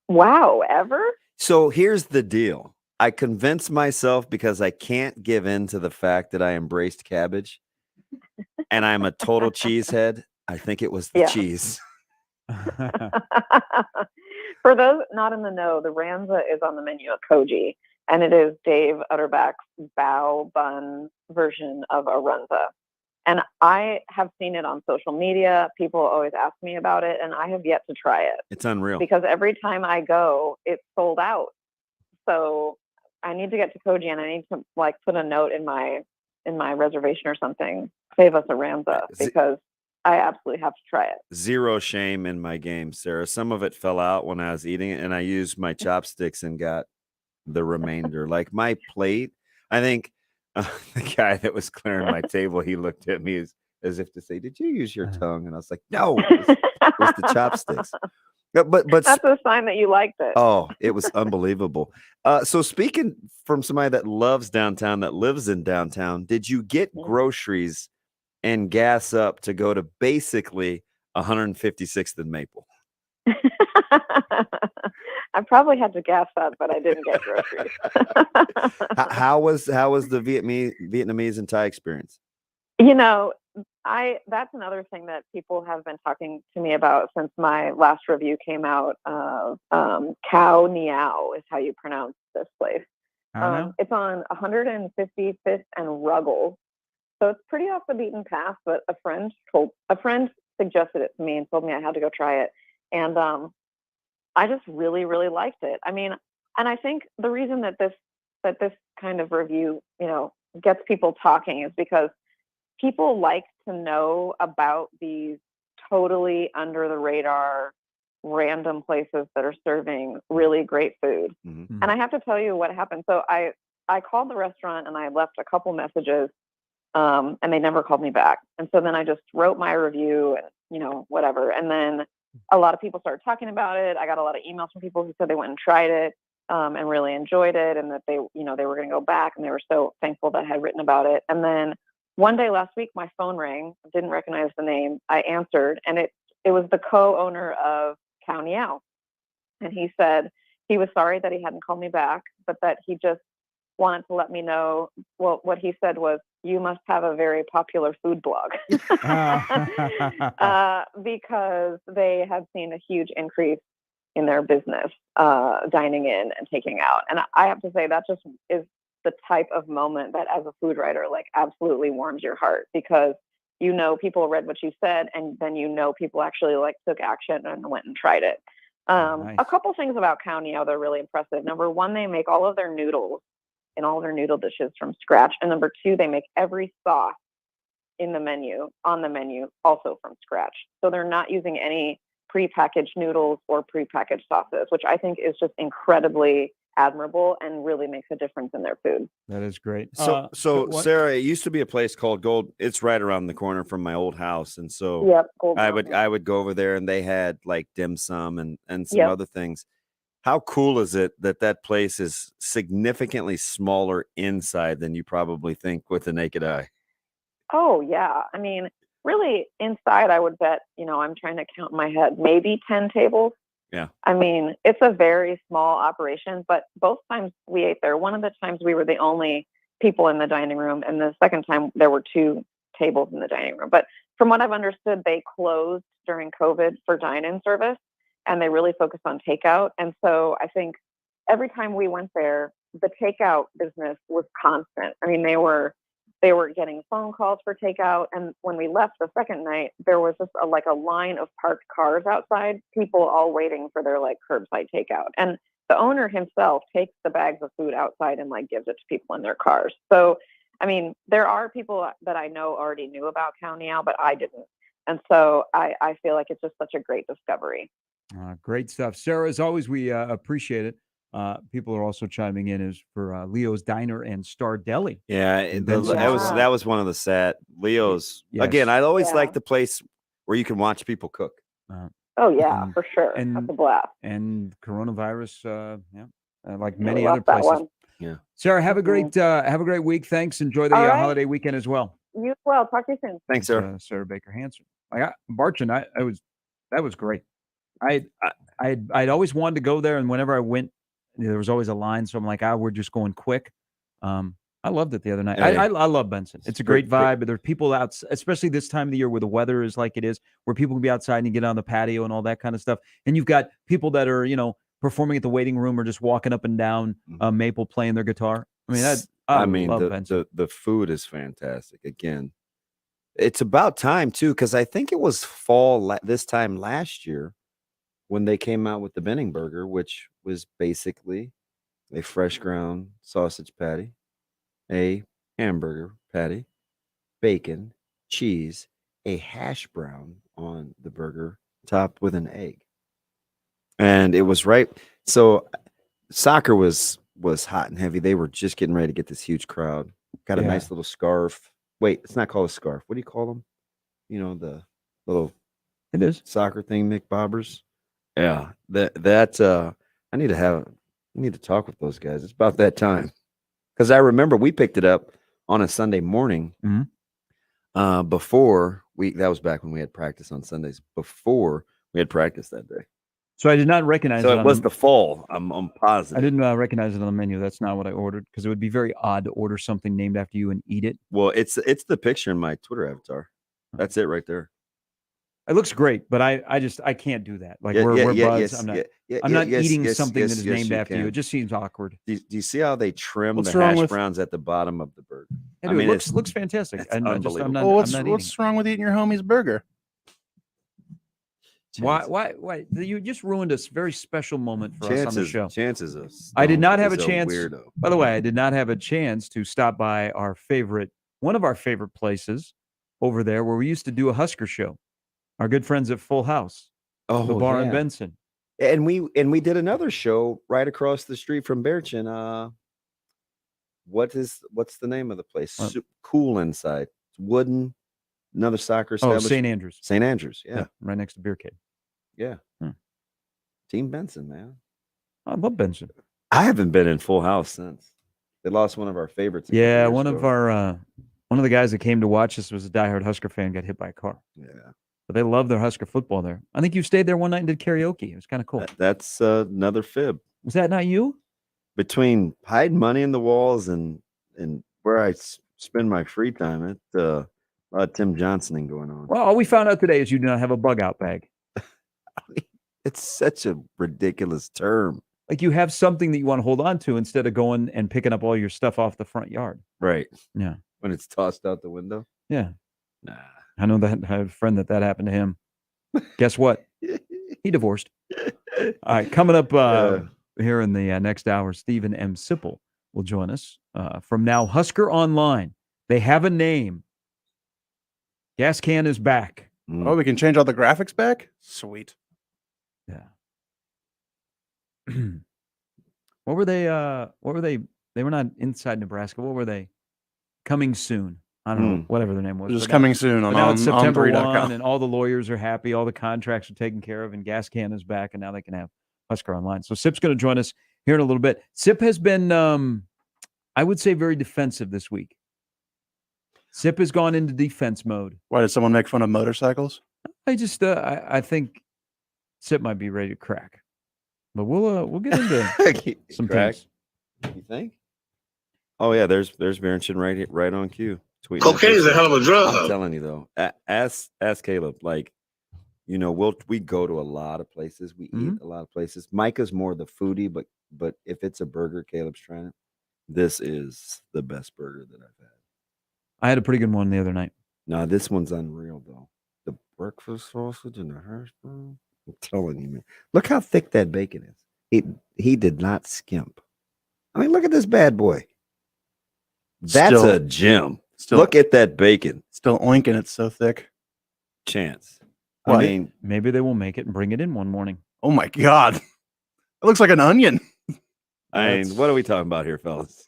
Wow, ever? So here's the deal. I convinced myself because I can't give in to the fact that I embraced cabbage and I'm a total cheesehead. I think it was the cheese. For those not in the know, the Ranza is on the menu at Koji, and it is Dave Utterback's bao bun version of a Runza. And I have seen it on social media. People always ask me about it, and I have yet to try it. It's unreal. Because every time I go, it's sold out. So I need to get to Koji, and I need to put a note in my reservation or something. Save us a Ranza, because I absolutely have to try it. Zero shame in my game, Sarah. Some of it fell out when I was eating it, and I used my chopsticks and got the remainder. Like my plate, I think. The guy that was clearing my table, he looked at me as if to say, "Did you use your tongue?" And I was like, "No, it was the chopsticks." But that's a sign that you liked it. Oh, it was unbelievable. So speaking from somebody that loves downtown, that lives in downtown, did you get groceries and gas up to go to basically 156th and Maple? I probably had to gas up, but I didn't get groceries. How was the Vietnamese and Thai experience? You know, that's another thing that people have been talking to me about since my last review came out. Cow Niao is how you pronounce this place. It's on 155th and Ruggles, so it's pretty off the beaten path. But a friend suggested it to me and told me I had to go try it, and I just really, really liked it. I mean, and I think the reason that this kind of review, gets people talking is because people like to know about these totally under the radar random places that are serving really great food. Mm-hmm. And I have to tell you what happened. So I called the restaurant and I left a couple messages, and they never called me back. And so then I just wrote my review and, whatever. And then a lot of people started talking about it. I got a lot of emails from people who said they went and tried it, and really enjoyed it, and that they were going to go back, and they were so thankful that I had written about it. And then one day last week, my phone rang. Didn't recognize the name. I answered, and it was the co-owner of Cow Niao. And he said he was sorry that he hadn't called me back, but that he just wanted to let me know. Well, what he said was, "You must have a very popular food blog," because they have seen a huge increase in their business, dining in and taking out. And I have to say that just is the type of moment that, as a food writer, absolutely warms your heart, because people read what you said, and then people actually took action and went and tried it. Nice. A couple things about Cow Niao that are really impressive. Number one, they make all of their noodles and all their noodle dishes from scratch. And number two, they make every sauce on the menu also from scratch. So they're not using any prepackaged noodles or prepackaged sauces, which I think is just incredibly admirable and really makes a difference in their food. That is great. So Sarah, it used to be a place called Gold. It's right around the corner from my old house, and so yep, I would go over there, and they had dim sum and some other things. How cool is it that place is significantly smaller inside than you probably think with the naked eye? Oh yeah, I mean, really inside, I would bet I'm trying to count in my head, maybe 10 tables. Yeah. I mean, it's a very small operation, but both times we ate there. One of the times we were the only people in the dining room, and the second time there were 2 tables in the dining room. But from what I've understood, they closed during COVID for dine-in service, and they really focused on takeout. And so I think every time we went there, the takeout business was constant. I mean, they were getting phone calls for takeout. And when we left the second night, there was just a line of parked cars outside, people all waiting for their curbside takeout. And the owner himself takes the bags of food outside and gives it to people in their cars. So, I mean, there are people that I know already knew about Cow Niao, but I didn't. And so I feel like it's just such a great discovery. Great stuff. Sarah, as always, we appreciate it. People are also chiming in as for Leo's Diner and Star Deli. Yeah, that was one of the sad Leo's. Yes. Again, I always like the place where you can watch people cook. Oh yeah, for sure. And that's a blast. And coronavirus, like many other places. Yeah. Sarah, have a great week. Thanks. Enjoy the holiday weekend as well. You as well. Talk to you soon. Thanks, Sarah. Sarah Baker Hanson. Barchin, that was great. I'd always wanted to go there, and whenever I went, there was always a line. So I'm like, we're just going quick. I loved it the other night. I love Benson. It's a great vibe. But there are people out, especially this time of the year where the weather is like it is, where people can be outside and you get on the patio and all that kind of stuff. And you've got people that are, performing at the waiting room or just walking up and down Maple playing their guitar. I mean, love Benson. The food is fantastic. Again, it's about time too, because I think it was fall this time last year when they came out with the Benning Burger, which was basically a fresh ground sausage patty, a hamburger patty, bacon, cheese, a hash brown on the burger, topped with an egg. And it was right. So soccer was hot and heavy. They were just getting ready to get this huge crowd. Got a nice little scarf. Wait, it's not called a scarf. What do you call them? The little soccer thing, Mick Bobbers. Yeah, I need to talk with those guys. It's about that time, because I remember we picked it up on a Sunday morning. Before that was back when we had practice on Sundays. Before we had practice that day, So I did not recognize it. So it was the fall. I'm positive. I didn't recognize it on the menu. That's not what I ordered because it would be very odd to order something named after you and eat it. Well, it's the picture in my Twitter avatar. That's it right there. It looks great, but I can't do that. Like we're buds. I'm not eating something that is named after you. It just seems awkward. Do you see how they trim the hash browns at the bottom of the burger? Yeah, dude, it looks fantastic. Unbelievable. What's wrong with eating your homie's burger? Why? You just ruined a very special moment for us on the show. Chances of I did not have a chance. Weirdo. By the way, I did not have a chance to stop by one of our favorite places over there where we used to do a Husker show. Our good friends at Full House, the bar in Benson, and we did another show right across the street from Bearchin. What's the name of the place? Cool inside. It's wooden. Another soccer establishment. St. Andrews. St. Andrews, yeah, right next to Beer Cave. Yeah. Team Benson, man. I love Benson. I haven't been in Full House since they lost one of our favorites. Yeah, one of the guys that came to watch us was a diehard Husker fan. Got hit by a car. Yeah. But they love their Husker football there. I think you stayed there one night and did karaoke. It was kind of cool. That's another fib. Was that not you? Between hiding money in the walls and where I spend my free time, it's a lot of Tim Johnsoning going on. Well, all we found out today is you do not have a bug out bag. It's such a ridiculous term. Like you have something that you want to hold on to instead of going and picking up all your stuff off the front yard. Right. Yeah. When it's tossed out the window. Yeah. Nah. I know that I have a friend that happened to him. Guess what? He divorced. All right, coming up here in the next hour, Stephen M. Sipple will join us from now Husker Online. They have a name. Gas can is back. Oh, we can change all the graphics back? Sweet. Yeah. What were they? They were not inside Nebraska. What were they? Coming soon. I don't know, whatever their name was. Just coming soon on September 3.com. 1, and all the lawyers are happy, all the contracts are taken care of, and Gas Can is back, and now they can have Husker Online. So Sip's going to join us here in a little bit. Sip has been, I would say, very defensive this week. Sip has gone into defense mode. Why did someone make fun of motorcycles? I think Sip might be ready to crack, but we'll get into some things. You think? Oh yeah, there's Barrington right on cue. Cocaine is a hell of a drug. I'm telling you though. Ask Caleb. Like, we go to a lot of places. We eat a lot of places. Micah's more the foodie, but if it's a burger, Caleb's trying it. This is the best burger that I've had. I had a pretty good one the other night. No, this one's unreal though. The breakfast sausage and the hash brown. I'm telling you, man. Look how thick that bacon is. He did not skimp. I mean, look at this bad boy. That's a gem. Look at that bacon. Still oinking. It's so thick. Chance. I mean, maybe they will make it and bring it in one morning. Oh my God. It looks like an onion. I mean, what are we talking about here, fellas?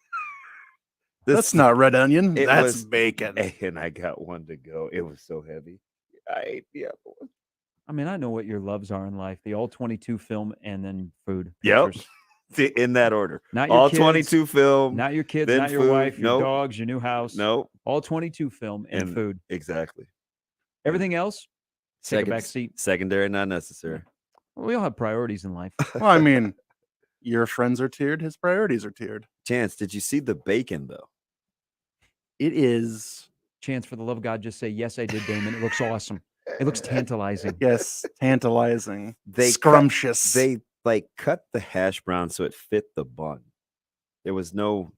That's not red onion. That's bacon. And I got one to go. It was so heavy. I ate the other one. I mean, I know what your loves are in life. The all 22 film and then food. Yep. In that order. Not your all kids, 22 film. Not your kids, then not your food, wife, your dogs, your new house. Nope. All 22 film and food. Exactly. Everything else, take a back seat. Secondary, not necessary. Well, we all have priorities in life. Well, I mean, your friends are tiered. His priorities are tiered. Chance, did you see the bacon, though? It is. Chance, for the love of God, just say, yes, I did, Damon. It looks awesome. It looks tantalizing. Yes, tantalizing. Scrumptious. They cut the hash brown so it fit the bun. There was no,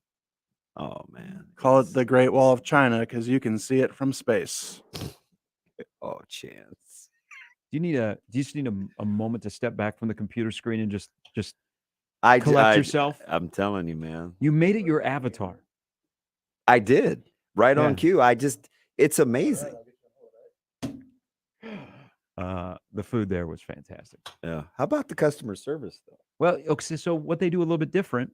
oh man. Call it the Great Wall of China because you can see it from space. Oh, Chance. Do you just need a moment to step back from the computer screen and just collect yourself? I'm telling you, man. You made it your avatar. I did. Right on cue. It's amazing. The food there was fantastic. Yeah. How about the customer service, though? Well, okay, so what they do a little bit different.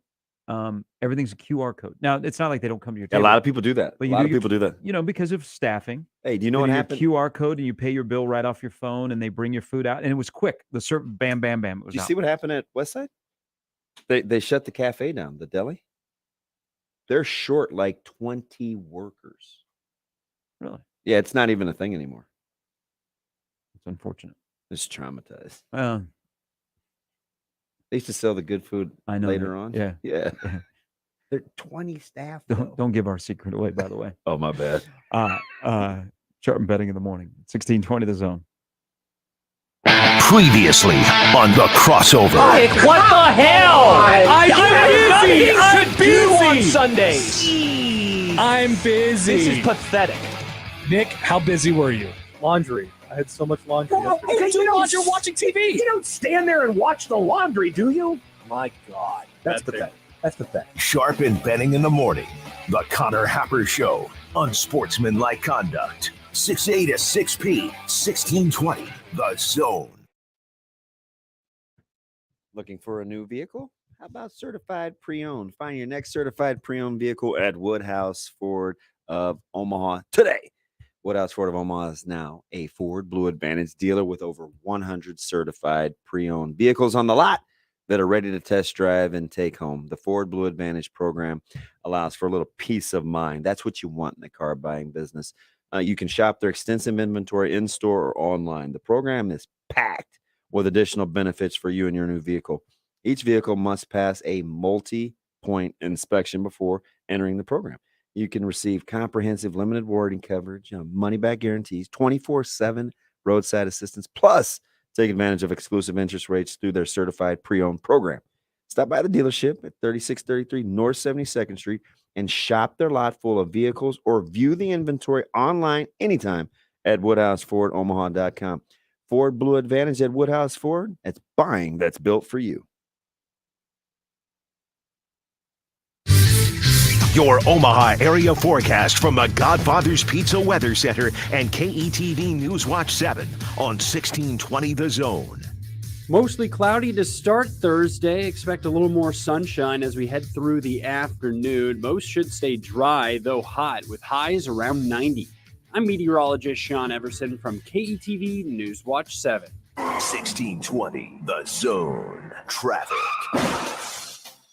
Everything's a QR code. Now, it's not like they don't come to your table. A lot of people do that. But a lot of people do that. Because of staffing. Hey, do you know what happened? QR code and you pay your bill right off your phone and they bring your food out. And it was quick. The bam, bam, bam. It was Did you out. see what happened at Westside? They shut the cafe down, the deli. They're short like 20 workers. Really? Yeah, it's not even a thing anymore. It's unfortunate. It's traumatized. They used to sell the good food I know later that. on. Yeah. Yeah. They're 20 staff. Don't give our secret away, by the way. Oh, my bad. Sharp betting in the morning. 1620 The Zone. Previously on the crossover. What the hell? I'm busy on Sundays. I'm busy. This is pathetic. Nick, how busy were you? Laundry. I had so much laundry yesterday. Okay, you're watching TV. You don't stand there and watch the laundry, do you? My God. That's pathetic. That's pathetic. Sharp and betting in the morning. The Connor Happer Show. Unsportsmanlike conduct. 6A to 6P. 1620. The Zone. Looking for a new vehicle? How about certified pre-owned? Find your next certified pre-owned vehicle at Woodhouse Ford of Omaha today. Woodhouse Ford of Omaha is now a Ford Blue Advantage dealer with over 100 certified pre-owned vehicles on the lot that are ready to test drive and take home. The Ford Blue Advantage program allows for a little peace of mind. That's what you want in the car buying business. You can shop their extensive inventory in-store or online. The program is packed with additional benefits for you and your new vehicle. Each vehicle must pass a multi-point inspection before entering the program. You can receive comprehensive limited warranty coverage, money-back guarantees, 24/7 roadside assistance, plus take advantage of exclusive interest rates through their certified pre-owned program. Stop by the dealership at 3633 North 72nd Street and shop their lot full of vehicles or view the inventory online anytime at WoodhouseFordOmaha.com. Ford Blue Advantage at Woodhouse Ford. It's buying that's built for you. Your Omaha area forecast from the Godfather's Pizza Weather Center and KETV News Watch 7 on 1620 The Zone. Mostly cloudy to start Thursday. Expect a little more sunshine as we head through the afternoon. Most should stay dry, though hot, with highs around 90. I'm meteorologist Sean Everson from KETV News Watch 7. 1620 The Zone. Traffic.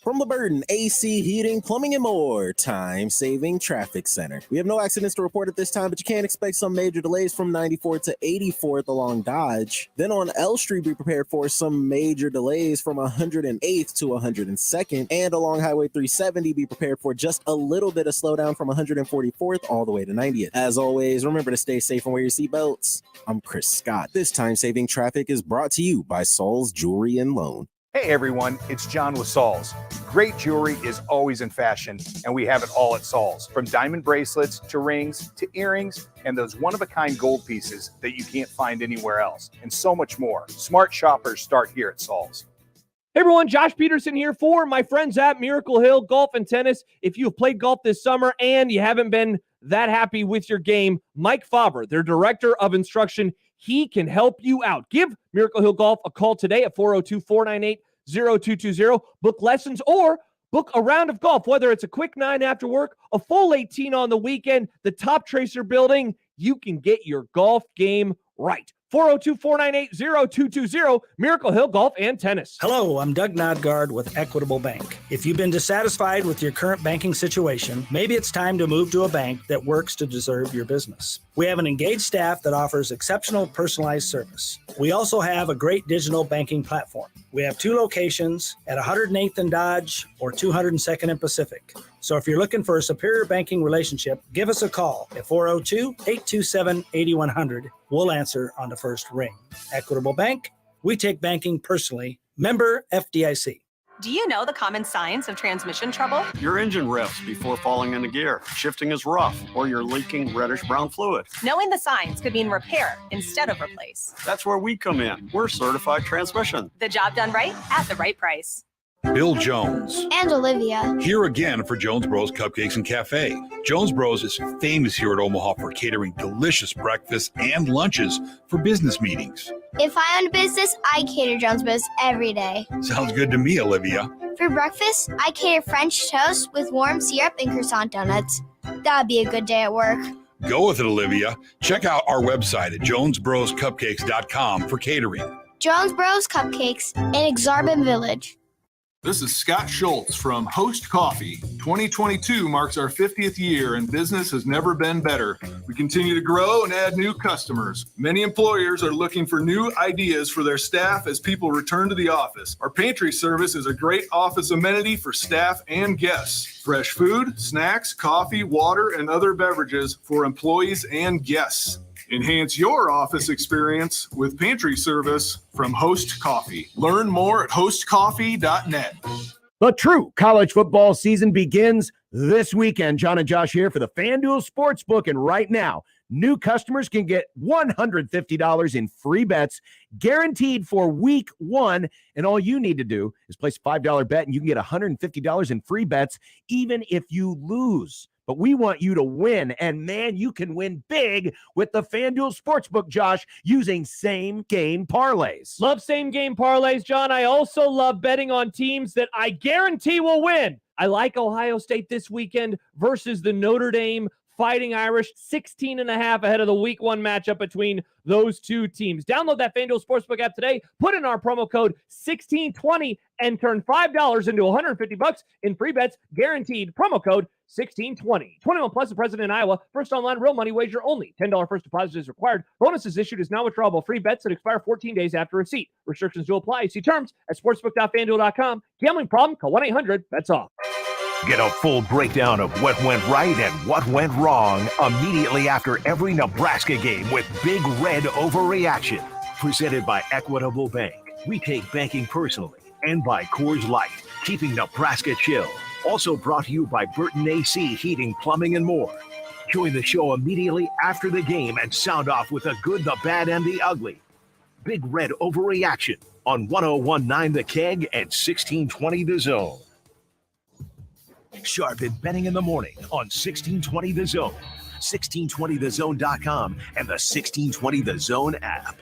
From LeBurton, AC, Heating, Plumbing, and more. Time-saving traffic center. We have no accidents to report at this time, but you can expect some major delays from 94th to 84th along Dodge. Then on L Street, be prepared for some major delays from 108th to 102nd. And along Highway 370, be prepared for just a little bit of slowdown from 144th all the way to 90th. As always, remember to stay safe and wear your seatbelts. I'm Chris Scott. This time-saving traffic is brought to you by Saul's Jewelry and Loan. Hey everyone, it's John with Saul's. Great jewelry is always in fashion, and we have it all at Saul's. From diamond bracelets to rings to earrings and those one-of-a-kind gold pieces that you can't find anywhere else, and so much more. Smart shoppers start here at Saul's. Hey everyone, Josh Peterson here for my friends at Miracle Hill Golf and Tennis. If you have played golf this summer and you haven't been that happy with your game, Mike Favre, their director of instruction, he can help you out. Give Miracle Hill Golf a call today at 402-498-0220. Book lessons or book a round of golf, whether it's a quick 9 after work, a full 18 on the weekend, the Top Tracer building. You can get your golf game right. 402-498-0220, Miracle Hill Golf and Tennis. Hello, I'm Doug Nodgaard with Equitable Bank. If you've been dissatisfied with your current banking situation, maybe it's time to move to a bank that works to deserve your business. We have an engaged staff that offers exceptional personalized service. We also have a great digital banking platform. We have 2 locations at 108th and Dodge or 202nd and Pacific. So if you're looking for a superior banking relationship, give us a call at 402-827-8100. We'll answer on the first ring. Equitable Bank, we take banking personally. Member FDIC. Do you know the common signs of transmission trouble? Your engine revs before falling into gear. Shifting is rough, or you're leaking reddish-brown fluid. Knowing the signs could mean repair instead of replace. That's where we come in. We're certified transmission. The job done right at the right price. Bill Jones. And Olivia. Here again for Jones Bros Cupcakes and Cafe. Jones Bros is famous here at Omaha for catering delicious breakfasts and lunches for business meetings. If I own a business, I cater Jones Bros every day. Sounds good to me, Olivia. For breakfast, I cater French toast with warm syrup and croissant donuts. That'd be a good day at work. Go with it, Olivia. Check out our website at jonesbroscupcakes.com for catering. Jones Bros Cupcakes in Exarban Village. This is Scott Schultz from Host Coffee. 2022 marks our 50th year and business has never been better. We continue to grow and add new customers. Many employers are looking for new ideas for their staff as people return to the office. Our pantry service is a great office amenity for staff and guests. Fresh food, snacks, coffee, water, and other beverages for employees and guests. Enhance your office experience with pantry service from Host Coffee. Learn more at hostcoffee.net. The true college football season begins this weekend. John and Josh here for the FanDuel Sportsbook. And right now, new customers can get $150 in free bets guaranteed for week one. And all you need to do is place a $5 bet and you can get $150 in free bets even if you lose. But we want you to win. And man, you can win big with the FanDuel Sportsbook, Josh, using same game parlays. Love same game parlays, John. I also love betting on teams that I guarantee will win. I like Ohio State this weekend versus the Notre Dame Fighting Irish, 16.5 ahead of the week one matchup between those two teams. Download that FanDuel Sportsbook app today. Put in our promo code 1620 and turn $5 into $150 in free bets guaranteed. Promo code 1620. 21 plus, the president in Iowa. First online real money wager only. $10 first deposit is required. Bonus is issued as non-withdrawable free bets that expire 14 days after receipt. Restrictions do apply. See terms at sportsbook.fanduel.com. Gambling problem? Call 1-800-BETS-OFF. Get a full breakdown of what went right and what went wrong immediately after every Nebraska game with Big Red Overreaction. Presented by Equitable Bank. We take banking personally. And by Coors Light, keeping Nebraska chill. Also brought to you by Burton AC Heating, Plumbing, and more. Join the show immediately after the game and sound off with the good, the bad, and the ugly. Big Red Overreaction on 101.9 The Keg and 1620 The Zone. Sharp and betting in the morning on 1620 The Zone, 1620thezone.com, and the 1620 The Zone app.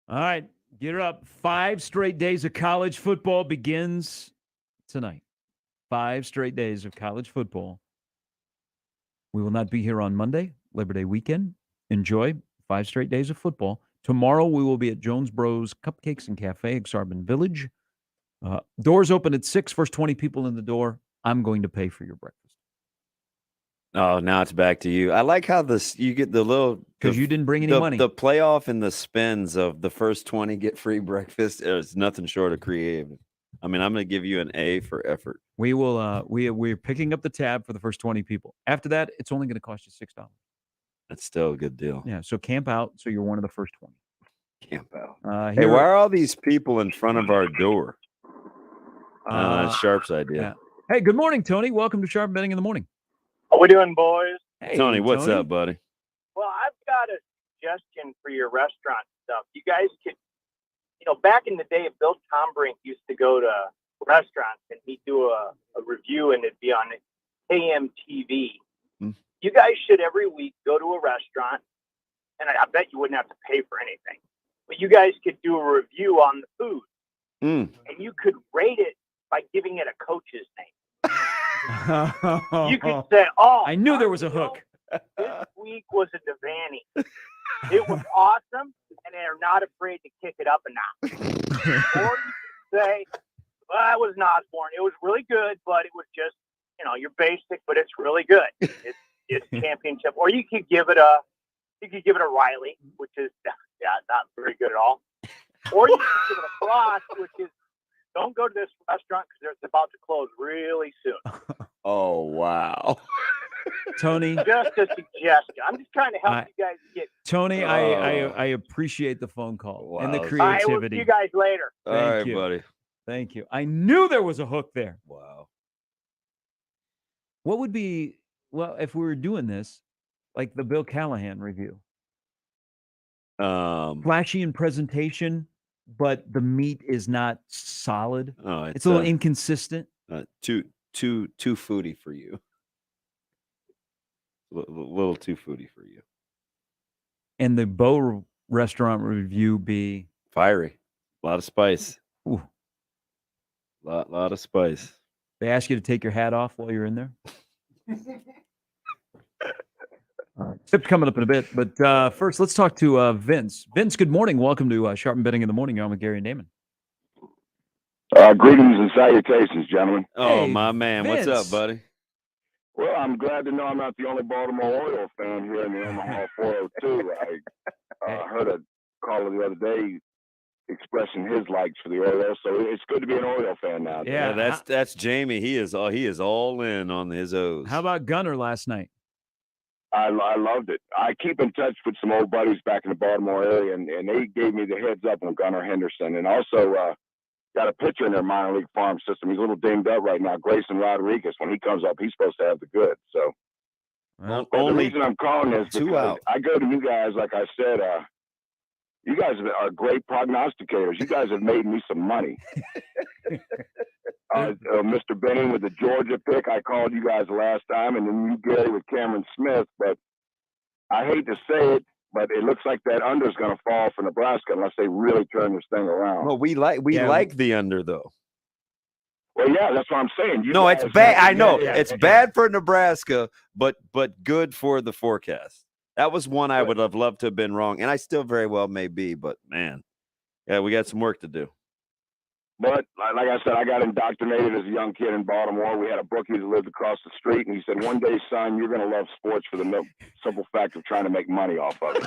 All right, get her up. 5 straight days of college football begins tonight. 5 straight days of college football. We will not be here on Monday, Labor Day weekend. Enjoy 5 straight days of football. Tomorrow we will be at Jones Bros Cupcakes and Cafe, Exarban Village. Doors open at 6. First 20 people in the door. I'm going to pay for your breakfast. Oh, now it's back to you. I like how you get the little because you didn't bring any money. The playoff and the spins of the first 20 get free breakfast is nothing short of creative. I mean, I'm going to give you an A for effort. We will. We're picking up the tab for the first 20 people. After that, it's only going to cost you $6. That's still a good deal. Yeah. So camp out. So you're one of the first 20. Camp out. Hey, why are all these people in front of our door? That's Sharp's idea. Yeah. Hey, good morning, Tony. Welcome to Sharp Betting in the Morning. How we doing, boys? Hey, Tony, what's up, buddy? Well, I've got a suggestion for your restaurant stuff. You guys could, back in the day, Bill Tombrink used to go to restaurants and he'd do a review and it'd be on KMTV. You guys should every week go to a restaurant, and I bet you wouldn't have to pay for anything, but you guys could do a review on the food, and you could rate it by giving it a coach's name. You could say, I knew there was a hook. This week was a Devaney. It was awesome, and they're not afraid to kick it up a notch. Or you could say, well, it was an Osborne. It was really good, but it was just, you're basic, but it's really good. It's championship. Or you could give it a Riley, which is not very good at all. Or you could give it a Frost, which is, don't go to this restaurant because it's about to close really soon. Oh, wow. Tony. Just a suggestion. I'm just trying to help you guys get. Tony, I appreciate the phone call and the creativity. I will see you guys later. All right, buddy. Thank you. I knew there was a hook there. Wow. What would be, if we were doing this, like the Bill Callahan review? Flashy in presentation, but the meat is not solid. Oh, it's a little inconsistent. Too foodie for you. A little too foodie for you. And the Bo restaurant review be fiery, a lot of spice. Ooh. Lot of spice. They ask you to take your hat off while you're in there. Tip's coming up in a bit, but first, let's talk to Vince. Vince, good morning. Welcome to Sharp and Betting in the Morning. You're on with Gary and Damon. Greetings and salutations, gentlemen. Oh, Hey, my man. What's Vince. up, buddy? Well, I'm glad to know I'm not the only Baltimore Orioles fan here in the Omaha 402. I heard a caller the other day expressing his likes for the Orioles, so it's good to be an Oriole fan now. Yeah, that's Jamie. He is all in on his O's. How about Gunner last night? I loved it. I keep in touch with some old buddies back in the Baltimore area, and they gave me the heads up on Gunnar Henderson, and also got a pitcher in their minor league farm system. He's a little dinged up right now, Grayson Rodriguez. When he comes up, he's supposed to have the goods. So Well, the only reason I'm calling is two because out. I go to you guys, like I said, you guys are great prognosticators. You guys have made me some money. Mr. Benning with the Georgia pick, I called you guys last time, and then you, Gary, with Cameron Smith. But I hate to say it, but it looks like that under is going to fall for Nebraska unless they really turn this thing around. Well, we like the under though. Well, yeah, that's what I'm saying. You No, guys it's bad. have- I know yeah, it's yeah. bad for Nebraska, but good for the forecast. That was one I would have loved to have been wrong, and I still very well may be. But man, yeah, we got some work to do. But like I said, I got indoctrinated as a young kid in Baltimore. We had a bookie that lived across the street, and he said, "One day, son, you're going to love sports for the simple fact of trying to make money off of it."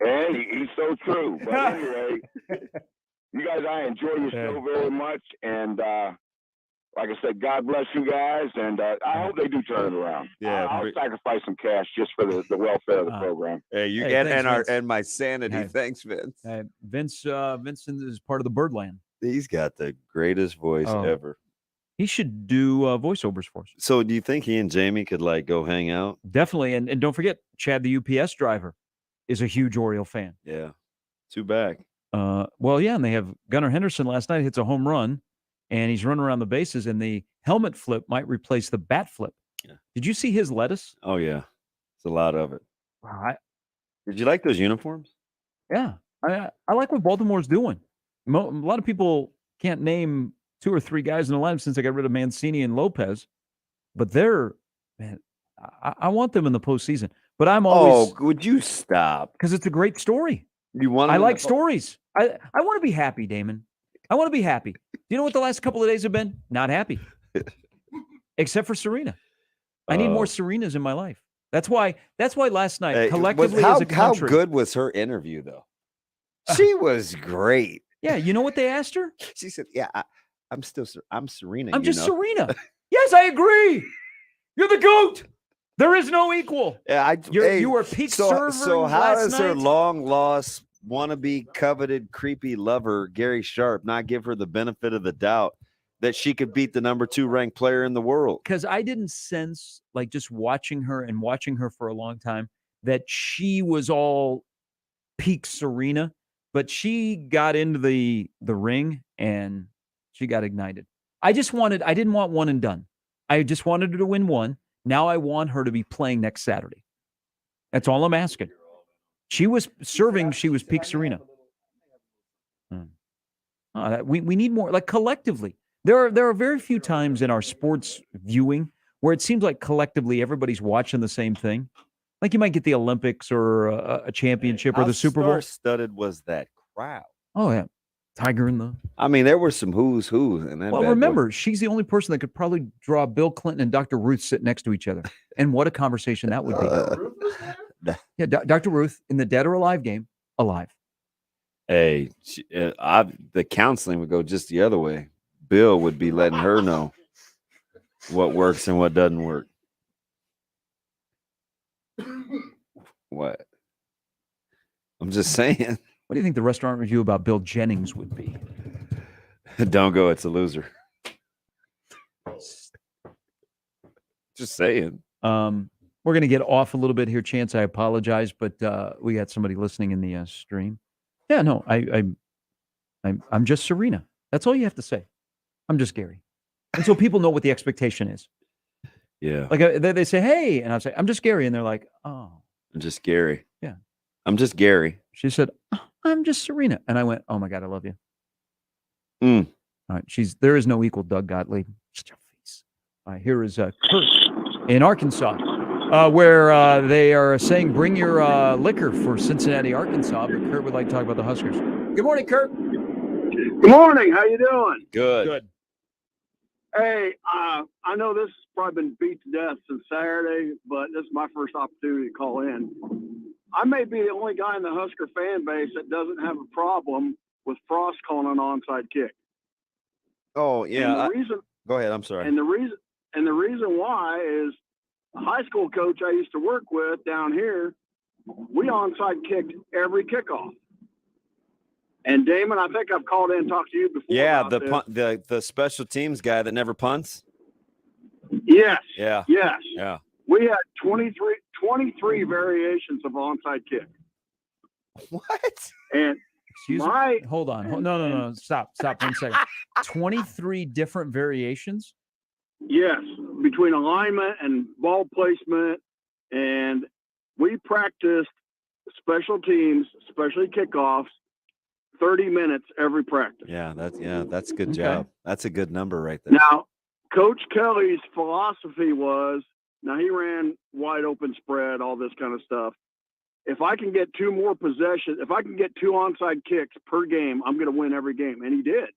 And he's so true. But anyway, you guys, I enjoy your show very much, and like I said, God bless you guys, and I hope they do turn it around. Yeah, I'll sacrifice some cash just for the welfare of the program. Hey, you Hey, thanks, and our Vince. and my sanity. Hey. Thanks, Vince. Vincent is part of the Birdland. He's got the greatest voice Oh. ever. He should do voiceovers for us. So, do you think he and Jamie could like go hang out? Definitely, and don't forget, Chad, the UPS driver, is a huge Oriole fan. Yeah, two back. Well, yeah, and they have Gunnar Henderson last night hits a home run, and he's running around the bases, and the helmet flip might replace the bat flip. Yeah. Did you see his lettuce? Oh yeah, it's a lot of it. Wow, Did you like those uniforms? yeah, I like what Baltimore's doing. A lot of people can't name 2 or 3 guys in the lineup since they got rid of Mancini and Lopez, but I want them in the postseason. But I'm always would you stop? Because it's a great story. You want? I like stories. I want to be happy, Damon. I want to be happy. Do you know what the last couple of days have been? Not happy. Except for Serena. I need more Serenas in my life. That's why last night, collectively as a country. How good was her interview, though? She was great. Yeah, you know what they asked her? She said, "Yeah, I'm Serena. I'm just Serena." Yes, I agree. You're the GOAT. There is no equal. Yeah, you were peak server. So how last does her night? long lost, wannabe, coveted, creepy lover Gary Sharp not give her the benefit of the doubt that she could beat the number 2 ranked player in the world? Because I didn't sense, like just watching her for a long time, that she was all peak Serena, but she got into the ring and she got ignited. I didn't want one and done. I just wanted her to win one. Now I want her to be playing next Saturday. That's all I'm asking. She was serving. She was peak Serena. We need more, like collectively. There are very few times in our sports viewing where it seems like collectively everybody's watching the same thing. Like you might get the Olympics or a championship or the Super Bowl. Star-studded was that crowd? Oh yeah, Tiger in the. I mean, there were some who's who's, and Well, remember, she's the only person that could probably draw Bill Clinton and Dr. Ruth sit next to each other, and what a conversation that would be. Yeah, Dr. Ruth in the Dead or Alive game, alive. Hey, the counseling would go just the other way. Bill would be letting her know what works and what doesn't work. What? I'm just saying. What do you think the restaurant review about Bill Jennings would be? Don't go. It's a loser. Just saying. We're going to get off a little bit here, Chance. I apologize, but we got somebody listening in the stream. Yeah, no, I'm just Serena. That's all you have to say. I'm just Gary. And so people know what the expectation is. Yeah. Like they say, hey, and I say, I'm just Gary. And they're like, oh. I'm just Gary. Yeah. I'm just Gary. She said, I'm just Serena. And I went, oh my God, I love you. All right. There is no equal Doug Gottlieb. Shut your face. Here is Kurt in Arkansas, where they are saying bring your liquor for Cincinnati, Arkansas. But Kurt would like to talk about the Huskers. Good morning, Kurt. Good morning. How you doing? Good. Hey, I know this has probably been beat to death since Saturday, but this is my first opportunity to call in. I may be the only guy in the Husker fan base that doesn't have a problem with Frost calling an onside kick. Oh yeah. Go ahead. I'm sorry. And the reason why is a high school coach I used to work with down here, we onside kicked every kickoff. And Damon, I think I've called in and talked to you before. Yeah, about the special teams guy that never punts. Yes. Yeah. Yes. Yeah. We had 23 variations of onside kick. What? And Excuse me. Hold on. No. Stop 1 second. 23 different variations? Yes, between alignment and ball placement. And we practiced special teams, especially kickoffs, 30 minutes every practice. Yeah, that's a good job. That's a good number right there. Now, Coach Kelly's philosophy was, now he ran wide open spread, all this kind of stuff. If I can get 2 more possessions, if I can get 2 onside kicks per game, I'm going to win every game. And he did.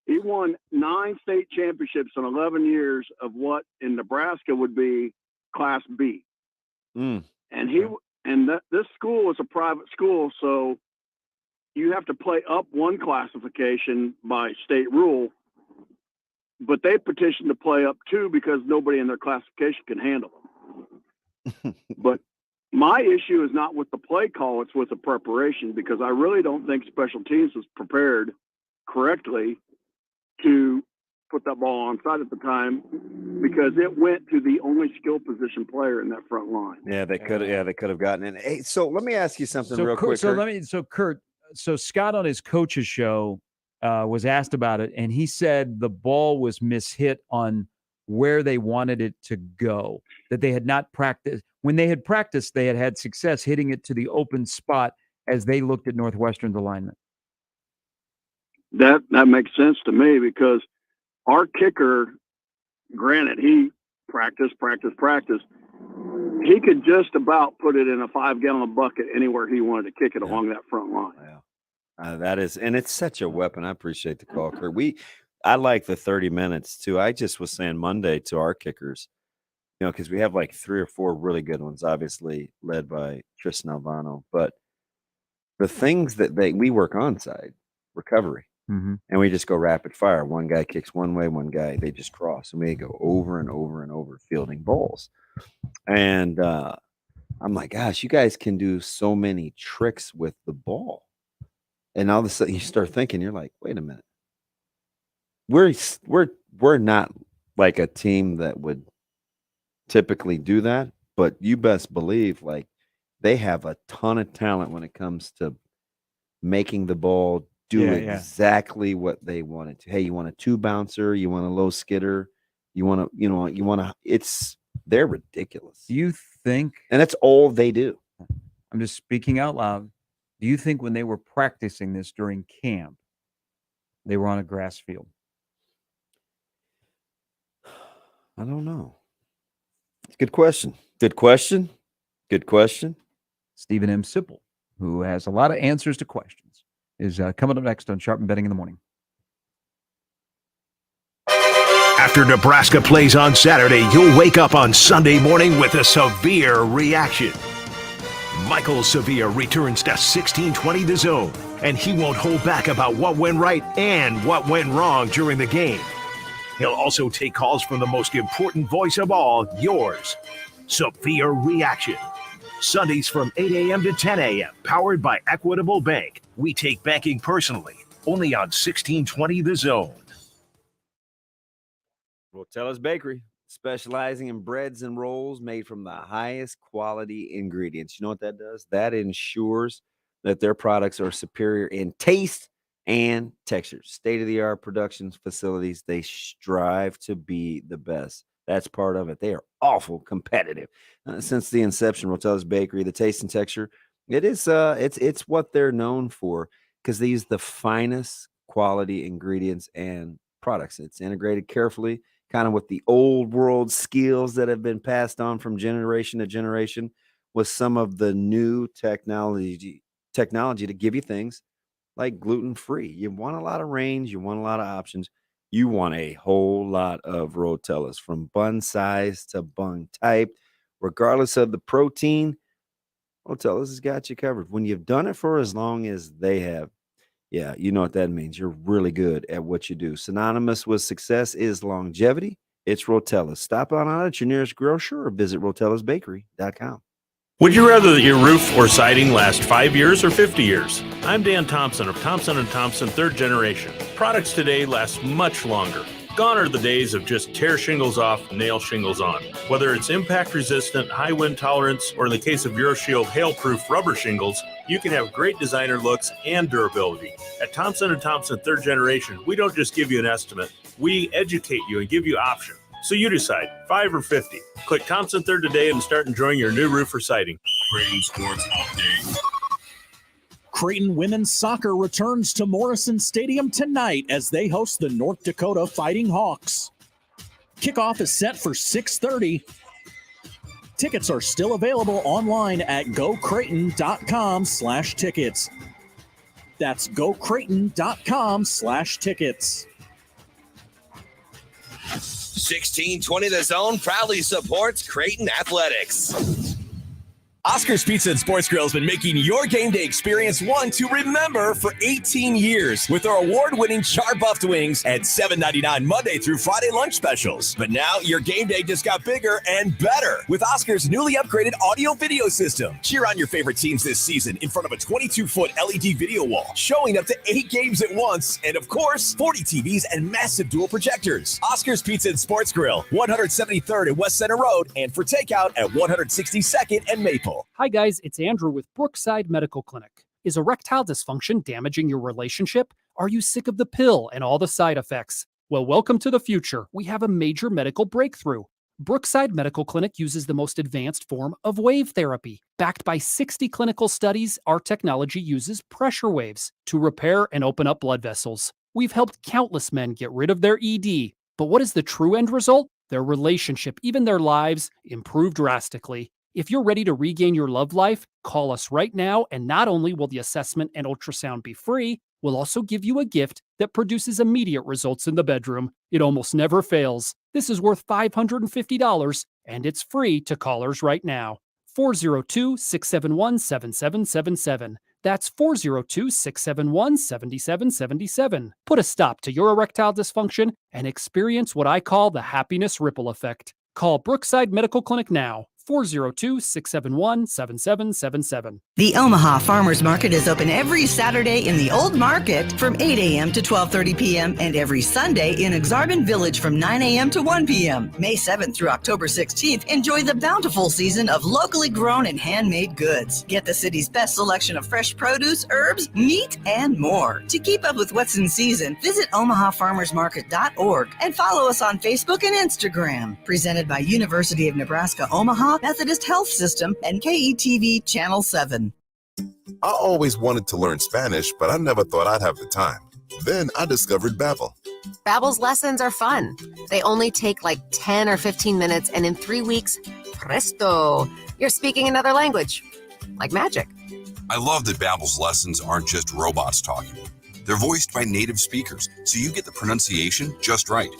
He won 9 state championships in 11 years of what in Nebraska would be Class B. And this school is a private school, so you have to play up one classification by state rule, but they petitioned to play up 2 because nobody in their classification can handle them. But my issue is not with the play call, it's with the preparation, because I really don't think special teams was prepared correctly to put that ball onside at the time, because it went to the only skill position player in that front line. Yeah, they could have gotten in. Hey, so let me ask you something real quick. Kurt, so Scott on his coach's show was asked about it, and he said the ball was mishit on where they wanted it to go, that they had not practiced. When they had practiced, they had had success hitting it to the open spot as they looked at Northwestern's alignment. That makes sense to me, because our kicker, granted, he practiced. He could just about put it in a 5-gallon bucket anywhere he wanted to kick it along that front line. That is, and it's such a weapon. I appreciate the call, Kurt. I like the 30 minutes too. I just was saying Monday to our kickers, because we have like 3 or 4 really good ones, obviously led by Tristan Alvano. But the things that we work onside, recovery, and we just go rapid fire. One guy kicks one way, one guy they just cross, and we go over and over and over fielding balls. And I'm like, gosh, you guys can do so many tricks with the ball. And all of a sudden you start thinking, you're like, wait a minute. We're not like a team that would typically do that, but you best believe like they have a ton of talent when it comes to making the ball do exactly what they want it to. Hey, you want a 2 bouncer, you want a low skidder, they're ridiculous. Do you think? And that's all they do. I'm just speaking out loud. Do you think when they were practicing this during camp, they were on a grass field? I don't know. Good question. Stephen M. Sipple, who has a lot of answers to questions, is coming up next on Sharp and Betting in the Morning. After Nebraska plays on Saturday, you'll wake up on Sunday morning with a severe reaction. Michael Severe returns to 1620 The Zone, and he won't hold back about what went right and what went wrong during the game. He'll also take calls from the most important voice of all, yours, Severe Reaction. Sundays from 8 a.m. to 10 a.m., powered by Equitable Bank. We take banking personally, only on 1620 The Zone. Rotella's Bakery, specializing in breads and rolls made from the highest quality ingredients. You know what that does? That ensures that their products are superior in taste and texture. State-of-the-art production facilities. They strive to be the best. That's part of it. They are awful competitive. Since the inception, Rotella's Bakery, the taste and texture, it's what they're known for, because they use the finest quality ingredients and products. It's integrated carefully, kind of with the old world skills that have been passed on from generation to generation with some of the new technology to give you things like gluten-free. You want a lot of range. You want a lot of options. You want a whole lot of Rotellas, from bun size to bun type, regardless of the protein. Rotellas has got you covered. When you've done it for as long as they have, yeah, you know what that means. You're really good at what you do. Synonymous with success is longevity. It's Rotellas. Stop on out at your nearest grocer or visit rotellasbakery.com. Would you rather that your roof or siding last 5 years or 50 years? I'm Dan Thompson of Thompson & Thompson 3rd Generation. Products today last much longer. Gone are the days of just tear shingles off, nail shingles on. Whether it's impact resistant, high wind tolerance, or in the case of EuroShield hail-proof rubber shingles, you can have great designer looks and durability. At Thompson & Thompson 3rd Generation, we don't just give you an estimate. We educate you and give you options. So you decide, 5 or 50. Click Thompson 3rd today and start enjoying your new roof or siding. Creighton Sports Update. Creighton women's soccer returns to Morrison Stadium tonight as they host the North Dakota Fighting Hawks. Kickoff is set for 6:30. Tickets are still available online at gocreighton.com/tickets. That's gocreighton.com/tickets. 1620 The Zone proudly supports Creighton Athletics. Oscar's Pizza and Sports Grill has been making your game day experience one to remember for 18 years with our award-winning char-buffed wings and $7.99 Monday through Friday lunch specials. But now your game day just got bigger and better with Oscar's newly upgraded audio-video system. Cheer on your favorite teams this season in front of a 22-foot LED video wall, showing up to 8 games at once, and of course, 40 TVs and massive dual projectors. Oscar's Pizza and Sports Grill, 173rd and West Center Road, and for takeout at 162nd and Maple. Hi guys, it's Andrew with Brookside Medical Clinic. Is erectile dysfunction damaging your relationship? Are you sick of the pill and all the side effects? Well, welcome to the future. We have a major medical breakthrough. Brookside Medical Clinic uses the most advanced form of wave therapy. Backed by 60 clinical studies, our technology uses pressure waves to repair and open up blood vessels. We've helped countless men get rid of their ED. But what is the true end result? Their relationship, even their lives, improve drastically. If you're ready to regain your love life, call us right now, and not only will the assessment and ultrasound be free, we'll also give you a gift that produces immediate results in the bedroom. It almost never fails. This is worth $550, and it's free to callers right now. 402-671-7777. That's 402-671-7777. Put a stop to your erectile dysfunction and experience what I call the happiness ripple effect. Call Brookside Medical Clinic now. 402-671-7777. The Omaha Farmers Market is open every Saturday in the Old Market from 8 a.m. to 12:30 p.m. and every Sunday in Exarban Village from 9 a.m. to 1 p.m. May 7th through October 16th, enjoy the bountiful season of locally grown and handmade goods. Get the city's best selection of fresh produce, herbs, meat, and more. To keep up with what's in season, visit omahafarmersmarket.org and follow us on Facebook and Instagram. Presented by University of Nebraska Omaha, Methodist Health System, and KETV Channel 7. I always wanted to learn Spanish, but I never thought I'd have the time. Then I discovered Babbel. Babbel's lessons are fun. They only take like 10 or 15 minutes, and in 3 weeks, presto, you're speaking another language. Like magic. I love that Babbel's lessons aren't just robots talking. They're voiced by native speakers, so you get the pronunciation just right.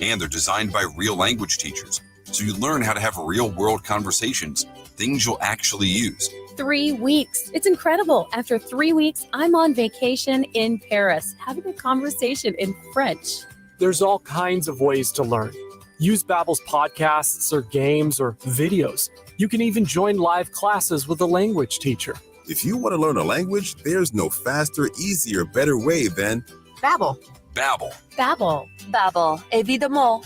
And they're designed by real language teachers, so you learn how to have real-world conversations, things you'll actually use. 3 weeks. It's incredible. After 3 weeks, I'm on vacation in Paris, having a conversation in French. There's all kinds of ways to learn. Use Babbel's podcasts or games or videos. You can even join live classes with a language teacher. If you want to learn a language, there's no faster, easier, better way than Babbel. Babbel. Babbel. Babbel, évidemment.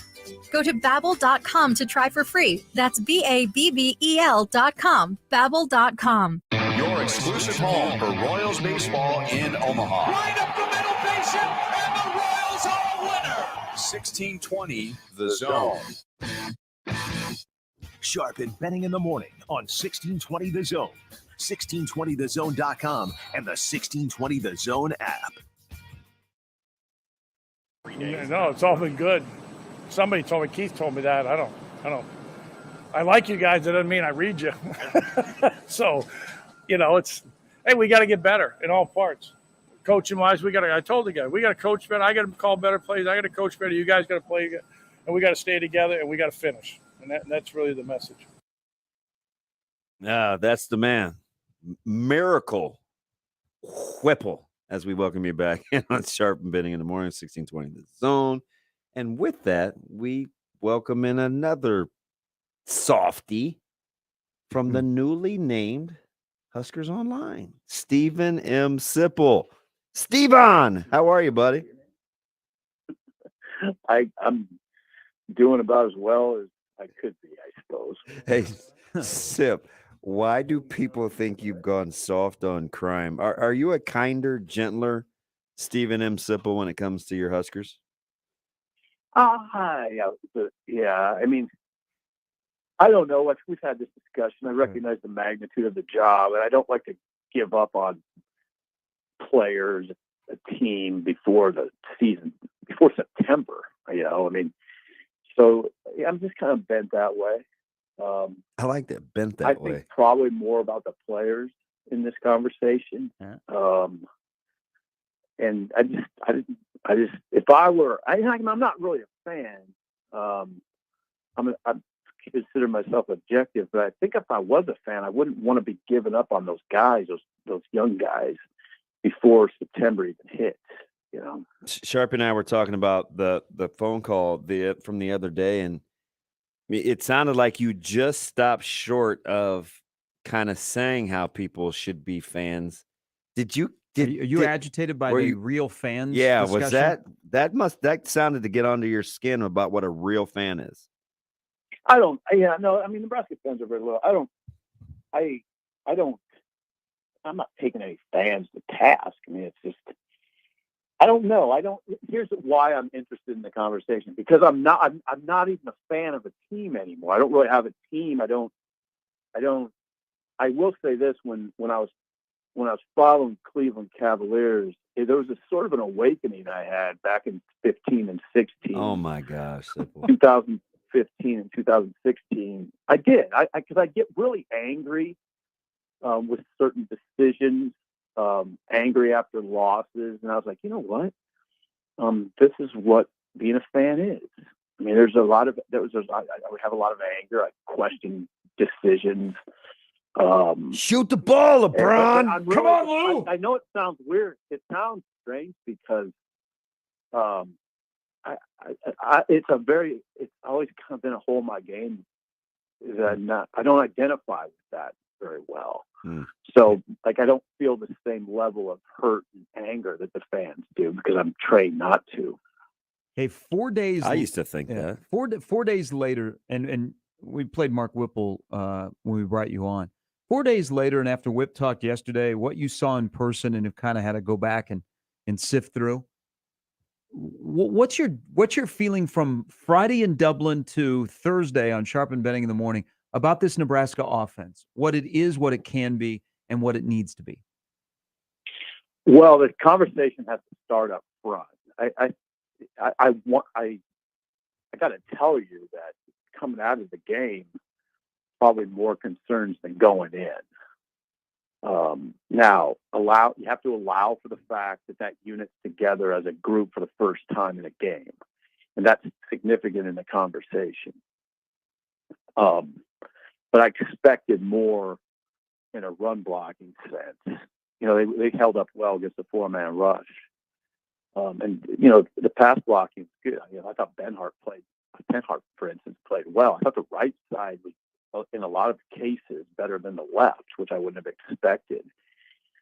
Go to Babbel.com to try for free. That's Babbel.com. Babbel.com. Your exclusive home for Royals baseball in Omaha. Right up the middle, patient, and the Royals are a winner. 1620 The Zone. Sharpen betting in the morning on 1620 The Zone, 1620thezone.com, and the 1620 The Zone app. No, it's all been good. somebody told me, Keith told me that. I don't. I like you guys. That doesn't mean I read you. So, we got to get better in all parts. Coaching wise, I told the guy, we got to coach better. I got to call better plays. I got to coach better. You guys got to play, and we got to stay together, and we got to finish. And that's really the message. That's the man. Miracle Whipple, as we welcome you back on Sharp and Betting in the Morning, 1620 The Zone. And with that, we welcome in another softy from the newly named Huskers Online, Stephen M. Sipple. Steven, how are you, buddy? I'm doing about as well as I could be, I suppose. Hey, Sip, why do people think you've gone soft on crime? Are you a kinder, gentler Stephen M. Sipple when it comes to your Huskers? Yeah. I mean, I don't know. We've had this discussion. I recognize the magnitude of the job, and I don't like to give up on players, a team before the season, before September. So I'm just kind of bent that way. I like that, bent that way. I think probably more about the players in this conversation. Yeah. And I just, if I were, I'm not really a fan. I consider myself objective, but I think if I was a fan, I wouldn't want to be giving up on those guys, those young guys, before September even hits. Sharp and I were talking about the phone call from the other day, and it sounded like you just stopped short of kind of saying how people should be fans. Are you agitated by the real fans? Yeah, discussion? was that sounded to get under your skin about what a real fan is? I don't. Yeah, no. I mean, Nebraska fans are very low. I'm not taking any fans to task. I mean, it's just. I don't know. Here's why I'm interested in the conversation, because I'm not even a fan of a team anymore. I don't really have a team. I will say this: when I was following Cleveland Cavaliers, there was a sort of an awakening I had back in 15 and 16. Oh my gosh, 2015 and 2016. I did. Because I get really angry with certain decisions. Angry after losses, and I was like, you know what? This is what being a fan is. I mean, I would have a lot of anger. I question decisions. Shoot the ball, LeBron! Come on, Lou! I know it sounds weird. It sounds strange because it's always kind of been a hole in my game that I don't identify with that very well. So, I don't feel the same level of hurt and anger that the fans do because I'm trained not to. Hey, 4 days. I used to think that. 4 days later, and we played Mark Whipple when we brought you on. 4 days later, and after Whip talked yesterday, what you saw in person and have kind of had to go back and sift through. What's your feeling from Friday in Dublin to Thursday on Sharp and Betting in the Morning about this Nebraska offense, what it is, what it can be, and what it needs to be? Well, the conversation has to start up front. I got to tell you that coming out of the game, probably more concerns than going in. Now, you have to allow for the fact that unit's together as a group for the first time in a game, and that's significant in the conversation. But I expected more in a run blocking sense. They held up well against the 4-man rush. And the pass blocking is good. I thought Benhart, for instance, played well. I thought the right side was, in a lot of cases, better than the left, which I wouldn't have expected.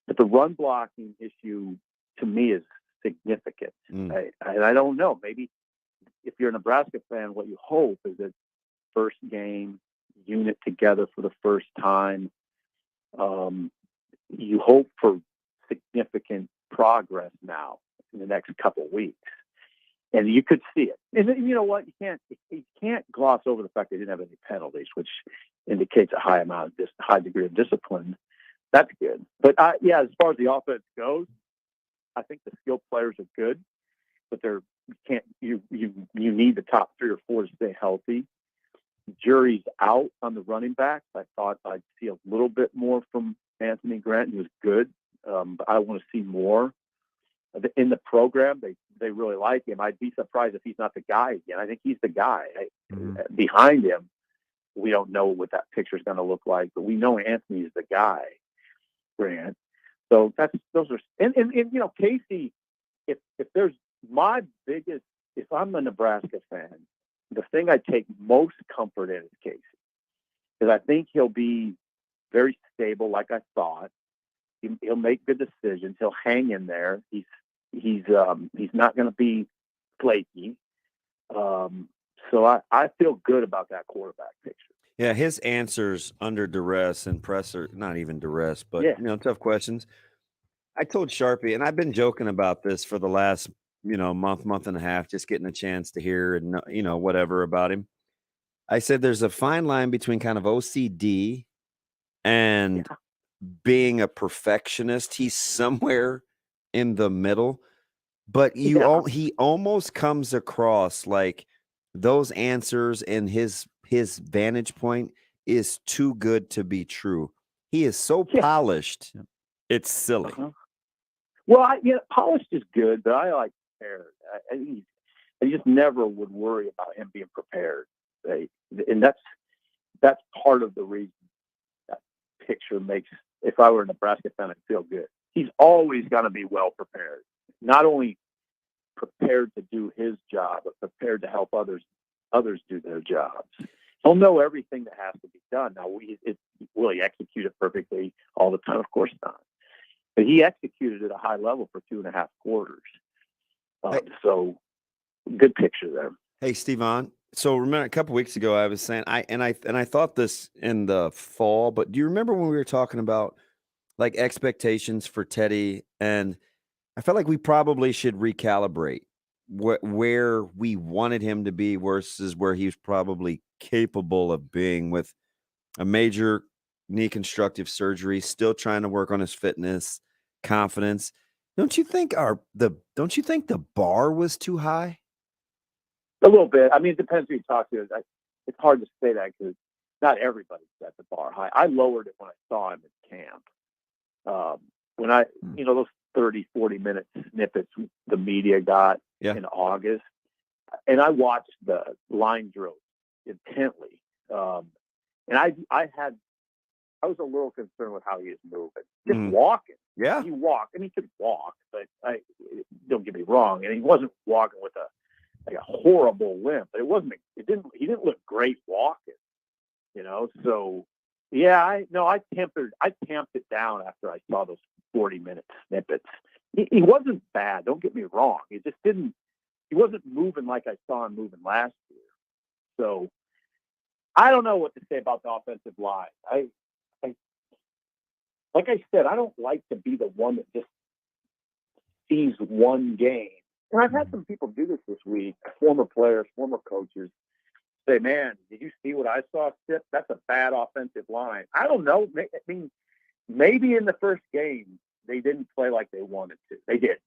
But the run blocking issue, to me, is significant. I don't know. Maybe if you're a Nebraska fan, what you hope is that first game, unit together for the first time. You hope for significant progress now in the next couple of weeks, and you could see it. And you know what? You can't gloss over the fact they didn't have any penalties, which indicates a high degree of discipline. That's good. But as far as the offense goes, I think the skilled players are good, but they're you need the top 3 or 4 to stay healthy. Jury's out on the running backs. I thought I'd see a little bit more from Anthony Grant. He was good, but I want to see more. In the program, they really like him. I'd be surprised if he's not the guy again. I think he's the guy. Behind him, we don't know what that picture is going to look like, but we know Anthony is the guy, Grant. So Casey, if there's my biggest, if I'm a Nebraska fan, the thing I take most comfort in is Casey, because I think he'll be very stable, like I thought. He'll make good decisions. He'll hang in there. He's not going to be flaky. So I feel good about that quarterback picture. Yeah, his answers under duress and presser, not even duress, but tough questions. I told Sharpie, and I've been joking about this for the last month and a half, just getting a chance to hear and whatever about him. I said there's a fine line between kind of OCD and being a perfectionist. He's somewhere in the middle, but he almost comes across like those answers and his vantage point is too good to be true. He is so polished. It's silly. Well, polished is good, but I like prepared. I just never would worry about him being prepared. And that's part of the reason that picture makes, if I were a Nebraska fan, I'd feel good. He's always going to be well prepared. Not only prepared to do his job, but prepared to help others do their jobs. He'll know everything that has to be done. Now, will he execute it perfectly all the time? Of course not. But he executed at a high level for 2.5 quarters. So, good picture there. Hey, Stevan. So, remember a couple weeks ago, I was saying I thought this in the fall, but do you remember when we were talking about like expectations for Teddy? And I felt like we probably should recalibrate where we wanted him to be versus where he was probably capable of being, with a major knee constructive surgery, still trying to work on his fitness, confidence. Don't you think the bar was too high? A little bit. I mean, it depends who you talk to. It's hard to say that because not everybody set the bar high. I lowered it when I saw him at camp. When those 30, 40-minute snippets the media got in August, and I watched the line drills intently. And I was a little concerned with how he was moving. Just walking. Yeah. He walked. I mean, he could walk, but don't get me wrong. And he wasn't walking with a horrible limp, but he didn't look great walking, So I tamped it down after I saw those 40-minute snippets. He wasn't bad. Don't get me wrong. He wasn't moving like I saw him moving last year. So I don't know what to say about the offensive line. Like I said, I don't like to be the one that just sees one game. And I've had some people do this week, former players, former coaches, say, man, did you see what I saw, Sip? That's a bad offensive line. I don't know. I mean, maybe in the first game they didn't play like they wanted to. They did.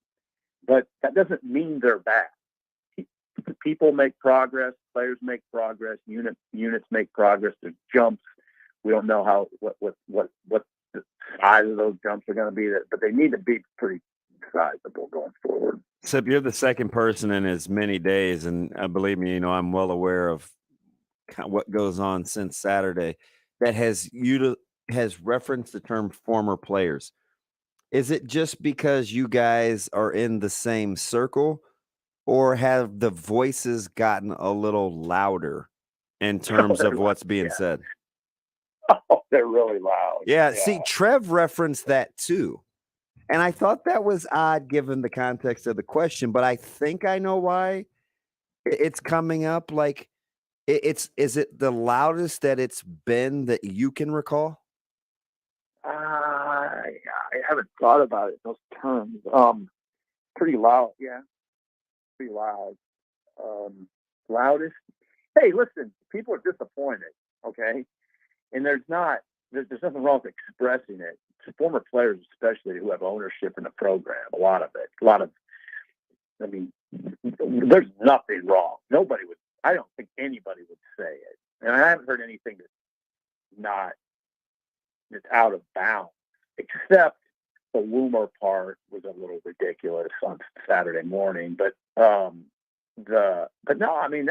But that doesn't mean they're bad. People make progress. Players make progress. Units make progress. There's jumps. We don't know what the size of those jumps are going to be, but they need to be pretty sizable going forward. Except you're the second person in as many days, and believe me, I'm well aware of what goes on since Saturday that has referenced the term former players. Is it just because you guys are in the same circle, or have the voices gotten a little louder in terms of what's being said? Oh, they're really loud. Yeah, see, Trev referenced that too. And I thought that was odd given the context of the question, but I think I know why it's coming up. Like, is it the loudest that it's been that you can recall? I haven't thought about it in those terms. Pretty loud, yeah. Pretty loud. Loudest. Hey, listen, people are disappointed, okay? And there's nothing wrong with expressing it. Former players, especially, who have ownership in the program, a lot of it. I mean, there's nothing wrong. I don't think anybody would say it. And I haven't heard anything that's out of bounds, except the Loomer part was a little ridiculous on Saturday morning. But no, I mean,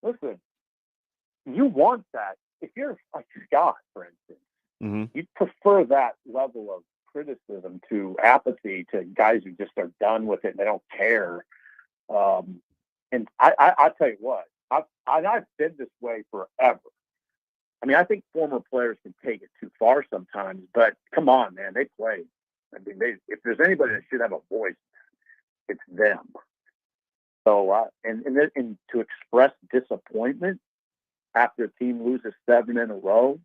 listen, you want that. If you're like Scott, for instance, you'd prefer that level of criticism to apathy to guys who just are done with it and they don't care. And I'll tell you what, I've been this way forever. I mean, I think former players can take it too far sometimes, but come on, man, they play. I mean, if there's anybody that should have a voice, it's them. So, and to express disappointment after a team loses 7 in a row,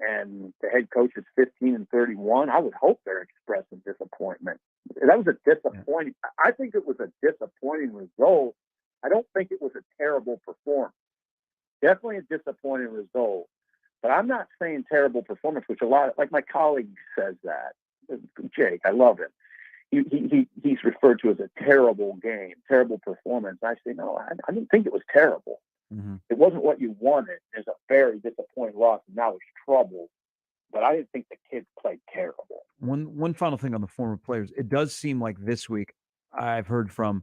and the head coach is 15-31, I would hope they're expressing disappointment. That was a disappointing. I think it was a disappointing result. I don't think it was a terrible performance. Definitely a disappointing result. But I'm not saying terrible performance, which a lot, like my colleague says that. Jake, I love him. He's referred to as a terrible game, terrible performance. I say, no, I didn't think it was terrible. It wasn't what you wanted. It's a very disappointing loss, and now it's trouble. But I didn't think the kids played terrible. One final thing on the former players. It does seem like this week I've heard from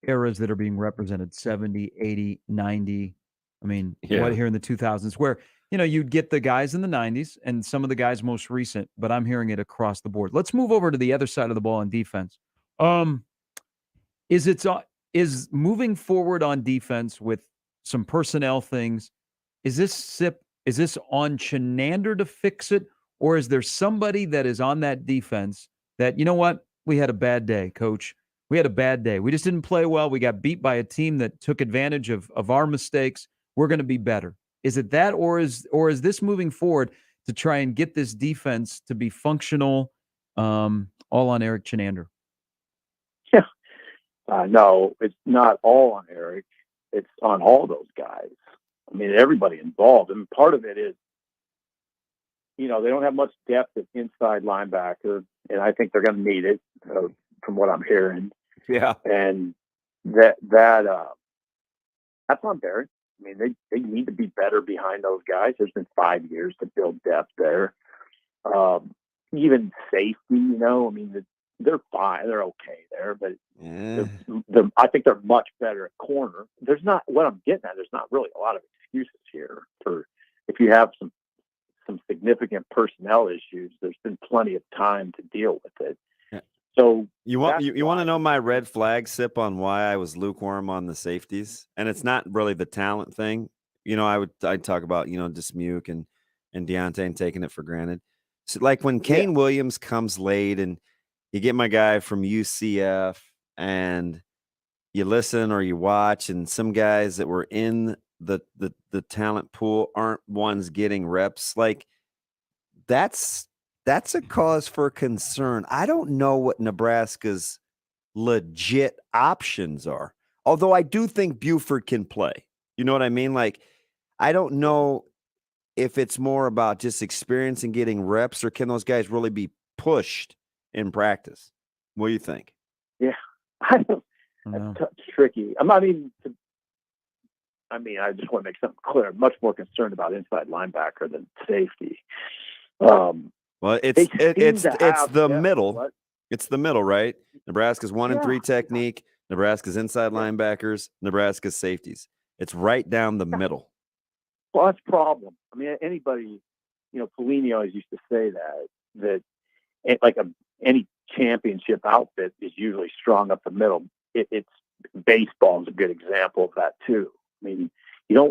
eras that are being represented, 70, 80, 90. I mean, what here in the 2000s, where, you'd get the guys in the 90s and some of the guys most recent, but I'm hearing it across the board. Let's move over to the other side of the ball on defense. Is moving forward on defense with some personnel things, is this on Chenander to fix it, or is there somebody that is on that defense that, you know what, we had a bad day, coach. We had a bad day. We just didn't play well. We got beat by a team that took advantage of our mistakes. We're going to be better. Is it that, or is this moving forward to try and get this defense to be functional, all on Eric Chenander? Yeah. No, it's not all on Eric. It's on all those guys. I mean, everybody involved. And part of it is, they don't have much depth at inside linebacker, and I think they're going to need it from what I'm hearing. Yeah. And that's on Barry. I mean, they need to be better behind those guys. There's been 5 years to build depth there. Even safety, I mean, they're fine. They're okay there, but I think they're much better at corner. There's not really a lot of excuses here for if you have some significant personnel issues. There's been plenty of time to deal with it. Yeah. So you want to know my red flag, Sip, on why I was lukewarm on the safeties, and it's not really the talent thing. I'd talk about Dismuke and Deontay and taking it for granted. So like when Kane Williams comes late and you get my guy from UCF and you listen or you watch, and some guys that were in the talent pool aren't ones getting reps. Like that's a cause for concern. I don't know what Nebraska's legit options are. Although I do think Buford can play. You know what I mean? Like, I don't know if it's more about just experience and getting reps, or can those guys really be pushed in practice? What do you think? Yeah, that's tricky. I just want to make something clear. I'm much more concerned about inside linebacker than safety. Well, it's the middle. What? It's the middle, right? Nebraska's 1 and 3 technique. Nebraska's inside linebackers. Nebraska's safeties. It's right down the middle. Well, that's a problem. I mean, anybody, Pelini always used to say that any championship outfit is usually strong up the middle. It's baseball is a good example of that too. I mean,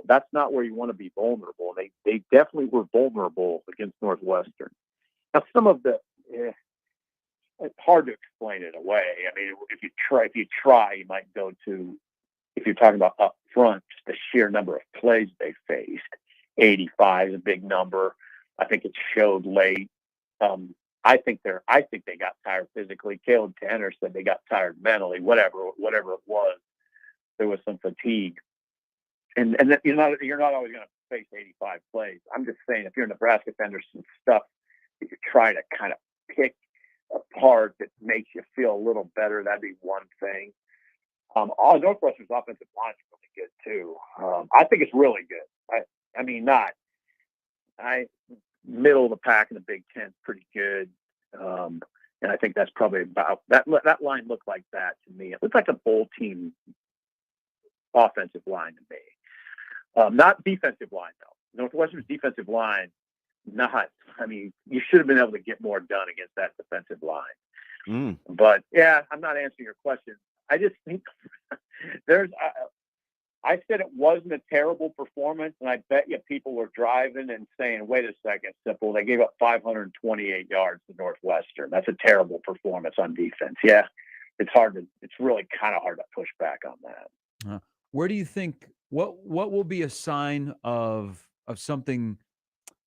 that's not where you want to be vulnerable. They definitely were vulnerable against Northwestern. Now, some of it's hard to explain it away. I mean, if you try, you might go to, if you're talking about up front, just the sheer number of plays they faced. 85 is a big number. I think it showed late. I think they got tired physically. Caleb Tanner said they got tired mentally. Whatever it was, there was some fatigue. And you're not always going to face 85 plays. I'm just saying, if you're a Nebraska fan, there's some stuff that you try to kind of pick apart that makes you feel a little better. That'd be one thing. Northwestern's offensive line is really good too. I think it's really good. I mean, middle of the pack in the Big Ten, pretty good. And I think that's probably about that line looked like that to me. It looked like a bowl team offensive line to me. Not defensive line though. Northwestern's defensive line, you should have been able to get more done against that defensive line. But yeah, I'm not answering your question. I just think I said it wasn't a terrible performance, and I bet you people were driving and saying, wait a second, Sipple, they gave up 528 yards to Northwestern. That's a terrible performance on defense. Yeah, it's really kind of hard to push back on that. Where do you think, what will be a sign of something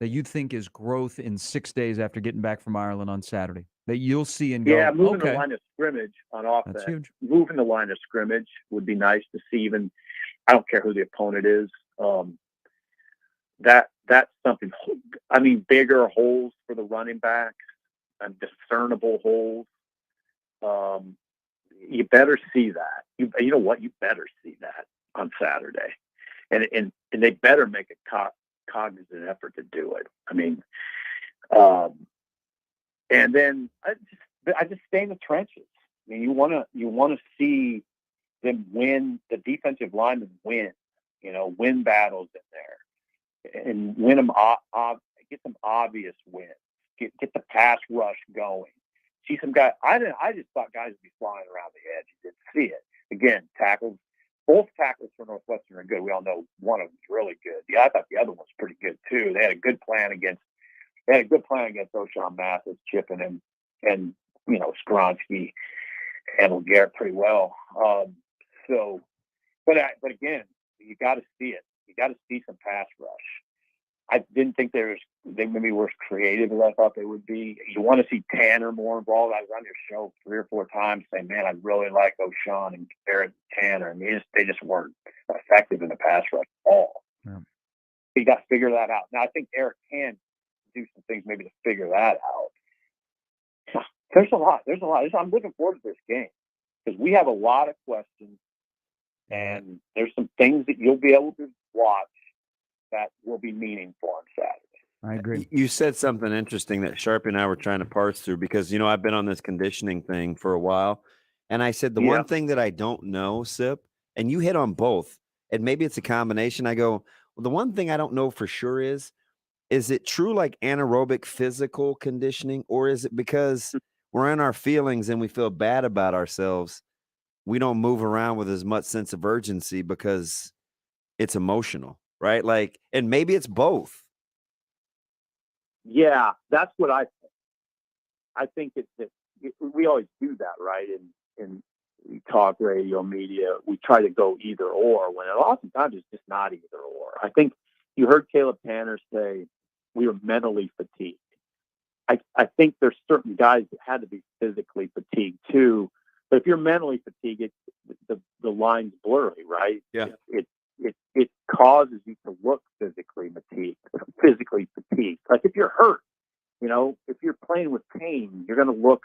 that you think is growth in 6 days after getting back from Ireland on Saturday that you'll see and go, yeah, moving the line of scrimmage on offense. That's huge. Moving the line of scrimmage would be nice to see. Even I don't care who the opponent is. That's something. I mean, bigger holes for the running backs and discernible holes. You better see that. You know what? You better see that on Saturday, and they better make a cognizant effort to do it. I mean, and then I just stay in the trenches. I mean, you want to see them win, the defensive linemen win, win battles in there, and win them. Get some obvious wins. Get the pass rush going. See some guys. I just thought guys would be flying around the edge. You didn't see it. Again, tackles. Both tackles for Northwestern are good. We all know one of them is really good. Yeah, I thought the other one's pretty good too. They had a good plan against O'Shawn Mathis, chipping him, and Skronsky handled Garrett pretty well. But again, you got to see it. You got to see some pass rush. I didn't think they maybe were as creative as I thought they would be. You want to see Tanner more involved. I was on your show 3 or 4 times saying, man, I really like O'Shawn and Garrett and Tanner. I mean, they just weren't effective in the pass rush at all. Yeah. You got to figure that out. Now, I think Eric can do some things maybe to figure that out. There's a lot. I'm looking forward to this game because we have a lot of questions, and there's some things that you'll be able to watch that will be meaningful on Saturday. I agree. You said something interesting that Sharpie and I were trying to parse through because, I've been on this conditioning thing for a while. And I said, the one thing that I don't know, Sip, and you hit on both, and maybe it's a combination. I go, well, the one thing I don't know for sure is it true like anaerobic physical conditioning, or is it because we're in our feelings and we feel bad about ourselves? We don't move around with as much sense of urgency because it's emotional. Right? And maybe it's both. Yeah, that's what I think. I think we always do that, right? In talk radio, media, we try to go either or, when oftentimes it's just not either or. I think you heard Caleb Tanner say we were mentally fatigued. I think there's certain guys that had to be physically fatigued too. But if you're mentally fatigued, the line's blurry, right? Yeah. It causes you to look physically fatigued. Like if you're hurt, if you're playing with pain, you're going to look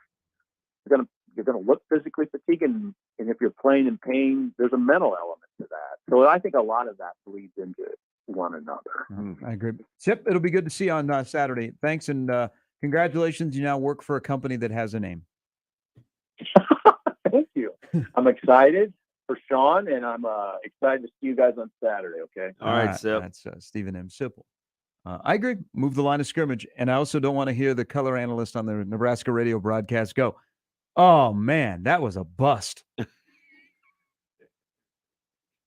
physically fatigued, and if you're playing in pain, there's a mental element to that. So I think a lot of that bleeds into one another. I agree. Sip, it'll be good to see you on Saturday. Thanks, and congratulations. You now work for a company that has a name. Thank you. I'm excited for Sean, and I'm excited to see you guys on Saturday. Okay. All right, Sip. That's Stephen M. Sipple. I agree. Move the line of scrimmage, and I also don't want to hear the color analyst on the Nebraska radio broadcast go, "Oh man, that was a bust."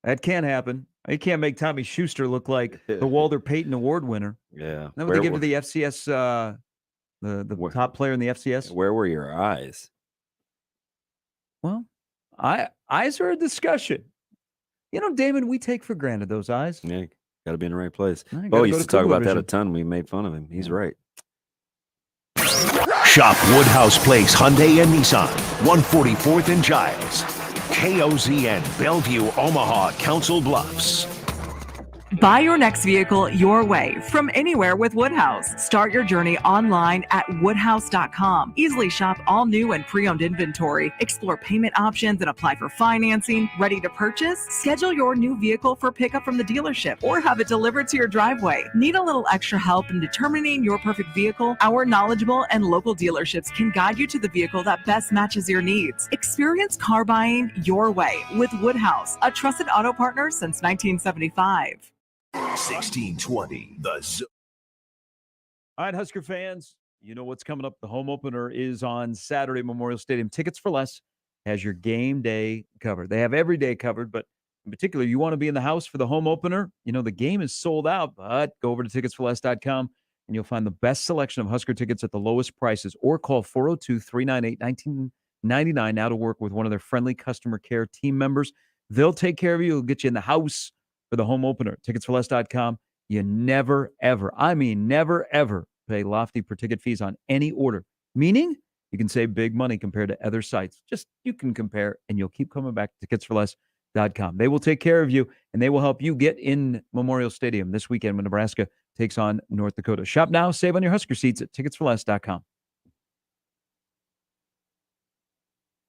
That can't happen. You can't make Tommy Schuster look like the Walter Payton Award winner. Yeah. That what they give to the FCS, the top player in the FCS. Where were your eyes? Well, eyes are a discussion. Damon, we take for granted those eyes. Yeah, got to be in the right place. Bo used to talk about that a ton. We made fun of him. He's right. Shop Woodhouse Place Hyundai and Nissan, 144th and Giles. KOZN, Bellevue, Omaha, Council Bluffs. Buy your next vehicle your way from anywhere with Woodhouse. Start your journey online at woodhouse.com. Easily shop all new and pre-owned inventory, explore payment options, and apply for financing. Ready to purchase? Schedule your new vehicle for pickup from the dealership or have it delivered to your driveway. Need a little extra help in determining your perfect vehicle? Our knowledgeable and local dealerships can guide you to the vehicle that best matches your needs. Experience car buying your way with Woodhouse, a trusted auto partner since 1975. 1620 The Zone. All right, Husker fans, you know what's coming up. The home opener is on Saturday, Memorial Stadium. Tickets for Less has your game day covered. They have every day covered, but in particular, you want to be in the house for the home opener. You know, the game is sold out, but go over to ticketsforless.com and you'll find the best selection of Husker tickets at the lowest prices, or call 402-398-1999 now to work with one of their friendly customer care team members. They'll take care of you. They'll get you in the house for the home opener. Ticketsforless.com. You never, ever, I mean never, ever pay lofty per ticket fees on any order, meaning you can save big money compared to other sites. Just you can compare, and you'll keep coming back to ticketsforless.com. They will take care of you, and they will help you get in Memorial Stadium this weekend when Nebraska takes on North Dakota. Shop now, save on your Husker seats at ticketsforless.com.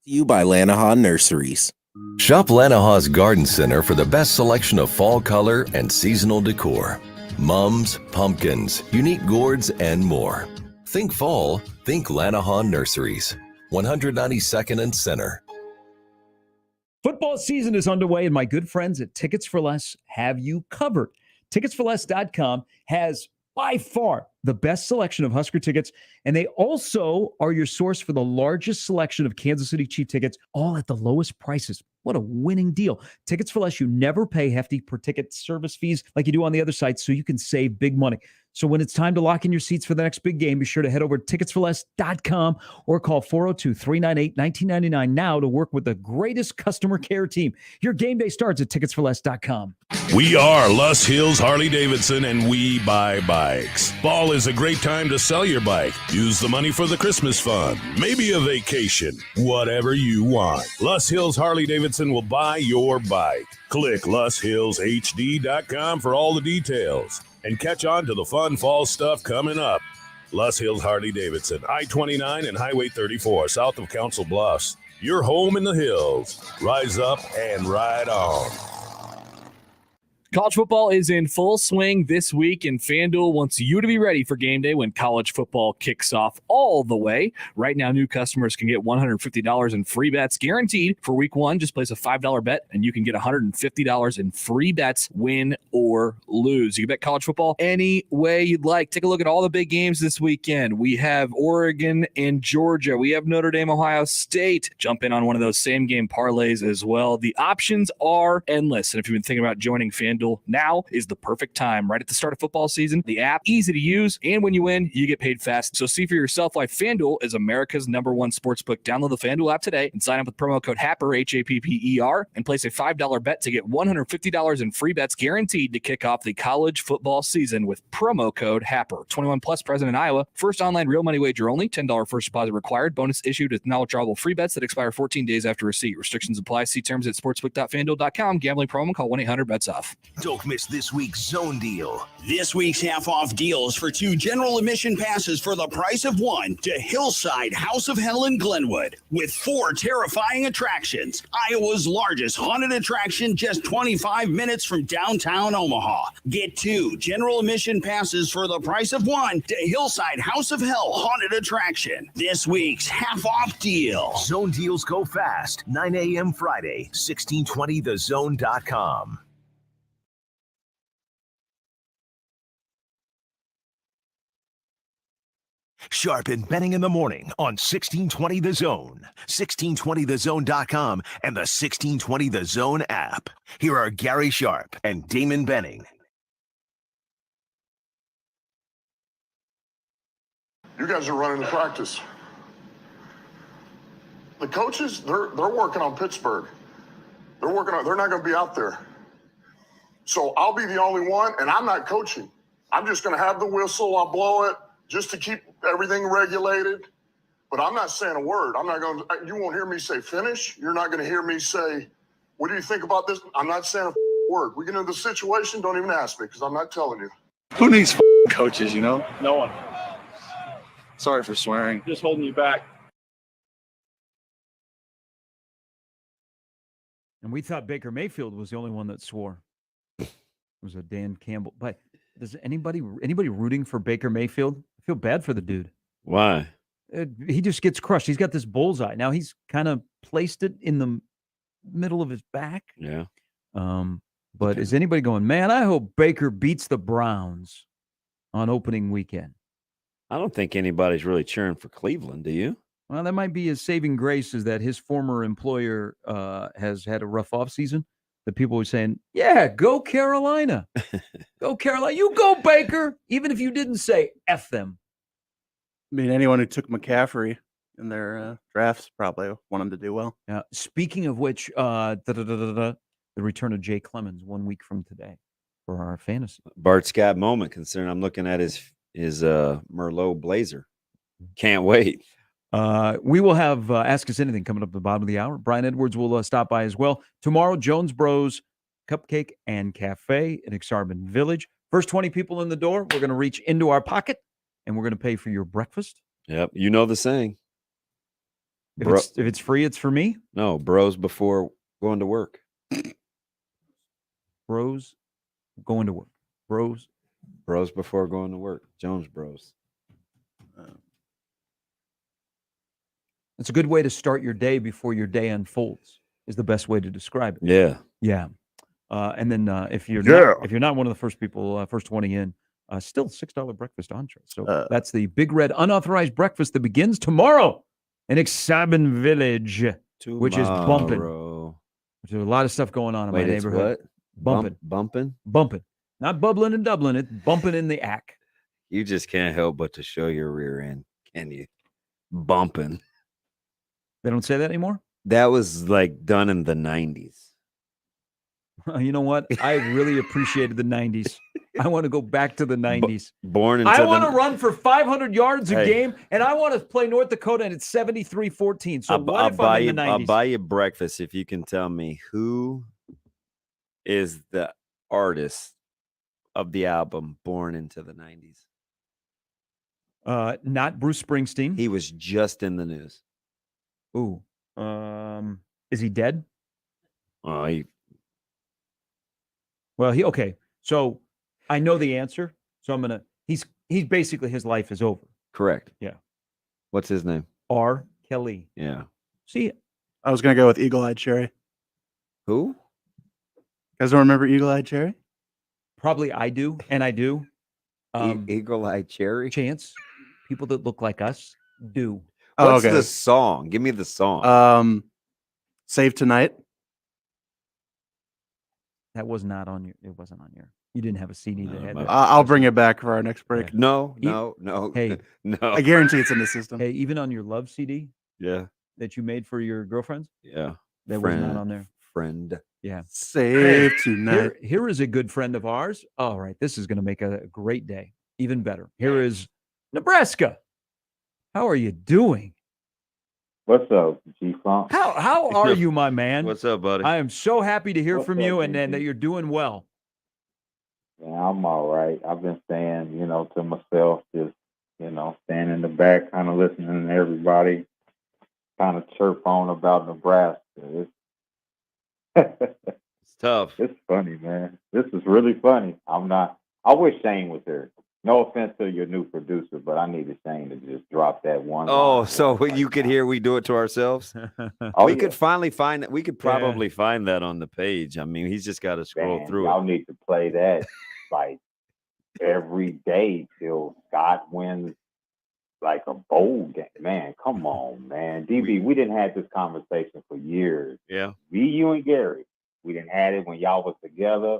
You by Lanahaw Nurseries. Shop Lanahaw's Garden Center for the best selection of fall color and seasonal decor. Mums, pumpkins, unique gourds, and more. Think fall, think Lanahaw Nurseries. 192nd and Center. Football season is underway, and my good friends at Tickets for Less have you covered. Ticketsforless.com has by far the best selection of Husker tickets, and they also are your source for the largest selection of Kansas City Chief tickets, all at the lowest prices. What a winning deal. Tickets for Less, you never pay hefty per ticket service fees like you do on the other sites, so you can save big money. So when it's time to lock in your seats for the next big game, be sure to head over to ticketsforless.com or call 402-398-1999 now to work with the greatest customer care team. Your game day starts at ticketsforless.com. We are Lus Hills Harley-Davidson, and we buy bikes. Fall is a great time to sell your bike. Use the money for the Christmas fund, maybe a vacation, whatever you want. Lus Hills Harley-Davidson will buy your bike. Click LusHillsHD.com for all the details. And catch on to the fun fall stuff coming up. Lus Hills Harley-Davidson, I-29 and Highway 34, south of Council Bluffs. Your home in the hills. Rise up and ride on. College football is in full swing this week, and FanDuel wants you to be ready for game day when college football kicks off all the way. Right now, new customers can get $150 in free bets guaranteed for week one. Just place a $5 bet, and you can get $150 in free bets, win or lose. You can bet college football any way you'd like. Take a look at all the big games this weekend. We have Oregon and Georgia. We have Notre Dame, Ohio State. Jump in on one of those same game parlays as well. The options are endless, and if you've been thinking about joining FanDuel, now is the perfect time. Right at the start of football season, the app, easy to use, and when you win, you get paid fast. So see for yourself why FanDuel is America's #1 sportsbook. Download the FanDuel app today and sign up with promo code HAPPER, HAPPER, and place a $5 bet to get $150 in free bets guaranteed to kick off the college football season with promo code HAPPER. 21 plus, present in Iowa. First online real money wager only. $10 first deposit required. Bonus issued with non-withdrawable free bets that expire 14 days after receipt. Restrictions apply. See terms at sportsbook.fanduel.com. Gambling problem. Call 1-800-BETS-OFF. Don't miss this week's zone deal. This week's half-off deals for 2 general admission passes for the price of 1 to Hillside House of Hell in Glenwood with 4 terrifying attractions. Iowa's largest haunted attraction just 25 minutes from downtown Omaha. Get 2 general admission passes for the price of 1 to Hillside House of Hell haunted attraction. This week's half-off deal. Zone deals go fast. 9 a.m. Friday, 1620thezone.com. Sharp and Benning in the morning on 1620 The Zone, 1620thezone.com, and the 1620 The Zone app. Here are Gary Sharp and Damon Benning. You guys are running the practice. The coaches, they're working on Pittsburgh. They're not going to be out there. So I'll be the only one, and I'm not coaching. I'm just going to have the whistle. I'll blow it just to keep everything regulated. But I'm not saying a word. You won't hear me say finish. You're not going to hear me say, what do you think about this? I'm not saying a work. We get into the situation, don't even ask me because I'm not telling you. Who needs coaches, you know? No one. Sorry for swearing. Just holding you back. And we thought Baker Mayfield was the only one that swore. It was a Dan Campbell. But does anybody rooting for Baker Mayfield? I feel bad for the dude. Why? He just gets crushed. He's got this bullseye. Now he's kind of placed it in the middle of his back. Yeah. But is anybody going, man, I hope Baker beats the Browns on opening weekend? I don't think anybody's really cheering for Cleveland, do you? Well, that might be his saving grace, is that his former employer has had a rough offseason. The people were saying, yeah, go Carolina. Go Carolina. You go, Baker, even if you didn't say F them. I mean, anyone who took McCaffrey in their drafts probably want him to do well. Yeah. Speaking of which, the return of Jay Clemens 1 week from today for our fantasy. Bart Scott moment, considering I'm looking at his Merlot blazer. Can't wait. We will have Ask Us Anything coming up at the bottom of the hour. Brian Edwards will stop by as well. Tomorrow, Jones Bros Cupcake and Cafe in Exarban Village. First 20 people in the door, we're going to reach into our pocket, and we're going to pay for your breakfast. Yep. You know the saying. If it's free, it's for me. No, bros before going to work. Bros going to work. Bros before going to work. Jones Bros. It's a good way to start your day before your day unfolds, is the best way to describe it. Yeah. Yeah. And then if you're not one of the first people, first 20 in, still $6 breakfast entree. So that's the Big Red unauthorized breakfast that begins tomorrow in Exarban Village, which is bumping. There's a lot of stuff going on in my neighborhood. What? Bumping? Bumping. Not bubbling and doubling. It's bumping in the ack. You just can't help but to show your rear end, can you? Bumping. They don't say that anymore? That was like done in the 90s. You know what? I really appreciated the 90s. I want to go back to the 90s. I want to run for 500 yards a game, and I want to play North Dakota, and it's 73-14. So what if I'm in the 90s? I'll buy you breakfast if you can tell me who is the artist of the album Born into the 90s. Not Bruce Springsteen. He was just in the news. Ooh. Is he dead? Okay. So I know the answer. So I'm gonna. He's basically, his life is over. Correct. Yeah. What's his name? R. Kelly. Yeah. See, I was gonna go with Eagle Eyed Cherry. Who? You guys don't remember Eagle Eyed Cherry? Probably I do, and I do. Eagle Eyed Cherry. Chance. People that look like us do. What's the song? Give me the song. Save Tonight. That was not on your. It wasn't on your. You didn't have a CD that had that. I'll bring it back for our next break. Yeah. No. Hey, no. I guarantee it's in the system. Hey, even on your love CD, that you made for your girlfriends, that was not on there. Friend, yeah. Save Tonight. Here is a good friend of ours. All right, this is going to make a great day even better. Here is Nebraska. How are you doing? What's up, G-Funk? How are you, my man? What's up, buddy? I am so happy to hear What's from up, you and DB? that you're doing well. Yeah, I'm all right. I've been saying, to myself, just, standing in the back, kind of listening to everybody kind of chirp on about Nebraska. It's tough. It's funny, man. This is really funny. I wish Shane was here. No offense to your new producer, but I needed Shane to just drop that one. Oh, so you could hear we do it to ourselves? We could finally find that. We could probably find that on the page. I mean, he's just got to scroll through y'all it. Need to play that like every day till Scott wins like a bowl game. Man, come on, man. DB, we didn't have this conversation for years. Yeah. You and Gary. We didn't have it when y'all was together.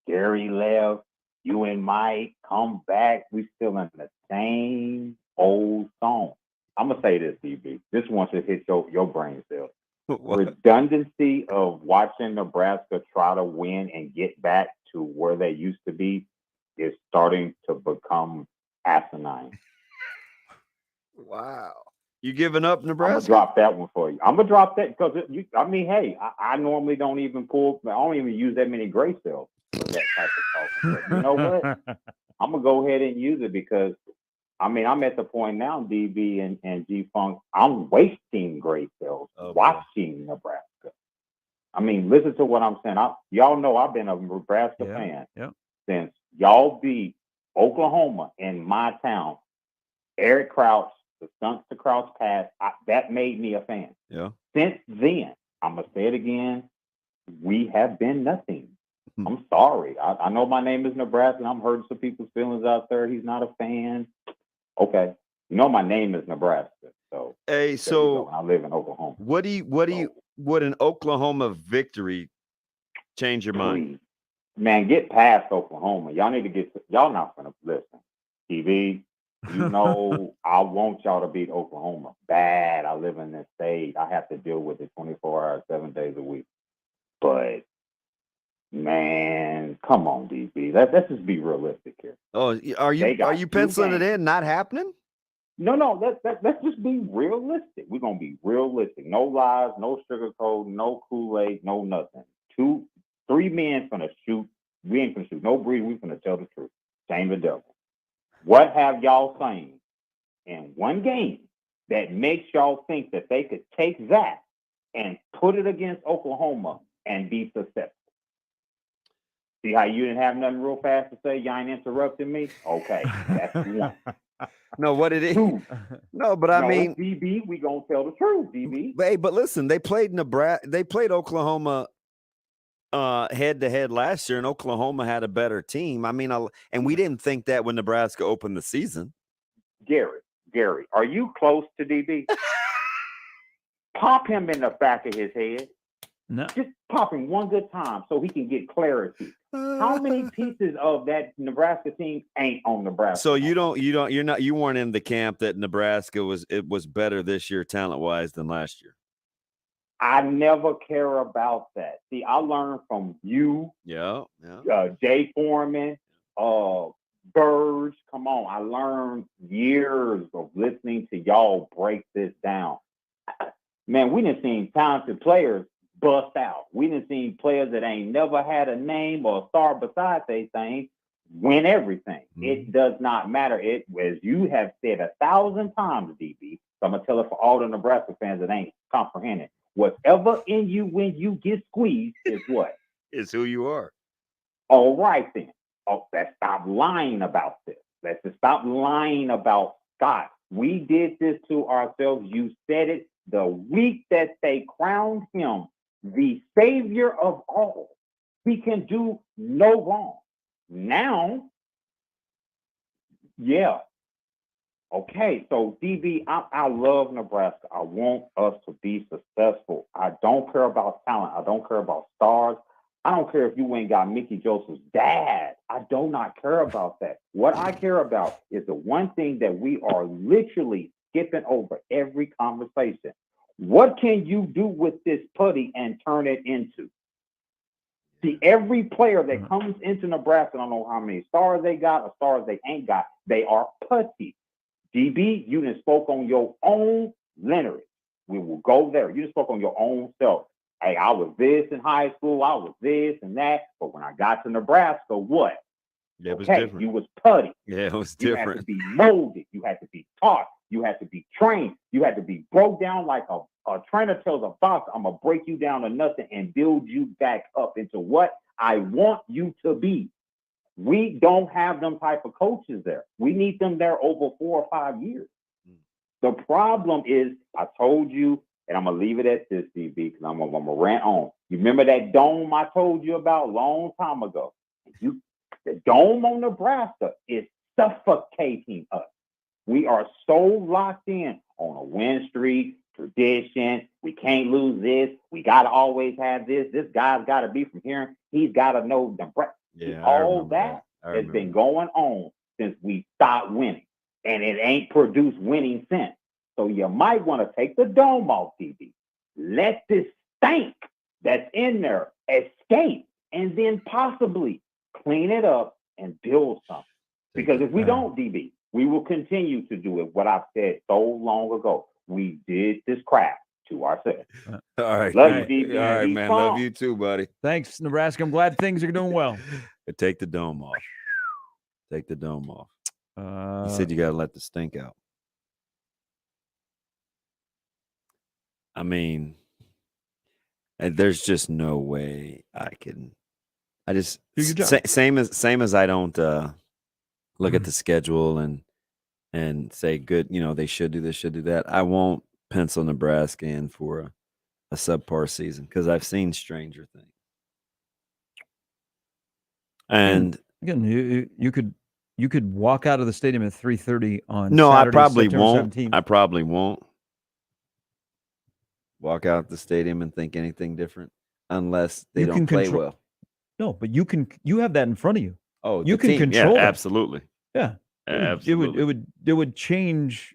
Gary left. You and Mike come back. We still in the same old song. I'm gonna say this, DB. This one should hit your brain cell. Redundancy of watching Nebraska try to win and get back to where they used to be is starting to become asinine. Wow. You giving up I'm Nebraska? gonna drop that one for you. I'm gonna drop that because hey, I normally don't even I don't even use that many gray cells for that type of talking. But you know what? I'm gonna go ahead and use it because I'm at the point now, DB and G Funk. I'm wasting gray cells watching Nebraska. Listen to what I'm saying. Y'all know I've been a Nebraska fan since y'all beat Oklahoma in my town. Eric Crouch, the Stunts to Crouch pass, that made me a fan. Yeah. Since then, I'm going to say it again, we have been nothing. I'm sorry. I know my name is Nebraska, and I'm hurting some people's feelings out there. He's not a fan. Okay. You know my name is Nebraska. So, hey, so I live in Oklahoma. Would an Oklahoma victory change your mind? Man, get past Oklahoma. Y'all need to y'all not going to listen. TV, you know, I want y'all to beat Oklahoma. Bad. I live in this state. I have to deal with it 24 hours, 7 days a week. But, man, come on, DB. Let's just be realistic here. Oh, are you penciling it in? Not happening? No. Let's just be realistic. We're gonna be realistic. No lies, no sugarcoat, no Kool-Aid, no nothing. 3 men finna shoot. We ain't finna shoot no breeze. We finna tell the truth. Shame the devil. What have y'all seen in one game that makes y'all think that they could take that and put it against Oklahoma and be successful? See how you didn't have nothing real fast to say? Y'all ain't interrupting me? Okay, that's one. No, what it is? No, but DB, we gonna tell the truth, DB. Hey, but listen, they played Nebraska. They played Oklahoma head to head last year, and Oklahoma had a better team. And we didn't think that when Nebraska opened the season. Gary, are you close to DB? Pop him in the back of his head. No. Just pop him one good time so he can get clarity. How many pieces of that Nebraska team ain't on Nebraska? So you weren't in the camp that Nebraska was better this year talent wise than last year. I never care about that. See, I learned from you, Jay Foreman, Birds. Come on, I learned years of listening to y'all break this down. Man, we done seen talented players bust out. We done seen players that ain't never had a name or a star beside their thing win everything. It does not matter. It, as you have said 1,000 times, DB, so I'm going to tell it for all the Nebraska fans that ain't comprehending. Whatever in you when you get squeezed is what? Is who you are. All right, then. Oh, let's stop lying about this. Let's just stop lying about Scott. We did this to ourselves. You said it the week that they crowned him the savior of all. He can do no wrong. Now, okay, so DB, I love Nebraska. I want us to be successful. I don't care about talent. I don't care about stars. I don't care if you ain't got Mickey Joseph's dad. I do not care about that. What I care about is the one thing that we are literally skipping over every conversation. What can you do with this putty and turn it into? See, every player that comes into Nebraska, I don't know how many stars they got or stars they ain't got, they are putty. DB, you done spoke on your own lineage. We will go there. You done spoke on your own self. Hey, I was this in high school. I was this and that. But when I got to Nebraska, what? Yeah, it was different. You was putty. Yeah, it was different. You had to be molded. You had to be taught. You had to be trained. You had to be broke down like a trainer tells a boxer, I'm going to break you down to nothing and build you back up into what I want you to be. We don't have them type of coaches there. We need them there over 4 or 5 years. The problem is, I told you, and I'm going to leave it at this, DB, because I'm going to rant on. You remember that dome I told you about a long time ago? The dome on Nebraska is suffocating us. We are so locked in on a win streak, tradition. We can't lose this. We got to always have this. This guy's got to be from here. He's got to know Nebraska. Yeah, all that has been going on since we stopped winning. And it ain't produced winning since. So you might want to take the dome off, DB. Let this stank that's in there escape and then possibly clean it up and build something. Because if we don't, DB, we will continue to do it, what I've said so long ago. we did this crap to ourselves. All right. Love All you, DB. right, Keep man. calm. Love you too, buddy. Thanks, Nebraska. I'm glad things are doing well. Take the dome off. Take the dome off. You Uh, said you got to let the stink out. I mean, and there's just no way I can. I just Do your job. same as I don't look at the schedule and say good. They should do this, should do that. I won't pencil Nebraska in for a subpar season because I've seen stranger things. And again, you could walk out of the stadium at 3:30 on no, Saturday, I probably September won't. 17th. I probably won't walk out the stadium and think anything different unless they You don't can play control- well. No, but you have that in front of you. Oh, you the can team. control Yeah, it. absolutely. Yeah, Absolutely. It would change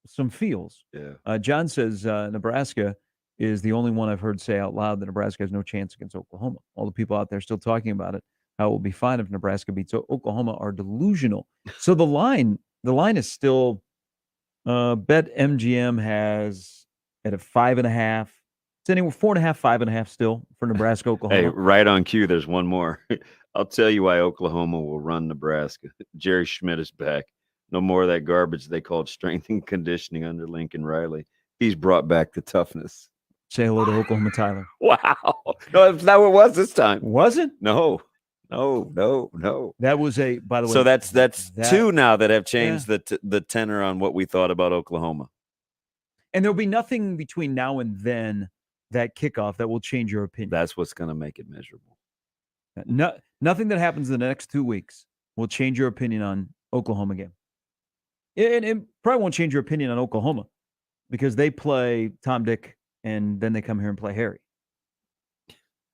some feels. Yeah. John says Nebraska is the only one I've heard say out loud that Nebraska has no chance against Oklahoma. All the people out there still talking about it, how it will be fine if Nebraska beats Oklahoma, are delusional. So the line is still Bet MGM has at a 5.5. It's anywhere 4.5, 5.5 still for Nebraska, Oklahoma. Hey, right on cue. There's one more. I'll tell you why Oklahoma will run Nebraska. Jerry Schmidt is back. No more of that garbage they called strength and conditioning under Lincoln Riley. He's brought back the toughness. Say hello to Oklahoma, Tyler. Wow. No, that's not what it was this time. Was it? No. That was by the way. So that's that- two now that have changed the tenor on what we thought about Oklahoma. And there'll be nothing between now and then, that kickoff, that will change your opinion. That's what's going to make it miserable. Nothing that happens in the next 2 weeks will change your opinion on Oklahoma game. It probably won't change your opinion on Oklahoma because they play Tom, Dick, and then they come here and play Harry.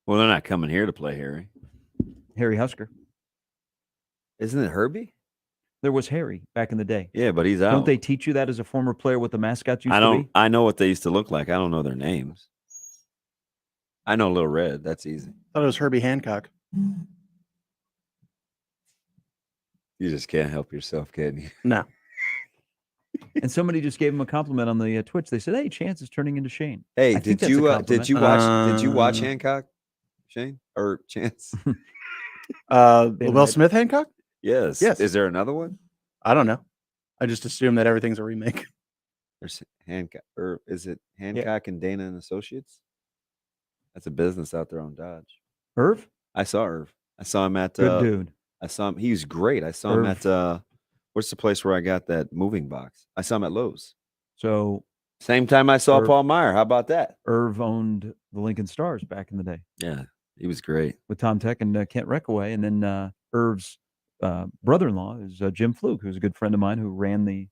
Well, they're not coming here to play Harry Husker. Isn't it Herbie? There was Harry back in the day. Yeah, but he's out. Don't they teach you that as a former player what the mascots used to be? I know what they used to look like. I don't know their names. I know Little Red. That's easy. I thought it was Herbie Hancock. You just can't help yourself, can you? No. And somebody just gave him a compliment on the Twitch. They said, "Hey, Chance is turning into Shane." Hey, I think did that's a you compliment. did you watch Hancock, Shane or Chance? Will Smith Hancock? Yes. Yes. Is there another one? I don't know. I just assume that everything's a remake. There's Hancock, or is it Hancock and Dana and Associates? That's a business out there on Dodge. Irv? I saw Irv. I saw him at Good dude. I saw him. He was great. I saw him at what's the place where I got that moving box? I saw him at Lowe's. So same time I saw Irv- Paul Meyer. How about that? Irv owned the Lincoln Stars back in the day. Yeah, he was great with Tom Tech and Kent Reckaway. And then Irv's brother-in-law is Jim Fluke, who's a good friend of mine who ran the.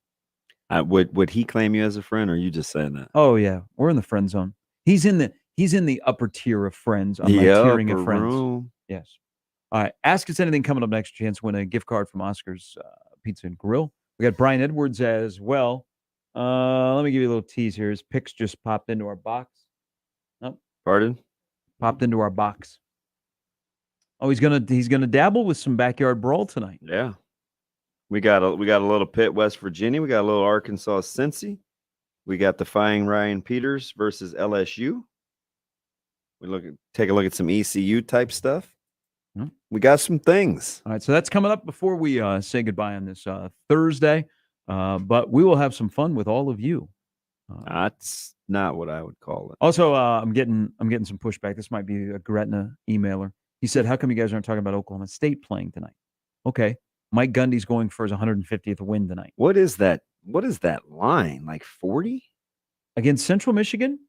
Would he claim you as a friend, or are you just saying that? Oh yeah, we're in the friend zone. He's in the upper tier of friends on my tiering of friends. Room. Yes. All right. Ask us anything coming up next. Chance to win a gift card from Oscar's Pizza and Grill. We got Brian Edwards as well. Let me give you a little tease here. His picks just popped into our box. Oh, Pardon? Popped into our box. Oh, he's gonna dabble with some backyard brawl tonight. Yeah. We got a little Pitt, West Virginia. We got a little Arkansas, Cincy. We got defying Ryan Peters versus LSU. Take a look at some ECU type stuff. We got some things. All right, so that's coming up before we say goodbye on this Thursday. But we will have some fun with all of you. That's not what I would call it. Also, I'm getting some pushback. This might be a Gretna emailer. He said, "How come you guys aren't talking about Oklahoma State playing tonight?" Okay, Mike Gundy's going for his 150th win tonight. What is that? What is that line? Like 40 against Central Michigan?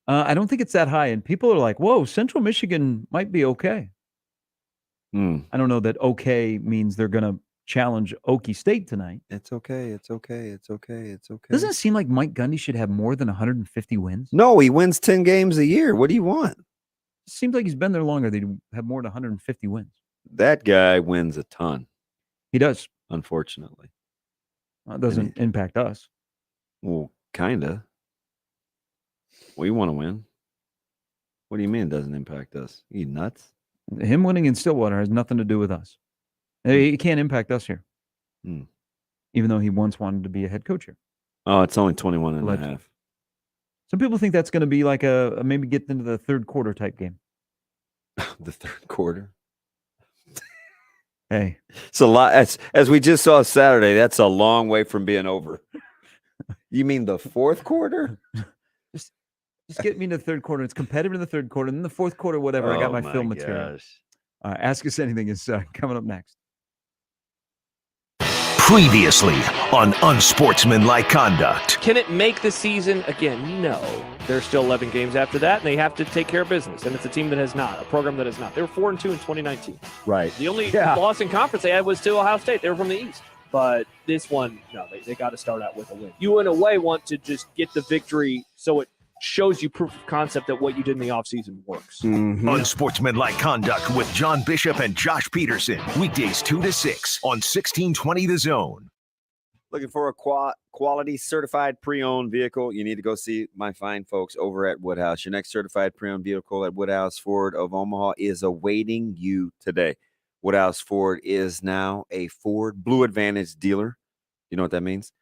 I don't think it's that high. And people are like, "Whoa, Central Michigan might be okay." I don't know that okay means they're going to challenge Okie State tonight. It's okay. It's okay. It's okay. It's okay. Doesn't it seem like Mike Gundy should have more than 150 wins? No, he wins 10 games a year. What do you want? It seems like he's been there longer. They'd have more than 150 wins. That guy wins a ton. He does. Unfortunately. It doesn't impact us. Well, kind of. We want to win. What do you mean it doesn't impact us? You nuts? Him winning in Stillwater has nothing to do with us. He can't impact us here. Even though he once wanted to be a head coach here. Oh, it's only 21 and a half. Some people think that's going to be like a maybe get into the third quarter type game. The third quarter. Hey, it's a lot. As we just saw Saturday, that's a long way from being over. You mean the fourth quarter? Just get me into the third quarter. It's competitive in the third quarter, and then the fourth quarter, whatever. I got my film material. Ask Us Anything is coming up next. Previously on Unsportsmanlike Conduct. Can it make the season again? No. There's still 11 games after that, and they have to take care of business. And it's a team that has not, a program that has not. They were 4-2 in 2019. Right. The only loss in conference they had was to Ohio State. They were from the East. But this one, no, they got to start out with a win. You, in a way, want to just get the victory so it shows you proof of concept that what you did in the offseason works. Unsportsmanlike Conduct with John Bishop and Josh Peterson. Weekdays 2 to 6 on 1620 The Zone. Looking for a quality certified pre-owned vehicle? You need to go see my fine folks over at Woodhouse. Your next certified pre-owned vehicle at Woodhouse Ford of Omaha is awaiting you today. Woodhouse Ford is now a Ford Blue Advantage dealer. You know what that means?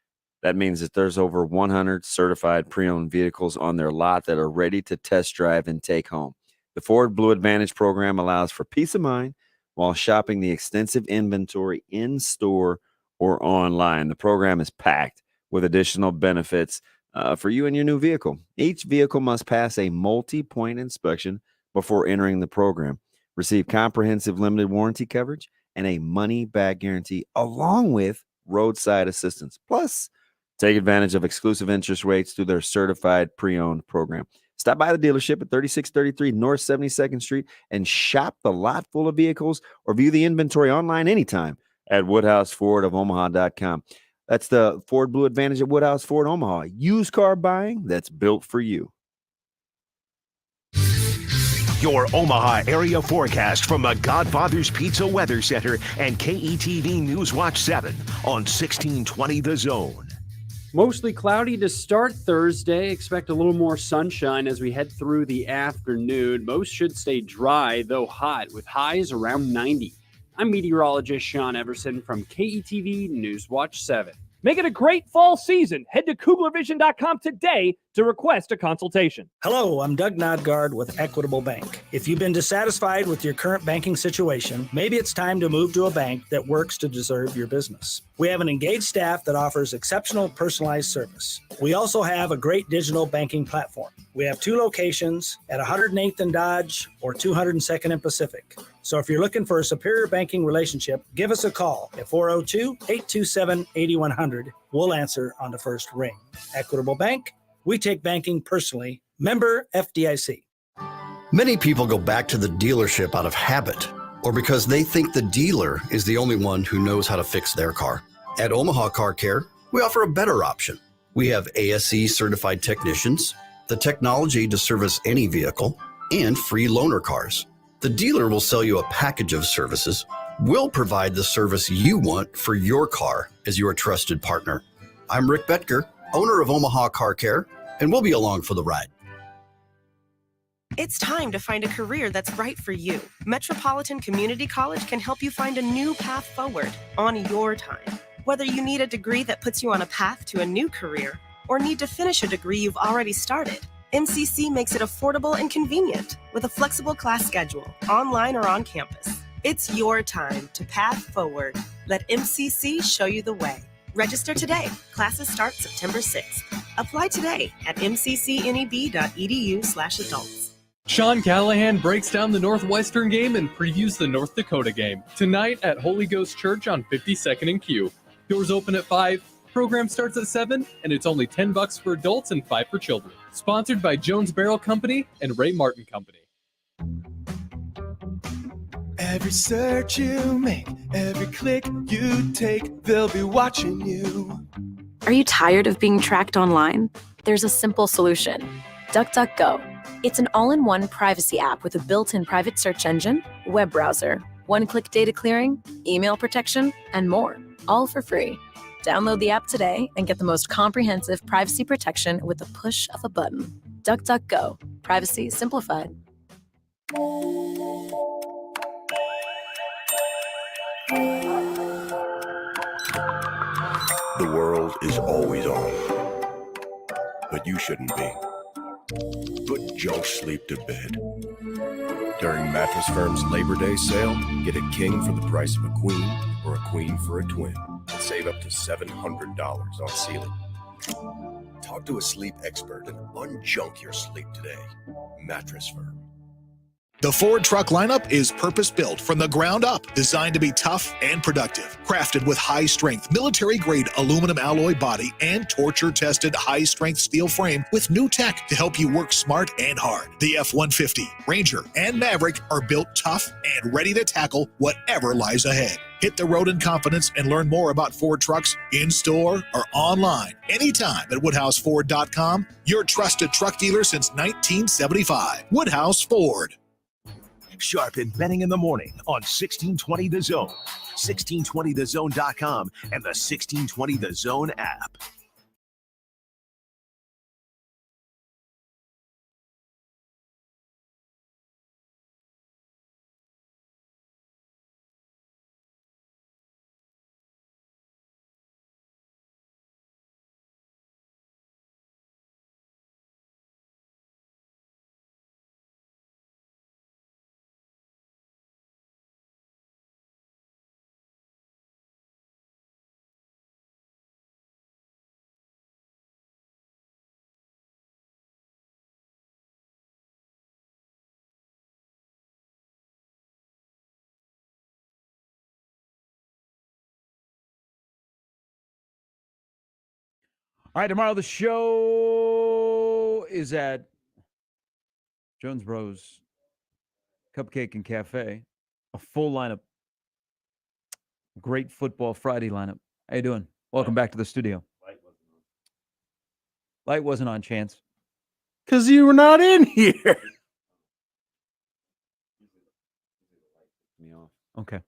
That means that there's over 100 certified pre-owned vehicles on their lot that are ready to test drive and take home. The Ford Blue Advantage program allows for peace of mind while shopping the extensive inventory in-store or online. The program is packed with additional benefits for you and your new vehicle. Each vehicle must pass a multi-point inspection before entering the program. Receive comprehensive limited warranty coverage and a money-back guarantee along with roadside assistance. Plus, take advantage of exclusive interest rates through their certified pre-owned program. Stop by the dealership at 3633 North 72nd Street and shop the lot full of vehicles or view the inventory online anytime at WoodhouseFordOfOmaha.com. That's the Ford Blue Advantage at Woodhouse Ford Omaha. Used car buying that's built for you. Your Omaha area forecast from the Godfather's Pizza Weather Center and KETV News Watch 7 on 1620 The Zone. Mostly cloudy to start Thursday. Expect a little more sunshine as we head through the afternoon. Most should stay dry, though hot, with highs around 90. I'm meteorologist Sean Everson from KETV News Watch 7. Make it a great fall season. Head to KuglerVision.com today to request a consultation. Hello, I'm Doug Nodgard with Equitable Bank. If you've been dissatisfied with your current banking situation, maybe it's time to move to a bank that works to deserve your business. We have an engaged staff that offers exceptional personalized service. We also have a great digital banking platform. We have 2 locations at 108th and Dodge or 202nd and Pacific. So if you're looking for a superior banking relationship, give us a call at 402-827-8100. We'll answer on the first ring. Equitable Bank, we take banking personally. Member FDIC. Many people go back to the dealership out of habit or because they think the dealer is the only one who knows how to fix their car. At Omaha Car Care, we offer a better option. We have ASE certified technicians, the technology to service any vehicle, and free loaner cars. The dealer will sell you a package of services. We'll provide the service you want for your car as your trusted partner. I'm Rick Betker, owner of Omaha Car Care, and we'll be along for the ride. It's time to find a career that's right for you. Metropolitan Community College can help you find a new path forward on your time. Whether you need a degree that puts you on a path to a new career or need to finish a degree you've already started, MCC makes it affordable and convenient with a flexible class schedule, online or on campus. It's your time to path forward. Let MCC show you the way. Register today. Classes start September 6th. Apply today at mccneb.edu/adults. Sean Callahan breaks down the Northwestern game and previews the North Dakota game tonight at Holy Ghost Church on 52nd and Q. Doors open at 5. Program starts at 7, and it's only $10 for adults and $5 for children. Sponsored by Jones Barrel Company and Ray Martin Company. Every search you make, every click you take, they'll be watching you. Are you tired of being tracked online? There's a simple solution. DuckDuckGo. It's an all-in-one privacy app with a built-in private search engine, web browser, one-click data clearing, email protection, and more, all for free. Download the app today and get the most comprehensive privacy protection with the push of a button. DuckDuckGo. Privacy simplified. The world is always on. but you shouldn't be. Put junk sleep to bed. During Mattress Firm's Labor Day sale, get a king for the price of a queen or a queen for a twin. And save up to $700 on ceiling. Talk to a sleep expert and unjunk your sleep today. Mattress Firm. The Ford truck lineup is purpose-built from the ground up, designed to be tough and productive. Crafted with high-strength, military-grade aluminum alloy body and torture-tested high-strength steel frame with new tech to help you work smart and hard. The F-150, Ranger, and Maverick are built tough and ready to tackle whatever lies ahead. Hit the road in confidence and learn more about Ford trucks in-store or online anytime at WoodhouseFord.com, your trusted truck dealer since 1975. Woodhouse Ford. Sharp and betting in the morning on 1620 The Zone, 1620thezone.com, and the 1620 The Zone app. All right, tomorrow the show is at Jonesboro's Cupcake and Cafe. A full lineup. Great football Friday lineup. How you doing? Welcome back to the studio. Light wasn't on, Chance. Because you were not in here. Okay.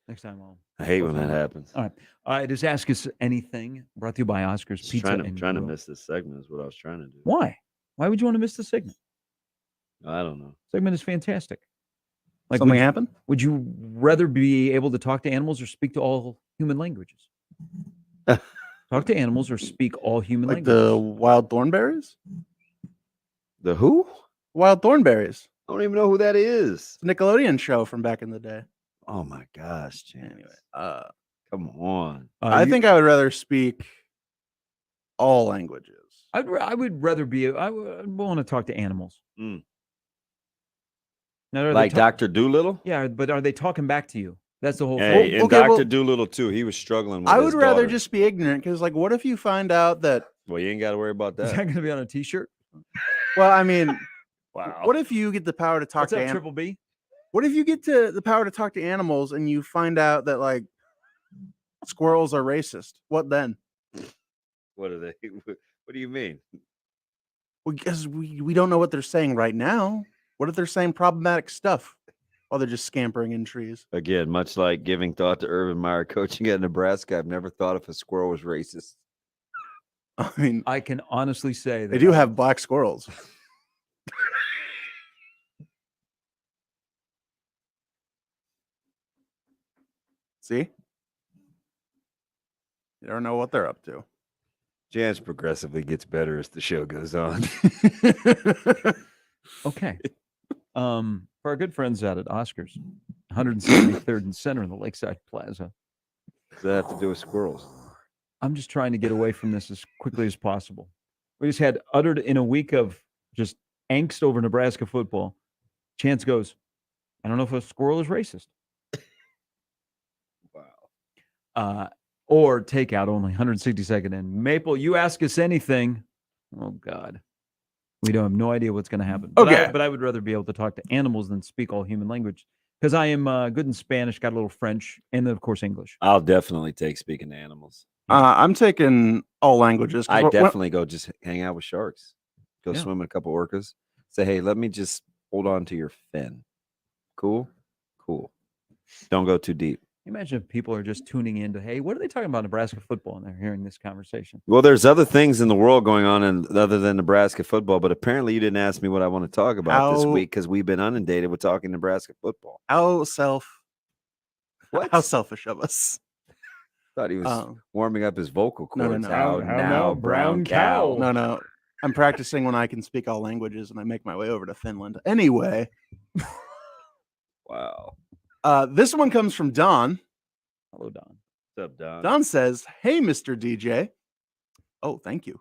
Next time I hate when that happens. All right. Just ask us anything. Brought to you by Oscar's Pizza. Trying to miss this segment is what I was trying to do. Why? Why would you want to miss the segment? I don't know. Segment is fantastic. Something happened? Would you rather be able to talk to animals or speak to all human languages? Talk to animals or speak all human Like languages. the wild thornberries? The who? Wild thornberries. I don't even know who that is. It's a Nickelodeon show from back in the day. Oh my gosh, James. Anyway, come on. I think I would rather speak all languages. I would rather be. I would want to talk to animals. Mm. Now, Like Dr. Doolittle? Yeah, but are they talking back to you? That's the whole Hey, thing. and Dr. Doolittle too. He was struggling with I his would rather daughter. just be ignorant because, like, what if you find out that? Well, you ain't got to worry about Is that. that going to be on a T-shirt? Well, I mean, Wow. What if you get the power to talk What's to up, animals? Triple B? What if you get to the power to talk to animals and you find out that like squirrels are racist? What then? What are they? What do you mean? Well, because we don't know what they're saying right now. What if they're saying problematic stuff while they're just scampering in trees? Again, much like giving thought to Urban Meyer coaching at Nebraska, I've never thought if a squirrel was racist. I mean, I can honestly say that they do have black squirrels. See? You don't know what they're up to. Jan's progressively gets better as the show goes on. Okay. For our good friends out at Oscars, 173rd and Center in the Lakeside Plaza. Does that have to do with squirrels? I'm just trying to get away from this as quickly as possible. We just had uttered in a week of just angst over Nebraska football. Chance goes, I don't know if a squirrel is racist. Wow. Or takeout only, 162nd and Maple. You ask us anything. Oh, God. We don't have no idea what's going to happen. Okay. But I would rather be able to talk to animals than speak all human language because I am good in Spanish, got a little French, and then, of course, English. I'll definitely take speaking to animals. I'm taking all languages. I definitely go just hang out with sharks. Go Yeah. swim with a couple orcas. Say, hey, let me just hold on to your fin. Cool? Cool. Don't go too deep. Imagine if people are just tuning in to, hey, what are they talking about Nebraska football? And they're hearing this conversation. Well, there's other things in the world going on other than Nebraska football, but apparently you didn't ask me what I want to talk about this week because we've been inundated with talking Nebraska football. How selfish of us. Thought he was warming up his vocal No, cords. no. How now, brown cow. No. I'm practicing when I can speak all languages, and I make my way over to Finland. Anyway. Wow. This one comes from Don. Hello, Don. What's up, Don? Don says, "Hey, Mr. DJ." Oh, thank you.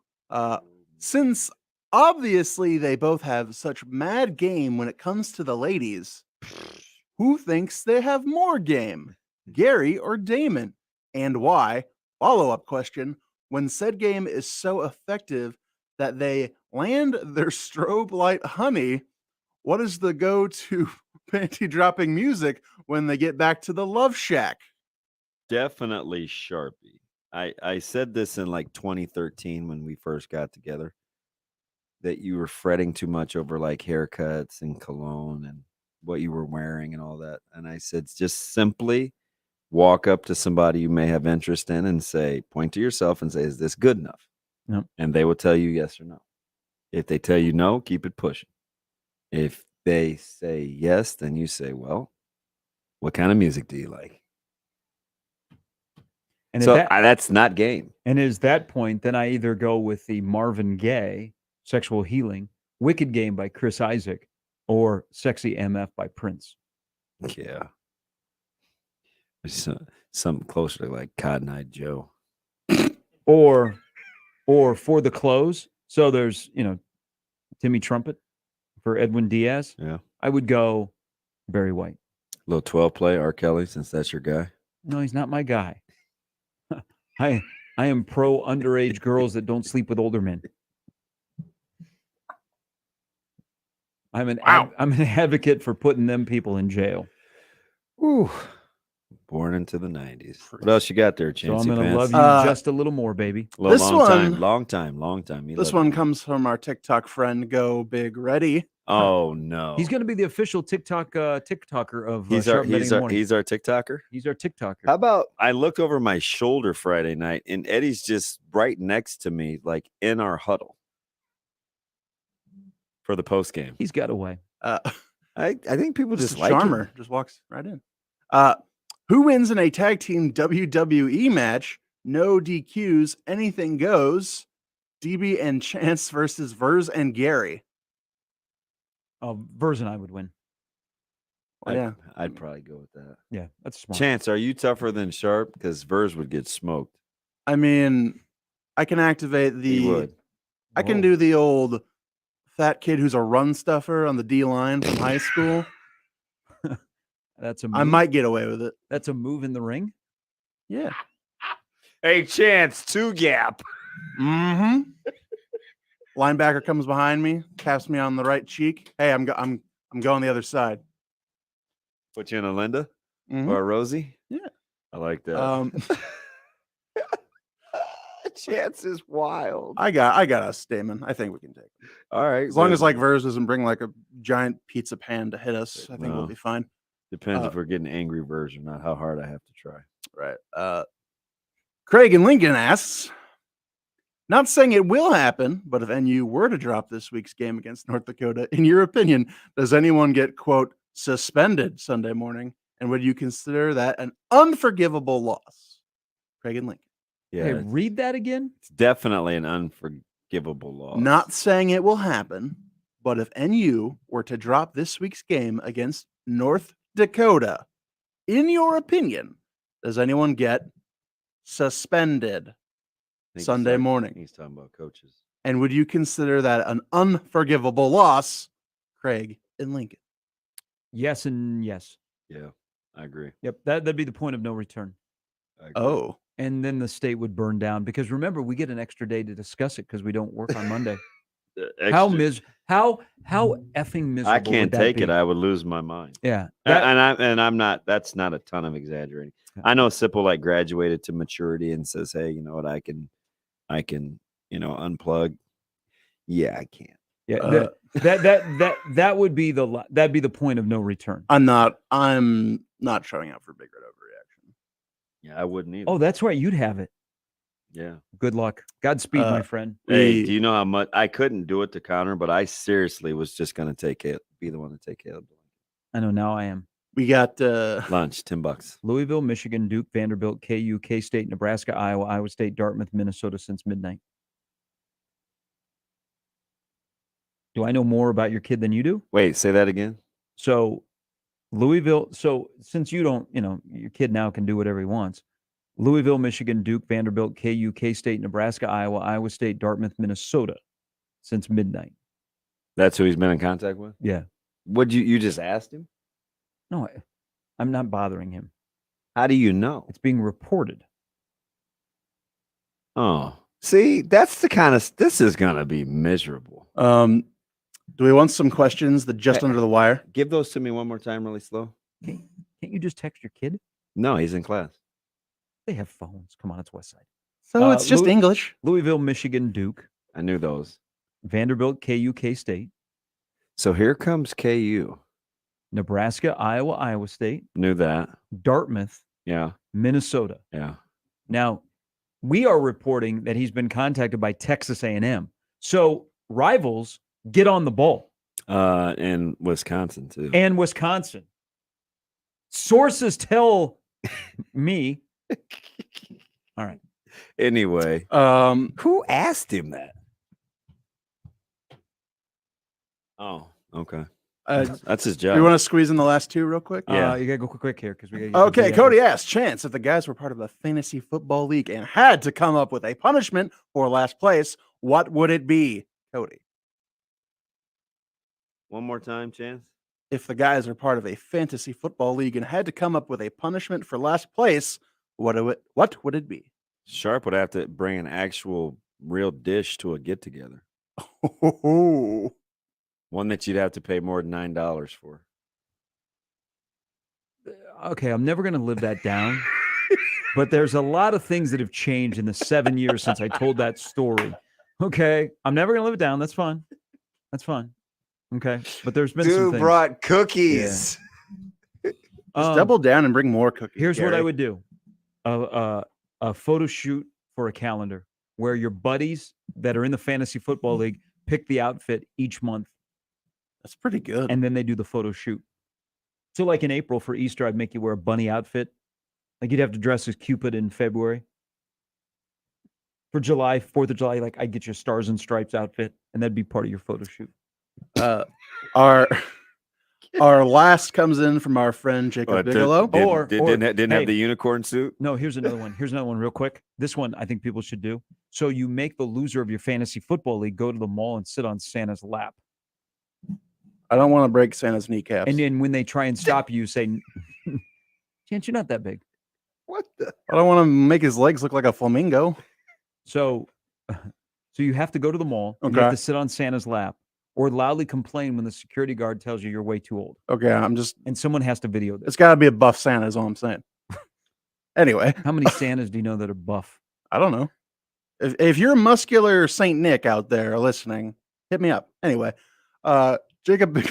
Since obviously they both have such mad game when it comes to the ladies, who thinks they have more game, Gary or Damon? And why? Follow-up question. When said game is so effective that they land their strobe light honey, what is the go-to panty dropping music when they get back to the love shack? Definitely Sharpie. I said this in like 2013 when we first got together, that you were fretting too much over like haircuts and cologne and what you were wearing and all that. And I said, just simply walk up to somebody you may have interest in and say, point to yourself and say, is this good enough? Yep. And they will tell you yes or no. If they tell you no, keep it pushing. If they say yes, then you say, well, what kind of music do you like? And so that's not game. And is that point, then I either go with the Marvin Gaye, Sexual Healing, Wicked Game by Chris Isaac, or Sexy MF by Prince. Yeah. Something closer to like Cotton Eye Joe. Or for the close. So there's, Timmy Trumpet for Edwin Diaz. Yeah. I would go Barry White. Little 12 play, R. Kelly, since that's your guy. No, he's not my guy. I am pro underage girls that don't sleep with older men. I'm an advocate for putting them people in jail. Whew. Born into the 90s. What else you got there, Chancey? So I'm going to love you just a little more, baby. Long time. This one comes from our TikTok friend, Go Big Ready. Oh no, he's going to be the official TikToker of he's our TikToker. He's our TikToker. How about I looked over my shoulder Friday night and Eddie's just right next to me, like in our huddle for the post game. He's got away. I think people just like Charmer him. Just walks right in. Who wins in a tag team WWE match? No DQs, anything goes. DB and Chance versus Verz and Gary. Verz and I would win. I'd probably go with that. Yeah, that's smart. Chance, are you tougher than Sharp? Because Verz would get smoked. I mean, I can activate the. He would. I can do the old fat kid who's a run stuffer on the D line from high school. That's a move. I might get away with it. That's a move in the ring. Yeah. Hey, Chance, 2 gap. Mm-hmm. Linebacker comes behind me, taps me on the right cheek. Hey, I'm going the other side. Put you in a Linda or a Rosie? Yeah. I like that. Chance is wild. I got a statement. I think we can take it. All right. As long as like Verz doesn't bring like a giant pizza pan to hit us, I think we'll be fine. Depends if we're getting angry Verz or not, how hard I have to try. Right. Craig in Lincoln asks, not saying it will happen, but if NU were to drop this week's game against North Dakota, in your opinion, does anyone get, quote, suspended Sunday morning? And would you consider that an unforgivable loss? Craig in Lincoln. Yeah. Hey, read that again. It's definitely an unforgivable loss. Not saying it will happen, but if NU were to drop this week's game against North Dakota, in your opinion, does anyone get suspended Sunday morning? He's talking about coaches. And would you consider that an unforgivable loss, Craig in Lincoln? Yes and yes. Yeah, I agree. Yep, that'd be the point of no return. Oh. And then the state would burn down because remember, we get an extra day to discuss it because we don't work on Monday. How effing miserable. I can't would that take be? it. I would lose my mind. Yeah. I'm not, that's not a ton of exaggerating. I know Sipple like graduated to maturity and says, hey, you know what, I can, unplug. Yeah, I can't. Yeah. That would be that'd be the point of no return. I'm not showing up for Big Red overreaction. Yeah, I wouldn't either. Oh, that's right. You'd have it. Yeah. Good luck. Godspeed, my friend. Hey, do you know how much I couldn't do it to counter, but I seriously was just going to be the one to take Caleb. I know now I am. We got lunch, $10. Louisville, Michigan, Duke, Vanderbilt, KU, K-State, Nebraska, Iowa, Iowa State, Dartmouth, Minnesota since midnight. Do I know more about your kid than you do? Wait, say that again. So Louisville, so since you don't, your kid now can do whatever he wants. Louisville, Michigan, Duke, Vanderbilt, KU, K-State, Nebraska, Iowa, Iowa State, Dartmouth, Minnesota since midnight. That's who he's been in contact with? Yeah. Would you just asked him? No, I'm not bothering him. How do you know? It's being reported. Oh, see, that's the kind of, this is going to be miserable. Do we want some questions that just under the wire? Give those to me one more time really slow. Can't you just text your kid? No, he's in class. They have phones. Come on, it's West Side. So it's just English. Louisville, Michigan, Duke. I knew those. Vanderbilt, KU, K-State. So here comes KU. Nebraska, Iowa, Iowa State. Knew that. Dartmouth. Yeah. Minnesota. Yeah. Now, we are reporting that he's been contacted by Texas A&M. So rivals get on the ball. And Wisconsin too. And Wisconsin. Sources tell me. All right. Anyway, who asked him that? Oh, okay. That's his job. You want to squeeze in the last two real quick? Yeah, you gotta go quick here because we. Okay, Cody asked Chance if the guys were part of a fantasy football league and had to come up with a punishment for last place, what would it be, Cody? One more time, Chance. If the guys are part of a fantasy football league and had to come up with a punishment for last place, what would it be? Sharp would have to bring an actual real dish to a get together. One that you'd have to pay more than $9 for. Okay, I'm never going to live that down. But there's a lot of things that have changed in the 7 years since I told that story. Okay, I'm never going to live it down. That's fine. That's fine. Okay, but there's been some things. Brought cookies. Yeah. Just double down and bring more cookies. Here's Gary. what I would do: a photo shoot for a calendar where your buddies that are in the fantasy football league pick the outfit each month. That's pretty good. And then they do the photo shoot. So, like in April for Easter, I'd make you wear a bunny outfit. Like you'd have to dress as Cupid in February. For July, 4th of July, like I'd get you a Stars and Stripes outfit, and that'd be part of your photo shoot. Our last comes in from our friend Jacob Bigelow. Didn't have the unicorn suit. No, here's another one. Here's another one real quick. This one I think people should do. So you make the loser of your fantasy football league go to the mall and sit on Santa's lap. I don't want to break Santa's kneecaps. And then when they try and stop you, say, "Chance, you're not that big." What the? I don't want to make his legs look like a flamingo. So you have to go to the mall. And you have to sit on Santa's lap. Or loudly complain when the security guard tells you you're way too old. Okay, and someone has to video this. It's got to be a buff Santa, is all I'm saying. Anyway, how many Santas do you know that are buff? I don't know. If you're muscular Saint Nick out there listening, hit me up. Anyway, Jacob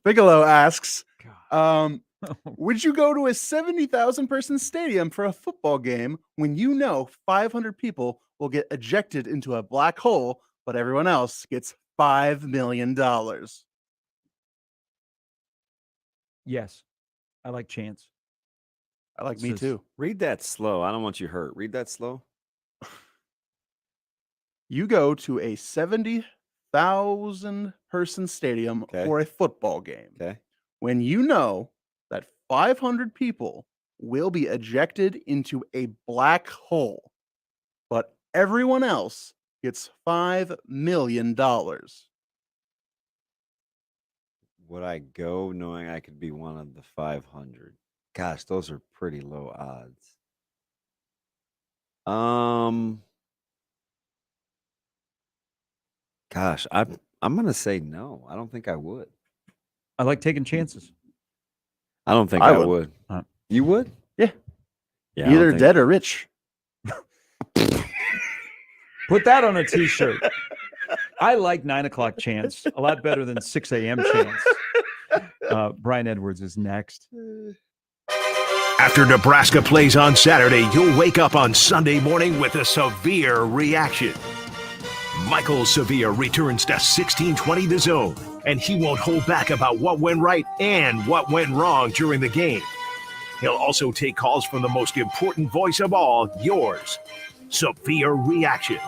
Bigelow asks, would you go to a 70,000 person stadium for a football game when you know 500 people will get ejected into a black hole, but everyone else gets $5 million? Yes. I like Chance. I like me too. Read that slow. I don't want you hurt. Read that slow. You go to a 70,000 person stadium for a football game. Okay. When you know that 500 people will be ejected into a black hole, but everyone else gets $5 million. Would I go knowing I could be one of the 500? Gosh, those are pretty low odds. Gosh, I'm gonna say no. I don't think I would. I like taking chances. I don't think I would. You would? Yeah. Yeah. Either dead or rich. Put that on a t-shirt. I like 9 o'clock Chance a lot better than 6 a.m. Chance. Brian Edwards is next. After Nebraska plays on Saturday, you'll wake up on Sunday morning with a severe reaction. Michael Sevilla returns to 1620 The Zone, and he won't hold back about what went right and what went wrong during the game. He'll also take calls from the most important voice of all, yours, Sevilla Reaction.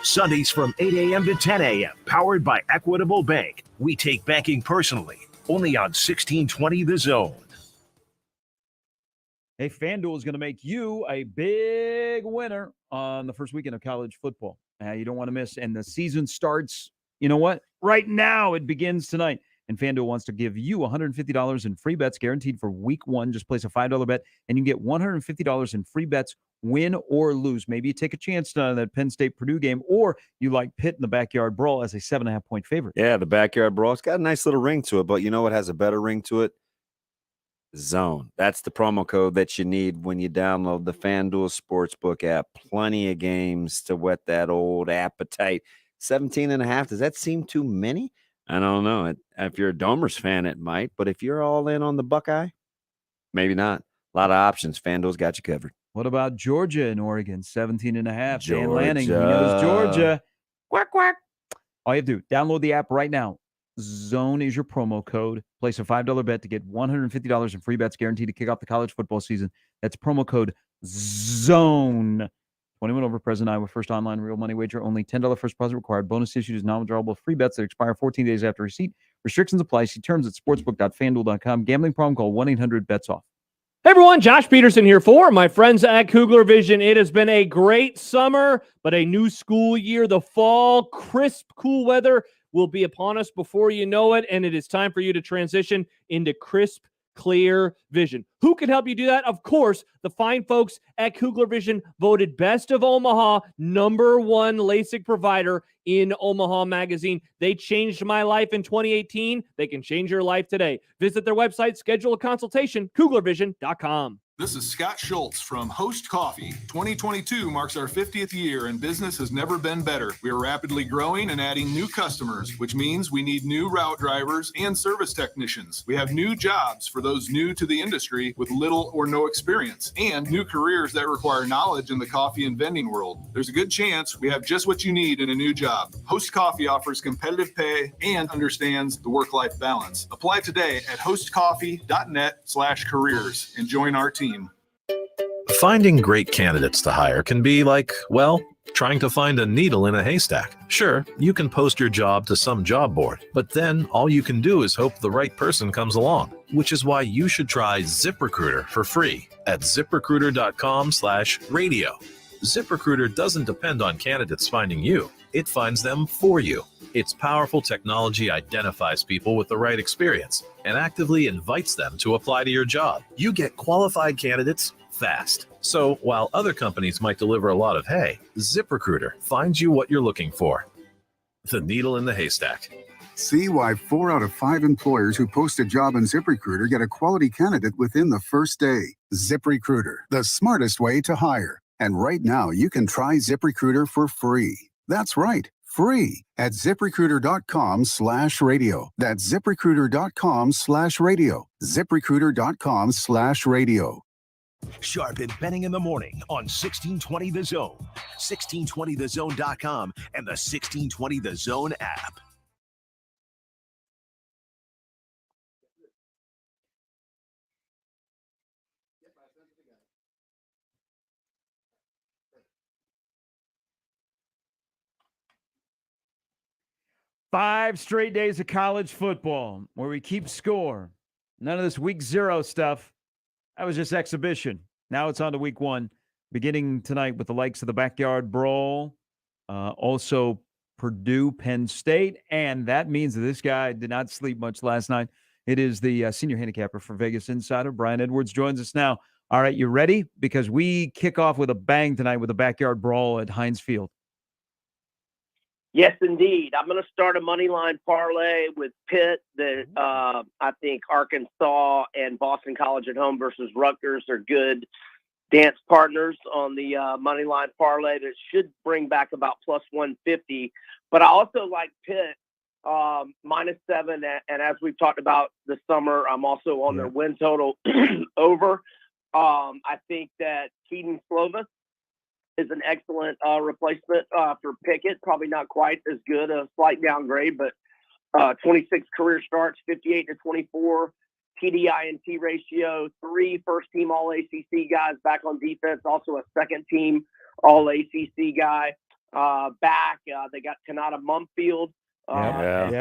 Sundays from 8 a.m. to 10 a.m., powered by Equitable Bank. We take banking personally, only on 1620 The Zone. Hey, FanDuel is going to make you a big winner on the first weekend of college football. You don't want to miss. And the season starts, you know what? Right now. It begins tonight. And FanDuel wants to give you $150 in free bets guaranteed for week one. Just place a $5 bet, and you can get $150 in free bets, win or lose. Maybe you take a chance on that Penn State-Purdue game, or you like Pitt in the backyard brawl as a 7.5-point favorite. Yeah, the backyard brawl. It's got a nice little ring to it, but you know what has a better ring to it? Zone. That's the promo code that you need when you download the FanDuel Sportsbook app. Plenty of games to whet that old appetite. 17.5. Does that seem too many? I don't know. If you're a Domers fan, it might. But if you're all in on the Buckeye, maybe not. A lot of options. FanDuel's got you covered. What about Georgia and Oregon? 17.5. Dan Lanning. He knows Georgia. Quack, quack. All you have to do, download the app right now. Zone is your promo code. Place a $5 bet to get $150 in free bets guaranteed to kick off the college football season. That's promo code ZONE. 21 over present Iowa. First online real money wager. Only $10 first deposit required. Bonus issued is non-withdrawable free bets that expire 14 days after receipt. Restrictions apply. See terms at sportsbook.fanduel.com. Gambling problem? Call 1-800-BETS-OFF. Hey everyone, Josh Peterson here for my friends at Kugler Vision. It has been a great summer, but a new school year. The fall, crisp, cool weather will be upon us before you know it, and it is time for you to transition into crisp, clear vision. Who can help you do that? Of course, the fine folks at Kugler Vision, voted Best of Omaha, #1 LASIK provider in Omaha magazine. They changed my life in 2018. They can change your life today. Visit their website, schedule a consultation, kuglervision.com. This is Scott Schultz from Host Coffee. 2022 marks our 50th year, and business has never been better. We are rapidly growing and adding new customers, which means we need new route drivers and service technicians. We have new jobs for those new to the industry with little or no experience, and new careers that require knowledge in the coffee and vending world. There's a good chance we have just what you need in a new job. Host Coffee offers competitive pay and understands the work-life balance. Apply today at hostcoffee.net/careers and join our team. Finding great candidates to hire can be like, well, trying to find a needle in a haystack. Sure, you can post your job to some job board, but then all you can do is hope the right person comes along, which is why you should try ZipRecruiter for free at ZipRecruiter.com/radio. ZipRecruiter doesn't depend on candidates finding you. It finds them for you. Its powerful technology identifies people with the right experience and actively invites them to apply to your job. You get qualified candidates fast. So while other companies might deliver a lot of hay, ZipRecruiter finds you what you're looking for. The needle in the haystack. See why 4 out of 5 employers who post a job on ZipRecruiter get a quality candidate within the first day. ZipRecruiter, the smartest way to hire. And right now, you can try ZipRecruiter for free. That's right, free at ZipRecruiter.com/radio. That's ZipRecruiter.com/radio. ZipRecruiter.com/radio. Sharp and Benning in the morning on 1620 The Zone, 1620thezone.com, and the 1620 The Zone app. Five straight days of college football where we keep score. None of this week 0 stuff. That was just exhibition. Now it's on to week 1, beginning tonight with the likes of the backyard brawl. Also Purdue, Penn State. And that means that this guy did not sleep much last night. It is the senior handicapper for Vegas Insider. Brian Edwards joins us now. All right, you ready? Because we kick off with a bang tonight with a backyard brawl at Heinz Field. Yes, indeed. I'm going to start a money line parlay with Pitt that I think Arkansas and Boston College at home versus Rutgers are good dance partners on the money line parlay that should bring back about plus 150. But I also like Pitt -7. And as we've talked about this summer, I'm also on their win total over. I think that Keaton Slovis is an excellent replacement for Pickett. Probably not quite as good, a slight downgrade, but 26 career starts, 58 to 24 TDI&T ratio, 3 first-team All-ACC guys back on defense, also a second-team All-ACC guy back. They got Kanata Mumfield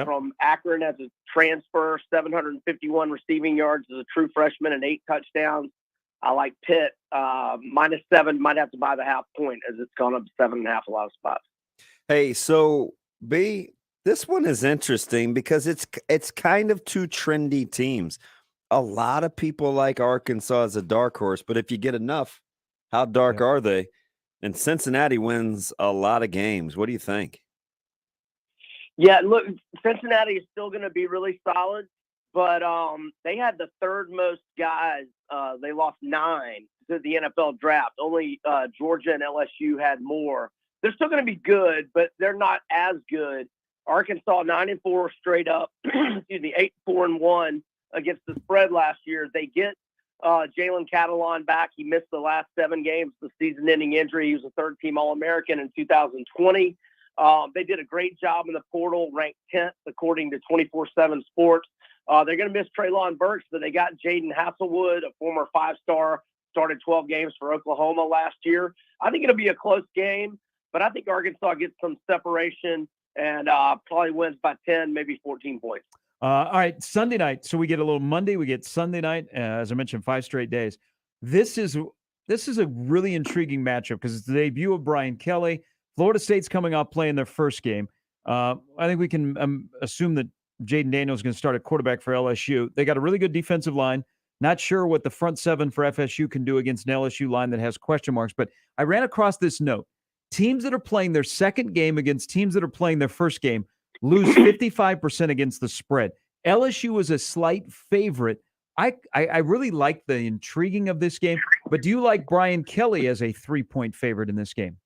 from Akron as a transfer, 751 receiving yards as a true freshman and 8 touchdowns. I like Pitt -7. Might have to buy the half point as it's gone up to 7.5 a lot of spots. Hey, so B, this one is interesting because it's kind of two trendy teams. A lot of people like Arkansas as a dark horse, but if you get enough, how dark are they? And Cincinnati wins a lot of games. What do you think? Yeah, look, Cincinnati is still going to be really solid, but they had the third most guys. They lost 9 to the NFL draft. Only Georgia and LSU had more. They're still going to be good, but they're not as good. Arkansas 9-4 straight up. Excuse me, 8-4-1 against the spread last year. They get Jalen Catalon back. He missed the last 7 games, the season-ending injury. He was a third-team All-American in 2020. They did a great job in the portal, ranked 10th according to 24/7 Sports. They're going to miss Treylon Burks, but they got Jaden Hasselwood, a former 5-star, started 12 games for Oklahoma last year. I think it'll be a close game, but I think Arkansas gets some separation and probably wins by 10, maybe 14 points. All right, Sunday night. So we get a little Monday, we get Sunday night. As I mentioned, 5 straight days. This is a really intriguing matchup because it's the debut of Brian Kelly. Florida State's coming off playing their first game. I think we can assume that Jaden Daniels is going to start at quarterback for LSU. They got a really good defensive line. Not sure what the front 7 for FSU can do against an LSU line that has question marks, but I ran across this note. Teams that are playing their second game against teams that are playing their first game lose 55% against the spread. LSU is a slight favorite. I really like the intriguing of this game, but do you like Brian Kelly as a 3-point favorite in this game?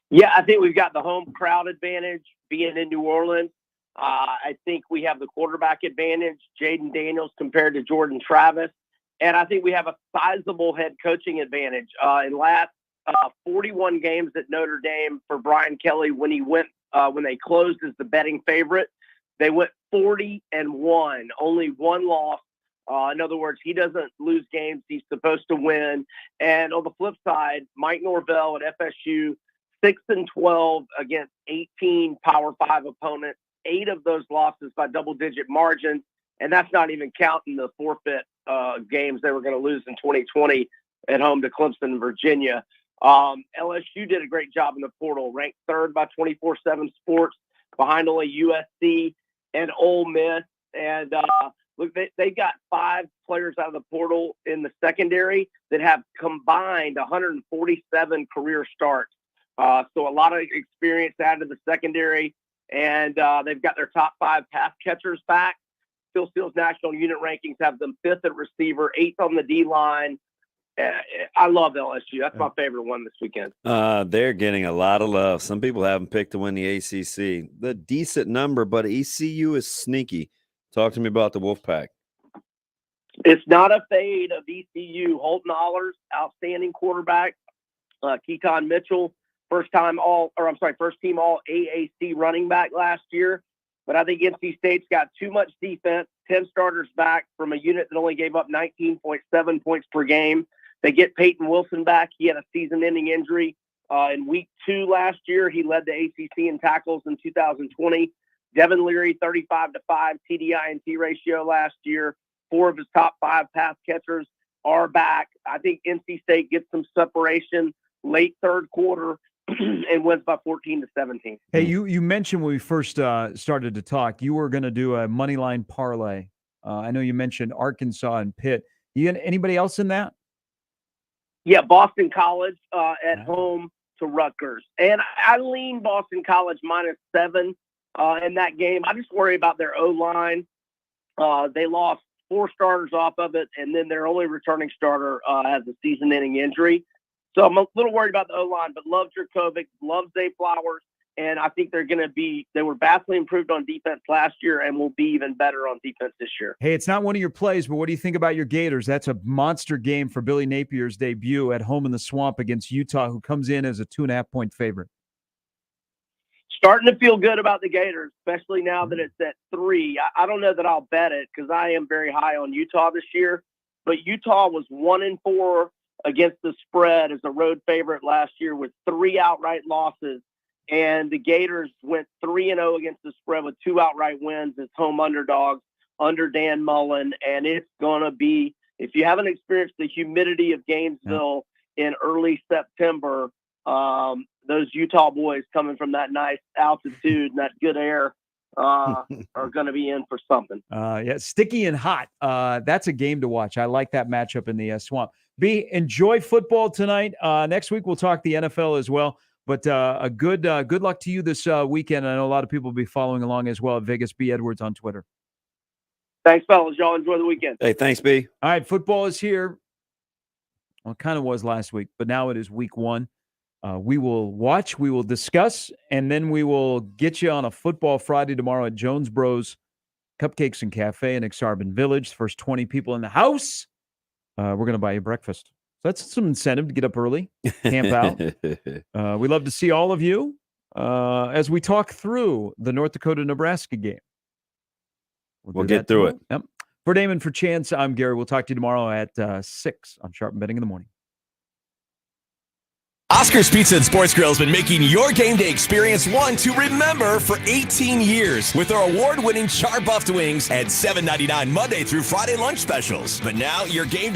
Yeah, I think we've got the home crowd advantage being in New Orleans. I think we have the quarterback advantage, Jaden Daniels compared to Jordan Travis. And I think we have a sizable head coaching advantage. In last 41 games at Notre Dame for Brian Kelly, when they closed as the betting favorite, they went 40-1, only 1 loss. In other words, he doesn't lose games he's supposed to win. And on the flip side, Mike Norvell at FSU, 6-12 against 18 Power 5 opponents, 8 of those losses by double-digit margins, and that's not even counting the forfeit games they were going to lose in 2020 at home to Clemson and Virginia. LSU did a great job in the portal, ranked 3rd by 24/7 Sports, behind only USC and Ole Miss. And look, they got 5 players out of the portal in the secondary that have combined 147 career starts. So a lot of experience added to the secondary, and they've got their top 5 pass catchers back. Phil Steele's national unit rankings have them 5th at receiver, 8th on the D-line. I love LSU. That's my favorite one this weekend. They're getting a lot of love. Some people haven't picked to win the ACC. The decent number, but ECU is sneaky. Talk to me about the Wolfpack. It's not a fade of ECU. Holton Allers, outstanding quarterback. Keaton Mitchell, first team all AAC running back last year. But I think NC State's got too much defense, 10 starters back from a unit that only gave up 19.7 points per game. They get Peyton Wilson back. He had a season-ending injury in week 2 last year. He led the ACC in tackles in 2020. Devin Leary, 35-5 TDI&T ratio last year. 4 of his top 5 pass catchers are back. I think NC State gets some separation late third quarter and wins by 14-17. Hey, you mentioned when we first started to talk, you were going to do a money line parlay. I know you mentioned Arkansas and Pitt. You got anybody else in that? Yeah, Boston College at home to Rutgers. And I lean Boston College -7 in that game. I just worry about their O-line. They lost 4 starters off of it, and then their only returning starter has a season-ending injury. So I'm a little worried about the O-line, but love Jurkovec, love Zay Flowers. And I think they were vastly improved on defense last year and will be even better on defense this year. Hey, it's not one of your plays, but what do you think about your Gators? That's a monster game for Billy Napier's debut at home in the Swamp against Utah, who comes in as a 2.5-point favorite. Starting to feel good about the Gators, especially now that it's at 3. I don't know that I'll bet it because I am very high on Utah this year, but Utah was 1-4 against the spread as a road favorite last year with 3 outright losses. And the Gators went 3-0 against the spread with 2 outright wins as home underdogs under Dan Mullen. And it's going to be, if you haven't experienced the humidity of Gainesville in early September, those Utah boys coming from that nice altitude and that good air are going to be in for something. Sticky and hot. That's a game to watch. I like that matchup in the Swamp. B, enjoy football tonight. Next week we'll talk the NFL as well. But a good luck to you this weekend. I know a lot of people will be following along as well at Vegas B. Edwards on Twitter. Thanks, fellas. Y'all enjoy the weekend. Hey, thanks, B. All right, football is here. Well, it kind of was last week, but now it is week 1. We will watch, we will discuss, and then we will get you on a Football Friday tomorrow at Jones Bros Cupcakes and Cafe in Exarban Village. First 20 people in the house, we're going to buy you breakfast. So that's some incentive to get up early, camp out. We love to see all of you as we talk through the North Dakota-Nebraska game. We'll get through it. Yep. For Damon, for Chance, I'm Gary. We'll talk to you tomorrow at 6 on Sharp Betting in the Morning. Oscar's Pizza and Sports Grill has been making your game day experience one to remember for 18 years with our award-winning char buffed wings and $7.99 Monday through Friday lunch specials. But now your game day